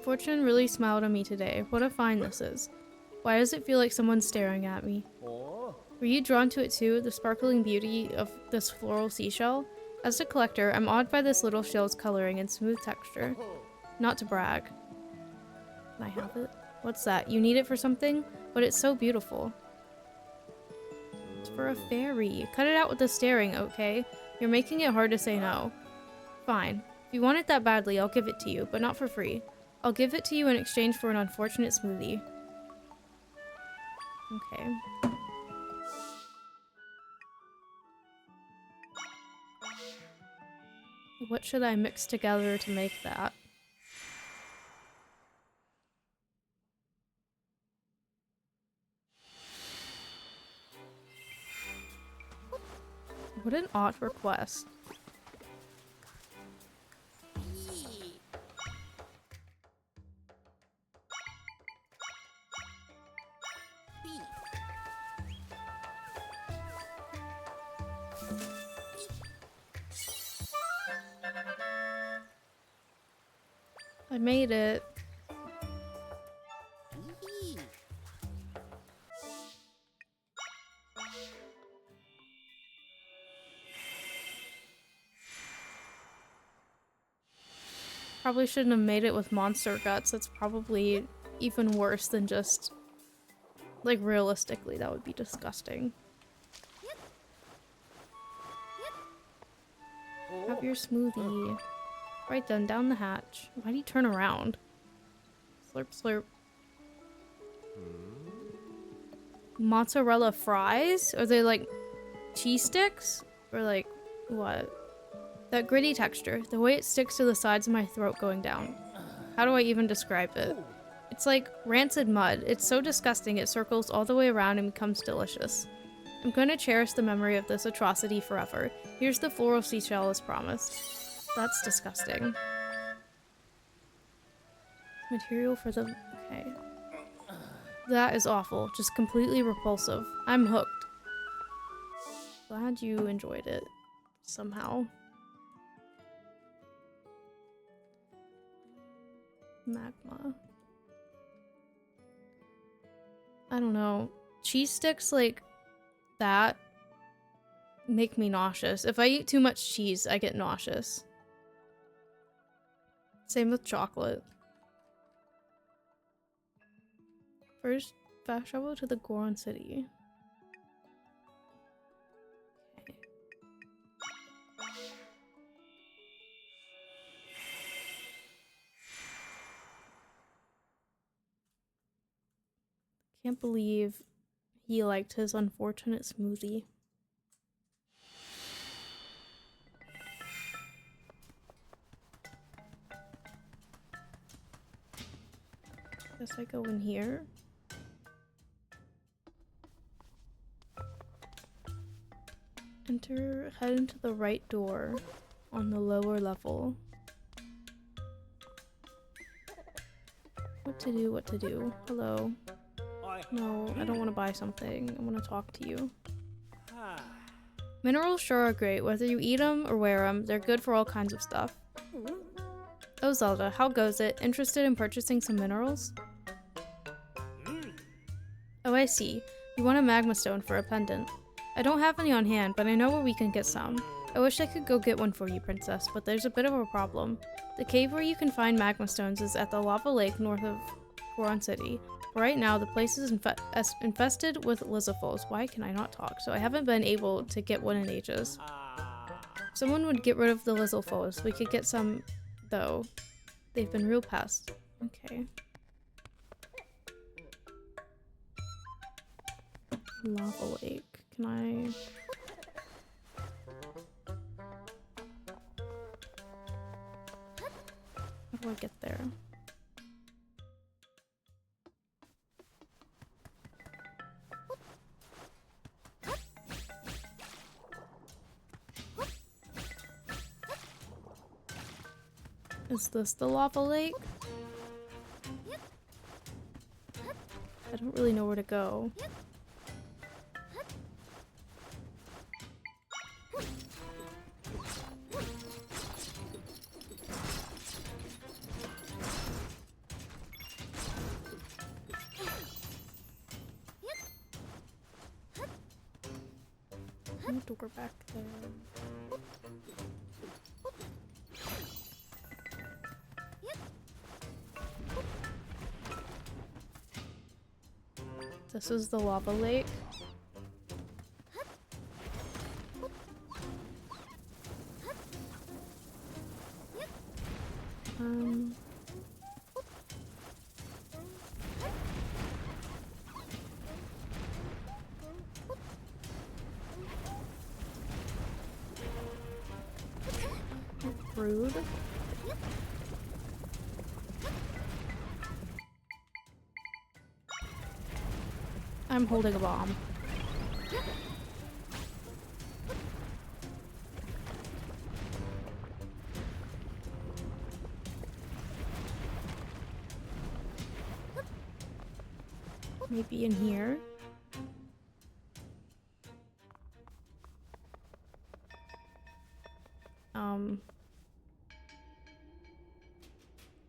Fortune really smiled at me today. What a find this is. Why does it feel like someone's staring at me? Were you drawn to it too, the sparkling beauty of this floral seashell? As a collector, I'm awed by this little shell's coloring and smooth texture. Not to brag. Can I have it? What's that? You need it for something? But it's so beautiful. It's for a fairy. Cut it out with the staring, okay? You're making it hard to say no. Fine. If you want it that badly, I'll give it to you, but not for free. I'll give it to you in exchange for an unfortunate smoothie. Okay. What should I mix together to make that? What an odd request. I made it. Probably shouldn't have made it with monster guts. That's probably even worse than just... Like, realistically, that would be disgusting. Have your smoothie. Right then, down the hatch. Why do you turn around? Slurp, slurp. Mozzarella fries? Are they like cheese sticks? Or like, what? That gritty texture, the way it sticks to the sides of my throat going down. How do I even describe it? It's like rancid mud. It's so disgusting it circles all the way around and becomes delicious. I'm gonna cherish the memory of this atrocity forever. Here's the floral seashell as promised. That's disgusting. Material for the... okay. That is awful. Just completely repulsive. I'm hooked. Glad you enjoyed it. Somehow. Magma. I don't know. Cheese sticks like that make me nauseous. If I eat too much cheese, I get nauseous. Same with chocolate. First, fast travel to the Goron City. Okay. Can't believe he liked his unfortunate smoothie. Guess I go in here. Head into the right door on the lower level. What to do? Hello. No, I don't want to buy something. I want to talk to you. Minerals sure are great. Whether you eat them or wear them, they're good for all kinds of stuff. Oh, Zelda, how goes it? Interested in purchasing some minerals? Oh, I see. You want a magma stone for a pendant. I don't have any on hand, but I know where we can get some. I wish I could go get one for you, Princess, but there's a bit of a problem. The cave where you can find magma stones is at the lava lake north of Goron City. Right now, the place is infested with lizafos. Why can I not talk? So I haven't been able to get one in ages. If someone would get rid of the lizafos, we could get some, though. They've been real pests. Okay. Lava lake. Can I... How do I get there? Is this the lava lake? I don't really know where to go. Door back there. This is the lava lake. Rude. I'm holding a bomb. Maybe in here.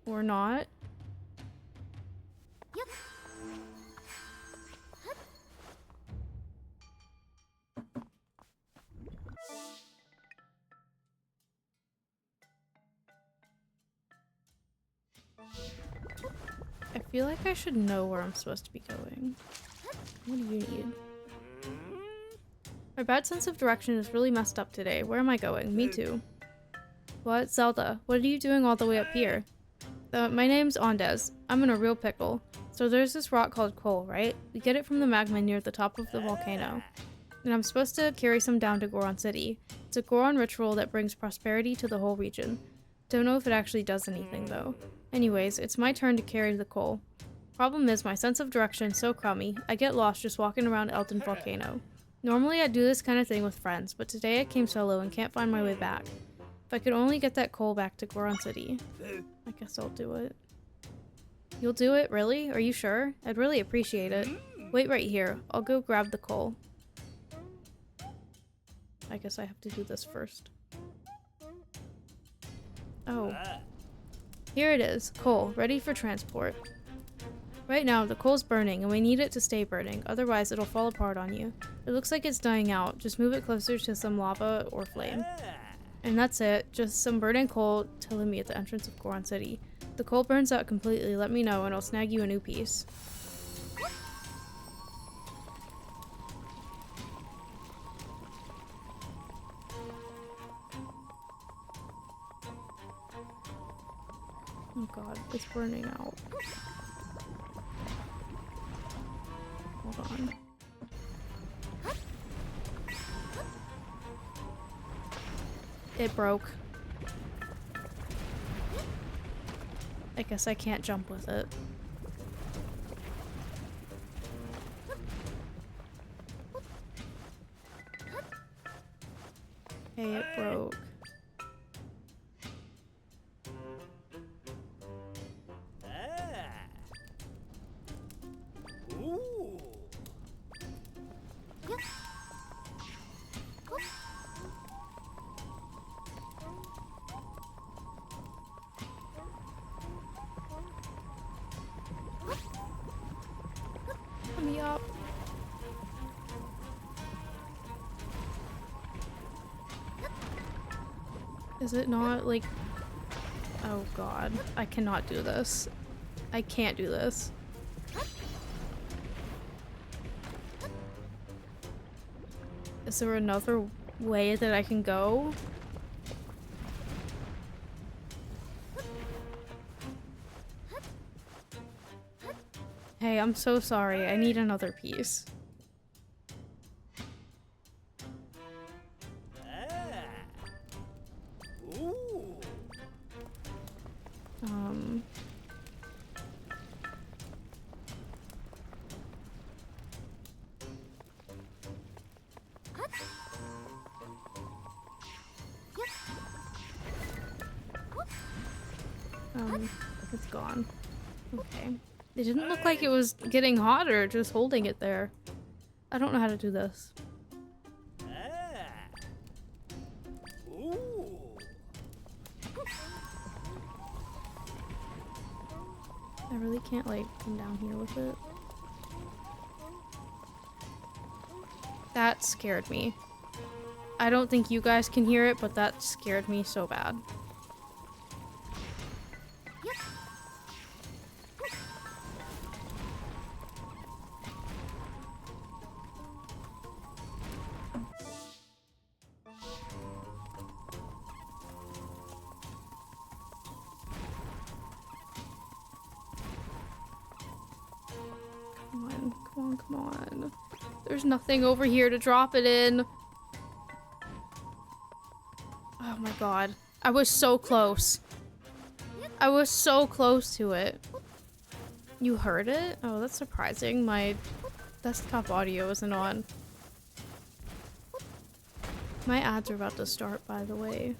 Or not. Yep. I feel like I should know where I'm supposed to be going. What do you need? My bad sense of direction is really messed up today. Where am I going? Me too. What? Zelda, what are you doing all the way up here? My name's Ondes. I'm in a real pickle. So there's this rock called coal, right? We get it from the magma near the top of the volcano. And I'm supposed to carry some down to Goron City. It's a Goron ritual that brings prosperity to the whole region. Don't know if it actually does anything though. Anyways, it's my turn to carry the coal. Problem is, my sense of direction is so crummy, I get lost just walking around Elton Volcano. Normally I'd do this kind of thing with friends, but today I came solo and can't find my way back. If I could only get that coal back to Goron City. I guess I'll do it. You'll do it? Really? Are you sure? I'd really appreciate it. Wait right here. I'll go grab the coal. I guess I have to do this first. Oh. Here it is. Coal. Ready for transport. Right now, the coal's burning, and we need it to stay burning. Otherwise, it'll fall apart on you. It looks like it's dying out. Just move it closer to some lava or flame. And that's it. Just some burning coal to me at the entrance of Goron City. If the coal burns out completely, let me know and I'll snag you a new piece. Oh god, it's burning out. Hold on. It broke. I guess I can't jump with it. Hey, it broke. Let me up. Is it not like... Oh god, I cannot do this. I can't do this. Is there another way that I can go? Hey, I'm so sorry. I need another piece. It's gone. Okay. It didn't look like it was getting hotter, just holding it there. I don't know how to do this. I really can't, like, come down here with it. That scared me. I don't think you guys can hear it, but that scared me so bad. Come on. There's nothing over here to drop it in. Oh my god. I was so close. I was so close to it. You heard it? Oh, that's surprising. My desktop audio isn't on. My ads are about to start, by the way.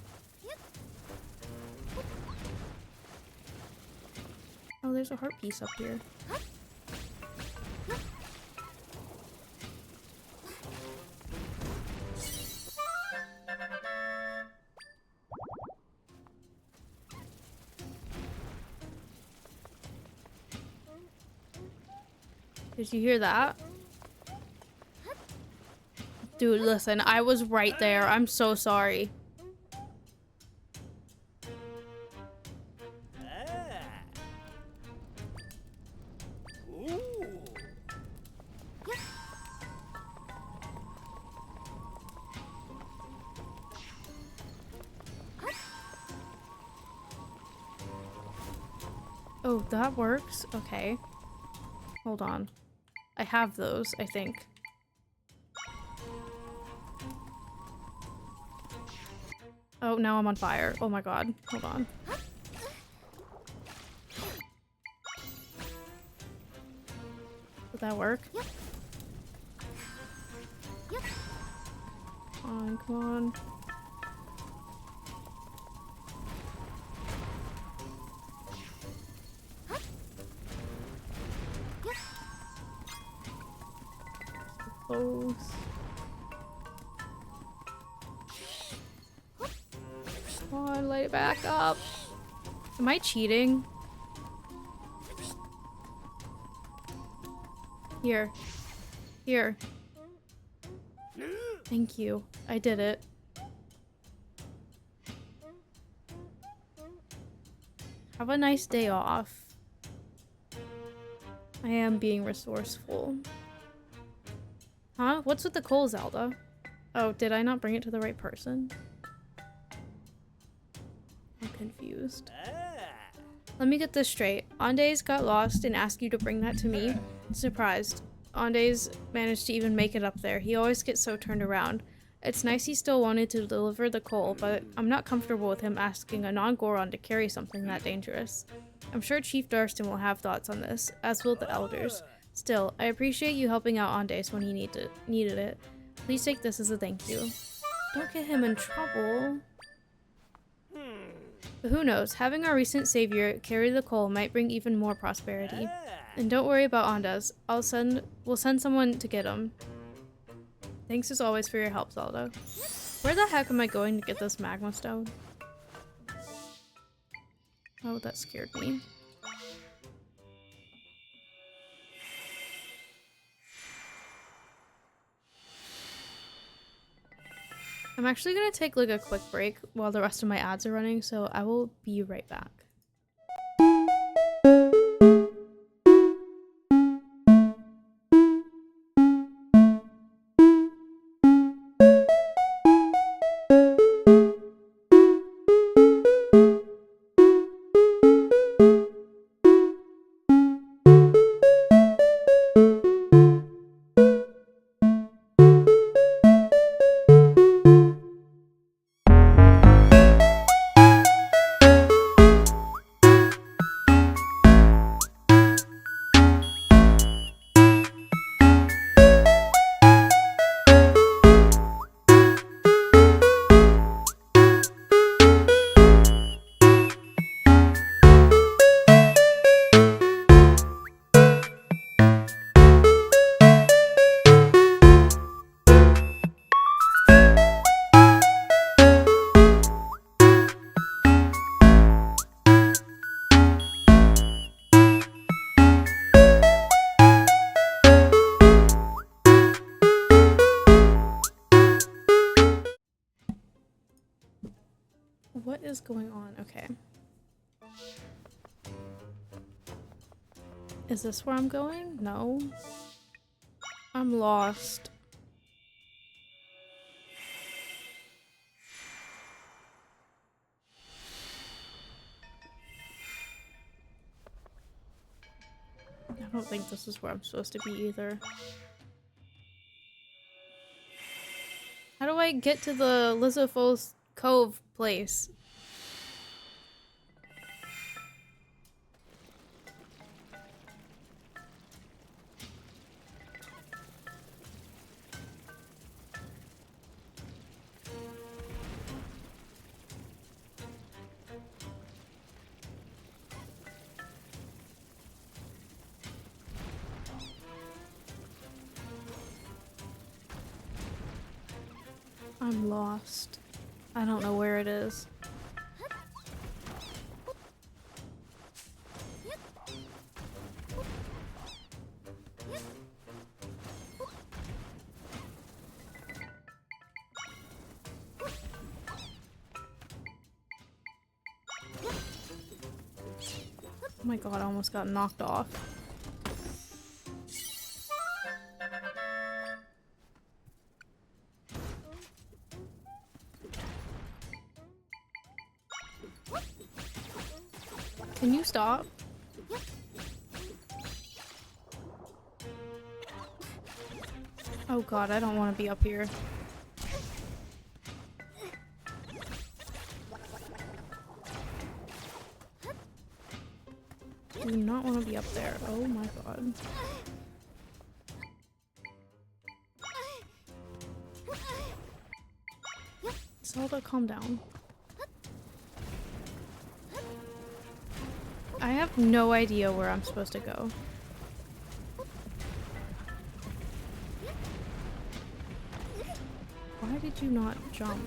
Oh, there's a heart piece up here. Did you hear that? Dude, listen, I was right there. I'm so sorry. Oh, that works? Okay. Hold on. I have those, I think. Oh, now I'm on fire. Oh my god. Hold on. Did that work? Come on, come on. Close. Come on, light it back up. Am I cheating? Here. Here. Thank you. I did it. Have a nice day off. I am being resourceful. Huh? What's with the coal, Zelda? Oh, did I not bring it to the right person? I'm confused. Let me get this straight. Andes got lost and asked you to bring that to me. Surprised. Andes managed to even make it up there. He always gets so turned around. It's nice he still wanted to deliver the coal, but I'm not comfortable with him asking a non-Goron to carry something that dangerous. I'm sure Chief Darston will have thoughts on this, as will the elders. Still, I appreciate you helping out Andes when he needed it. Please take this as a thank you. Don't get him in trouble. But who knows, having our recent savior carry the coal might bring even more prosperity. And don't worry about Andes. We'll send someone to get him. Thanks as always for your help, Zelda. Where the heck am I going to get this magma stone? Oh, that scared me. I'm actually gonna take like a quick break while the rest of my ads are running, so I will be right back. What is going on? Okay. Is this where I'm going? No. I'm lost. I don't think this is where I'm supposed to be either. How do I get to the Lizafos Cove place? I'm lost. I don't know where it is. Oh my god, I almost got knocked off. Can you stop? Oh god, I don't want to be up here. I do not want to be up there. Oh my god. Zelda, calm down. I have no idea where I'm supposed to go. Why did you not jump?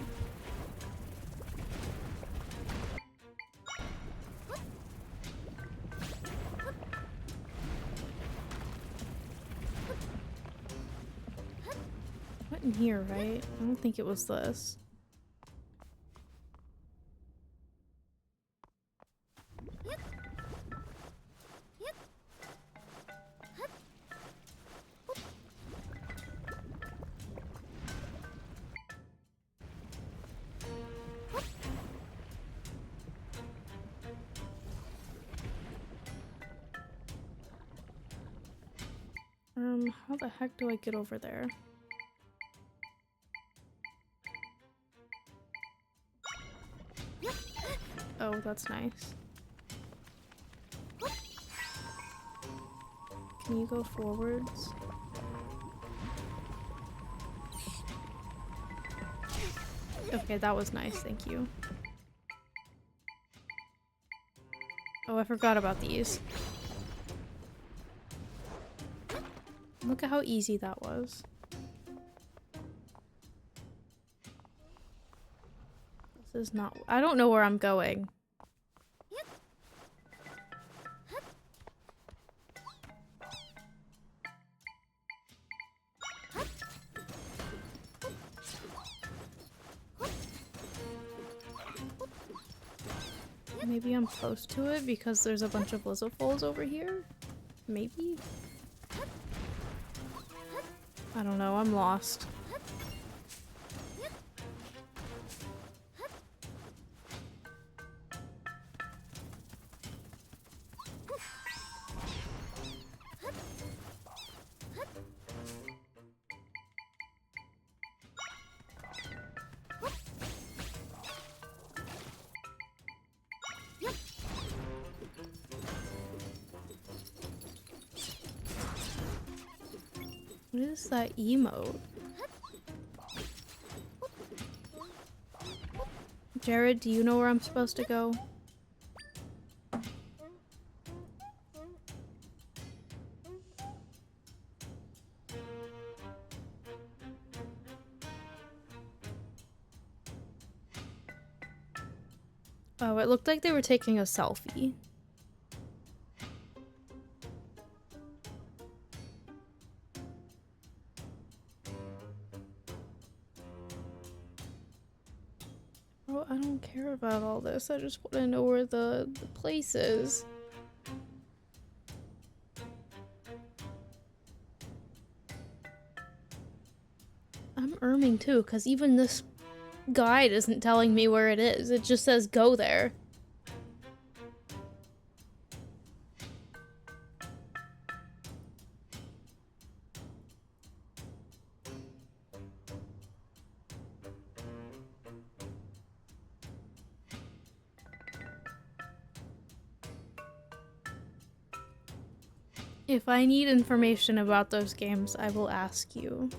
What in here, right? I don't think it was this. How the heck do I get over there? Oh, that's nice. Can you go forwards? Okay, that was nice, thank you. Oh, I forgot about these. Look at how easy that was. This is not- I don't know where I'm going. Maybe I'm close to it because there's a bunch of Lizzofoles over here? Maybe? I don't know, I'm lost. What is that emote? Jared, do you know where I'm supposed to go? Oh, it looked like they were taking a selfie. Oh, I don't care about all this. I just want to know where the place is. I'm erming too, because even this guide isn't telling me where it is. It just says go there. If I need information about those games, I will ask you.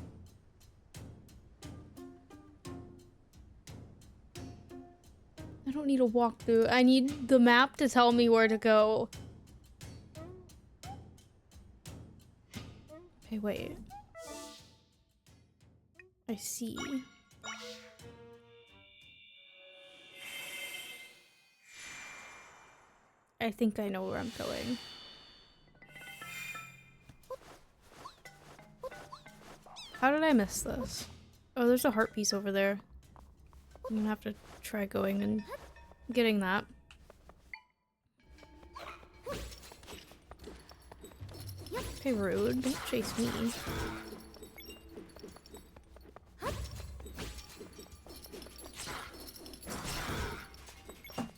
I don't need a walkthrough. I need the map to tell me where to go. Okay, wait. I see. I think I know where I'm going. How did I miss this? Oh, there's a heart piece over there. I'm gonna have to try going and getting that. Okay, rude. Don't chase me.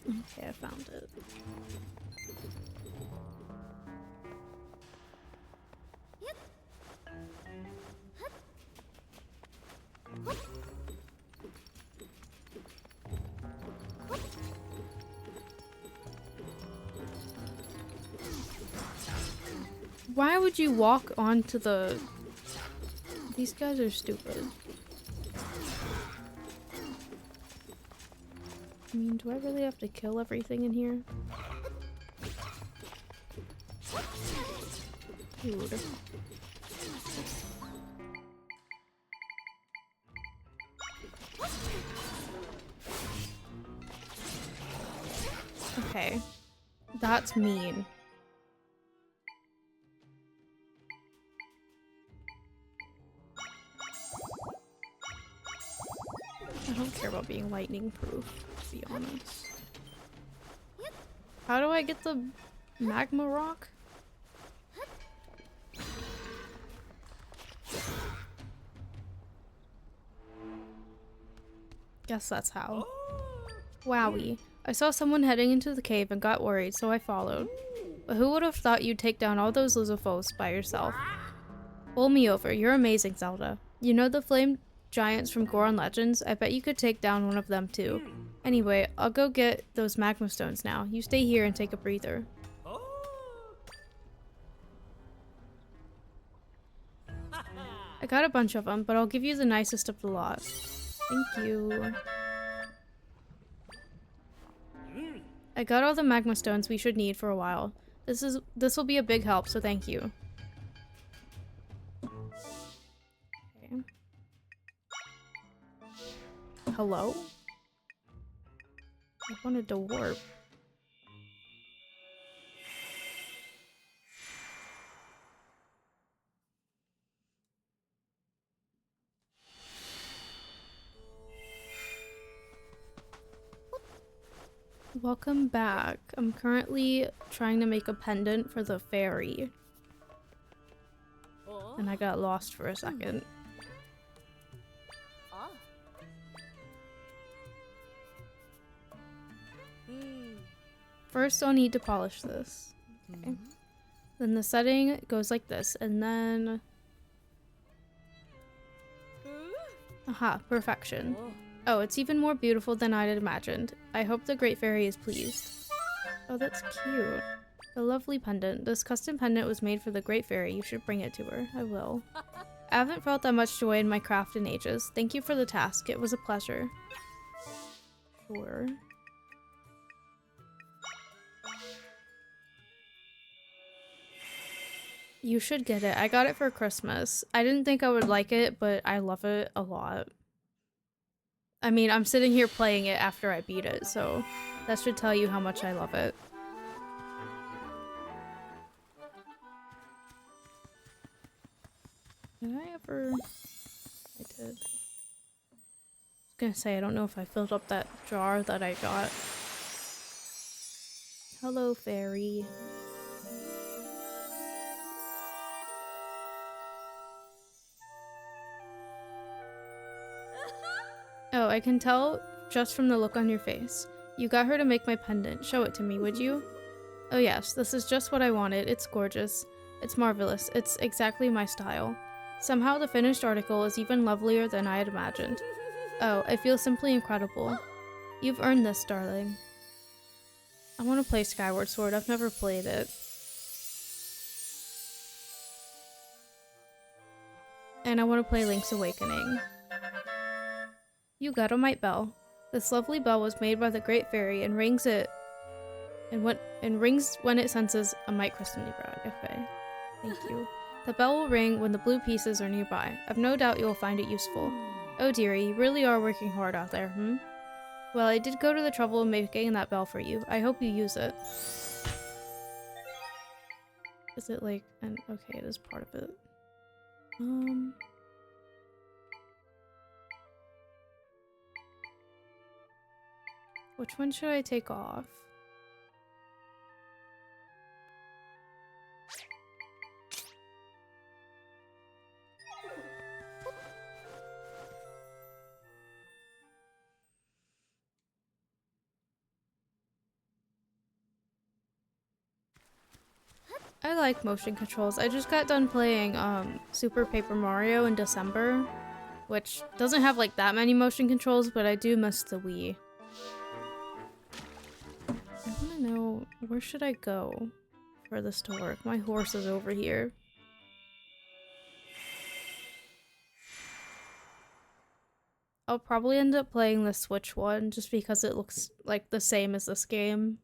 Okay, I found it. Why would you walk onto the... These guys are stupid. I mean, do I really have to kill everything in here? Dude. Okay. That's mean. I don't care about being lightning proof, to be honest. How do I get the magma rock? Guess that's how. Wowie. I saw someone heading into the cave and got worried, so I followed. But who would have thought you'd take down all those Lizzophos by yourself? Pull me over. You're amazing, Zelda. You know the flame giants from Goron Legends? I bet you could take down one of them too. Anyway, I'll go get those magma stones now. You stay here and take a breather. I got a bunch of them, but I'll give you the nicest of the lot. Thank you. I got all the magma stones we should need for a while. This will be a big help, so thank you. Okay. Hello? I wanted to warp. Welcome back. I'm currently trying to make a pendant for the fairy. And I got lost for a second. First, I'll need to polish this. Okay. Then the setting goes like this, and then... Aha, perfection. Oh, it's even more beautiful than I'd imagined. I hope the Great Fairy is pleased. Oh, that's cute. The lovely pendant. This custom pendant was made for the Great Fairy. You should bring it to her. I will. I haven't felt that much joy in my craft in ages. Thank you for the task. It was a pleasure. Sure. You should get it. I got it for Christmas. I didn't think I would like it, but I love it a lot. I mean, I'm sitting here playing it after I beat it, so that should tell you how much I love it. Did I ever... I did. I was gonna say, I don't know if I filled up that jar that I got. Hello, fairy. Oh, I can tell just from the look on your face. You got her to make my pendant. Show it to me, would you? Oh yes, this is just what I wanted. It's gorgeous. It's marvelous. It's exactly my style. Somehow the finished article is even lovelier than I had imagined. Oh, I feel simply incredible. You've earned this, darling. I want to play Skyward Sword. I've never played it. And I want to play Link's Awakening. You got a mite bell. This lovely bell was made by the Great Fairy and rings when it senses a mite crystal nearby. Okay. Thank you. The bell will ring when the blue pieces are nearby. I've no doubt you'll find it useful. Oh dearie, you really are working hard out there, hmm? Well, I did go to the trouble of making that bell for you. I hope you use it. Is it like an... Okay, it is part of it. Which one should I take off? I like motion controls. I just got done playing Super Paper Mario in December, which doesn't have like that many motion controls, but I do miss the Wii. I want to know, where should I go for this to work? My horse is over here. I'll probably end up playing the Switch one just because it looks like the same as this game.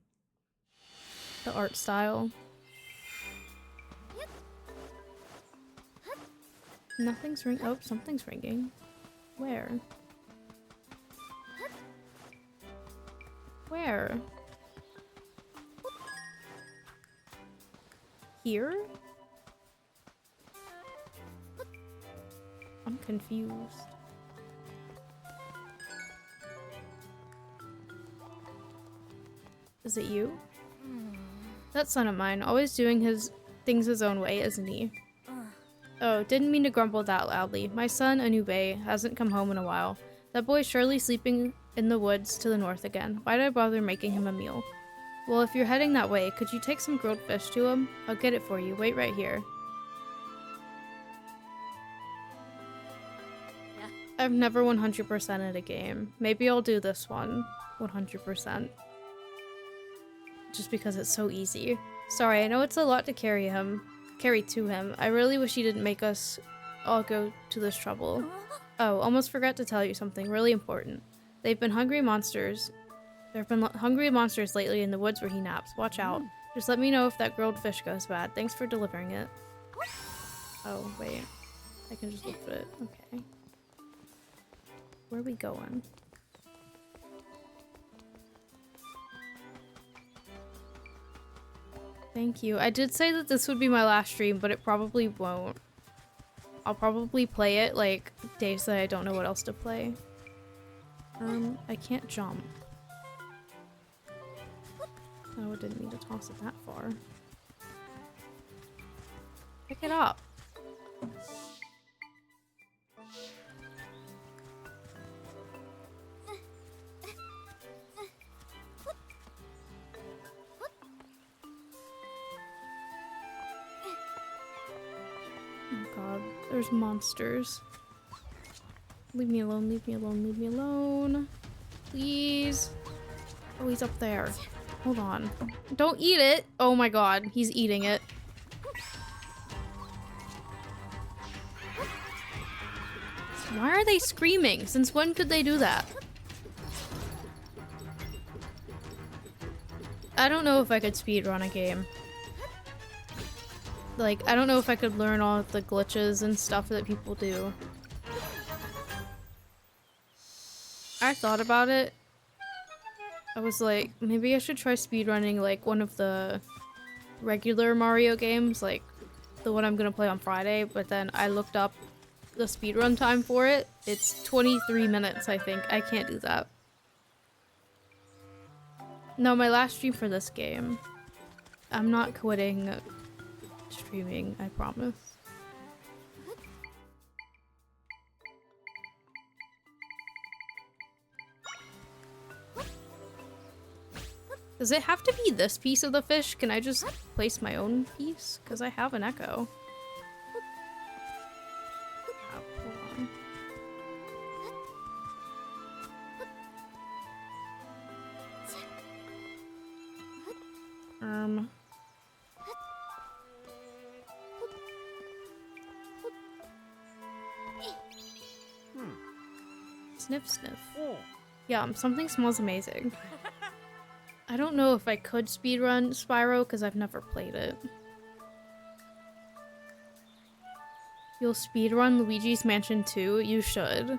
The art style. Nothing's ringing. Oh, something's ringing. Where? Where? Here? I'm confused. Is it you? That son of mine, always doing things his own way, isn't he? Oh, didn't mean to grumble that loudly. My son, Anube, hasn't come home in a while. That boy's surely sleeping in the woods to the north again. Why'd I bother making him a meal? Well, if you're heading that way, could you take some grilled fish to him? I'll get it for you. Wait right here. I've never 100%ed a game. Maybe I'll do this one 100%. Just because it's so easy. Sorry, I know it's a lot to carry to him. I really wish he didn't make us all go to this trouble. Oh, almost forgot to tell you something really important. They've been hungry monsters. There have been hungry monsters lately in the woods where he naps. Watch out. Just let me know if that grilled fish goes bad. Thanks for delivering it. Oh, wait. I can just look at it. Okay. Where are we going? Thank you. I did say that this would be my last stream, but it probably won't. I'll probably play it, like, days that I don't know what else to play. I can't jump. Oh, I didn't mean to toss it that far. Pick it up. Oh god, there's monsters. Leave me alone, leave me alone, leave me alone. Please. Oh, he's up there. Hold on. Don't eat it! Oh my god, he's eating it. Why are they screaming? Since when could they do that? I don't know if I could speedrun a game. Like, I don't know if I could learn all of the glitches and stuff that people do. I thought about it. I was like, maybe I should try speedrunning like one of the regular Mario games, like the one I'm gonna play on Friday, but then I looked up the speedrun time for it. It's 23 minutes, I think. I can't do that. No, my last stream for this game. I'm not quitting streaming, I promise. Does it have to be this piece of the fish? Can I just place my own piece? Because I have an echo. Oh, hold on. Sniff, sniff. Yum, something smells amazing. I don't know if I could speedrun Spyro because I've never played it. You'll speedrun Luigi's Mansion 2? You should.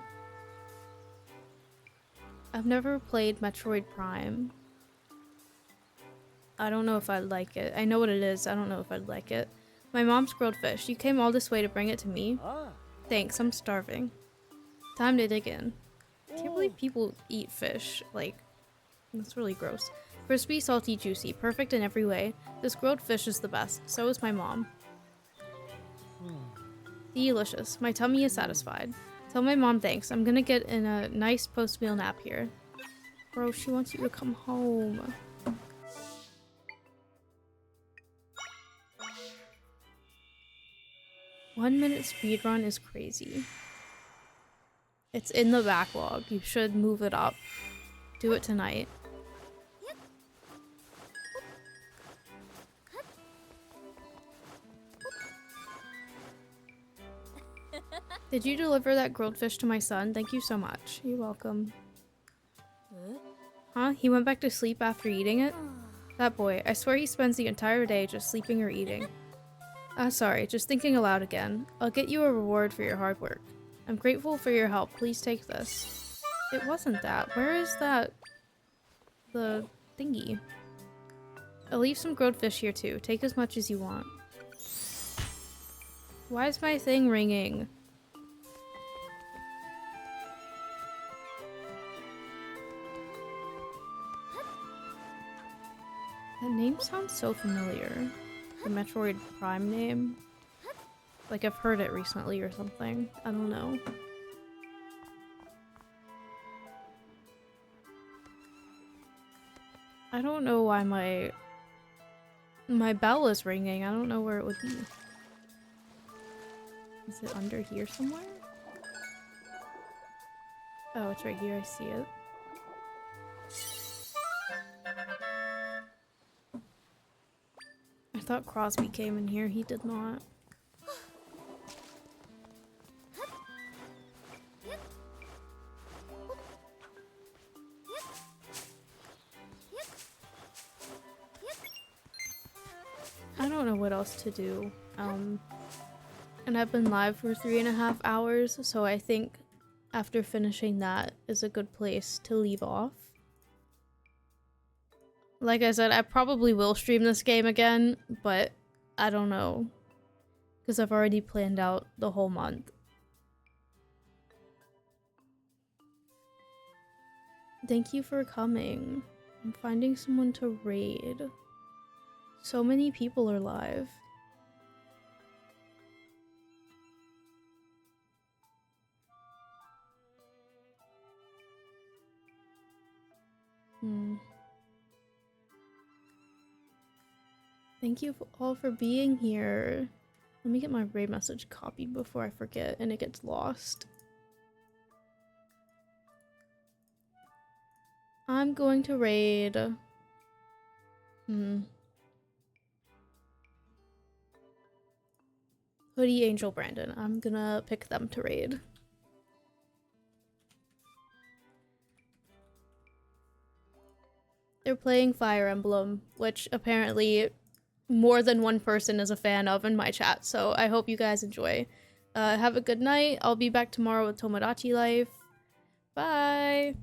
I've never played Metroid Prime. I don't know if I'd like it. I know what it is. I don't know if I'd like it. My mom's grilled fish. You came all this way to bring it to me? Thanks, I'm starving. Time to dig in. I can't believe people eat fish. Like, that's really gross. Crispy, salty, juicy. Perfect in every way. This grilled fish is the best. So is my mom. Delicious. My tummy is satisfied. Tell my mom thanks. I'm gonna get in a nice post-meal nap here. Bro, she wants you to come home. One-minute speedrun is crazy. It's in the backlog. You should move it up. Do it tonight. Did you deliver that grilled fish to my son? Thank you so much. You're welcome. Huh? He went back to sleep after eating it? That boy. I swear he spends the entire day just sleeping or eating. Sorry. Just thinking aloud again. I'll get you a reward for your hard work. I'm grateful for your help. Please take this. It wasn't that. Where is that? The thingy. I'll leave some grilled fish here too. Take as much as you want. Why is my thing ringing? That name sounds so familiar. The Metroid Prime name. Like I've heard it recently or something. I don't know. I don't know why my bell is ringing. I don't know where it would be. Is it under here somewhere? Oh, it's right here. I see it. I thought Crosby came in here. He did not. I don't know what else to do. And I've been live for 3.5 hours, so I think after finishing that is a good place to leave off. Like I said, I probably will stream this game again, but I don't know. Because I've already planned out the whole month. Thank you for coming. I'm finding someone to raid. So many people are live. Thank you all for being here. Let me get my raid message copied before I forget and it gets lost. I'm going to raid. Hoodie Angel Brandon. I'm gonna pick them to raid. They're playing Fire Emblem, which apparently more than one person is a fan of in my chat, so I hope you guys enjoy. Have a good night. I'll be back tomorrow with Tomodachi Life. Bye!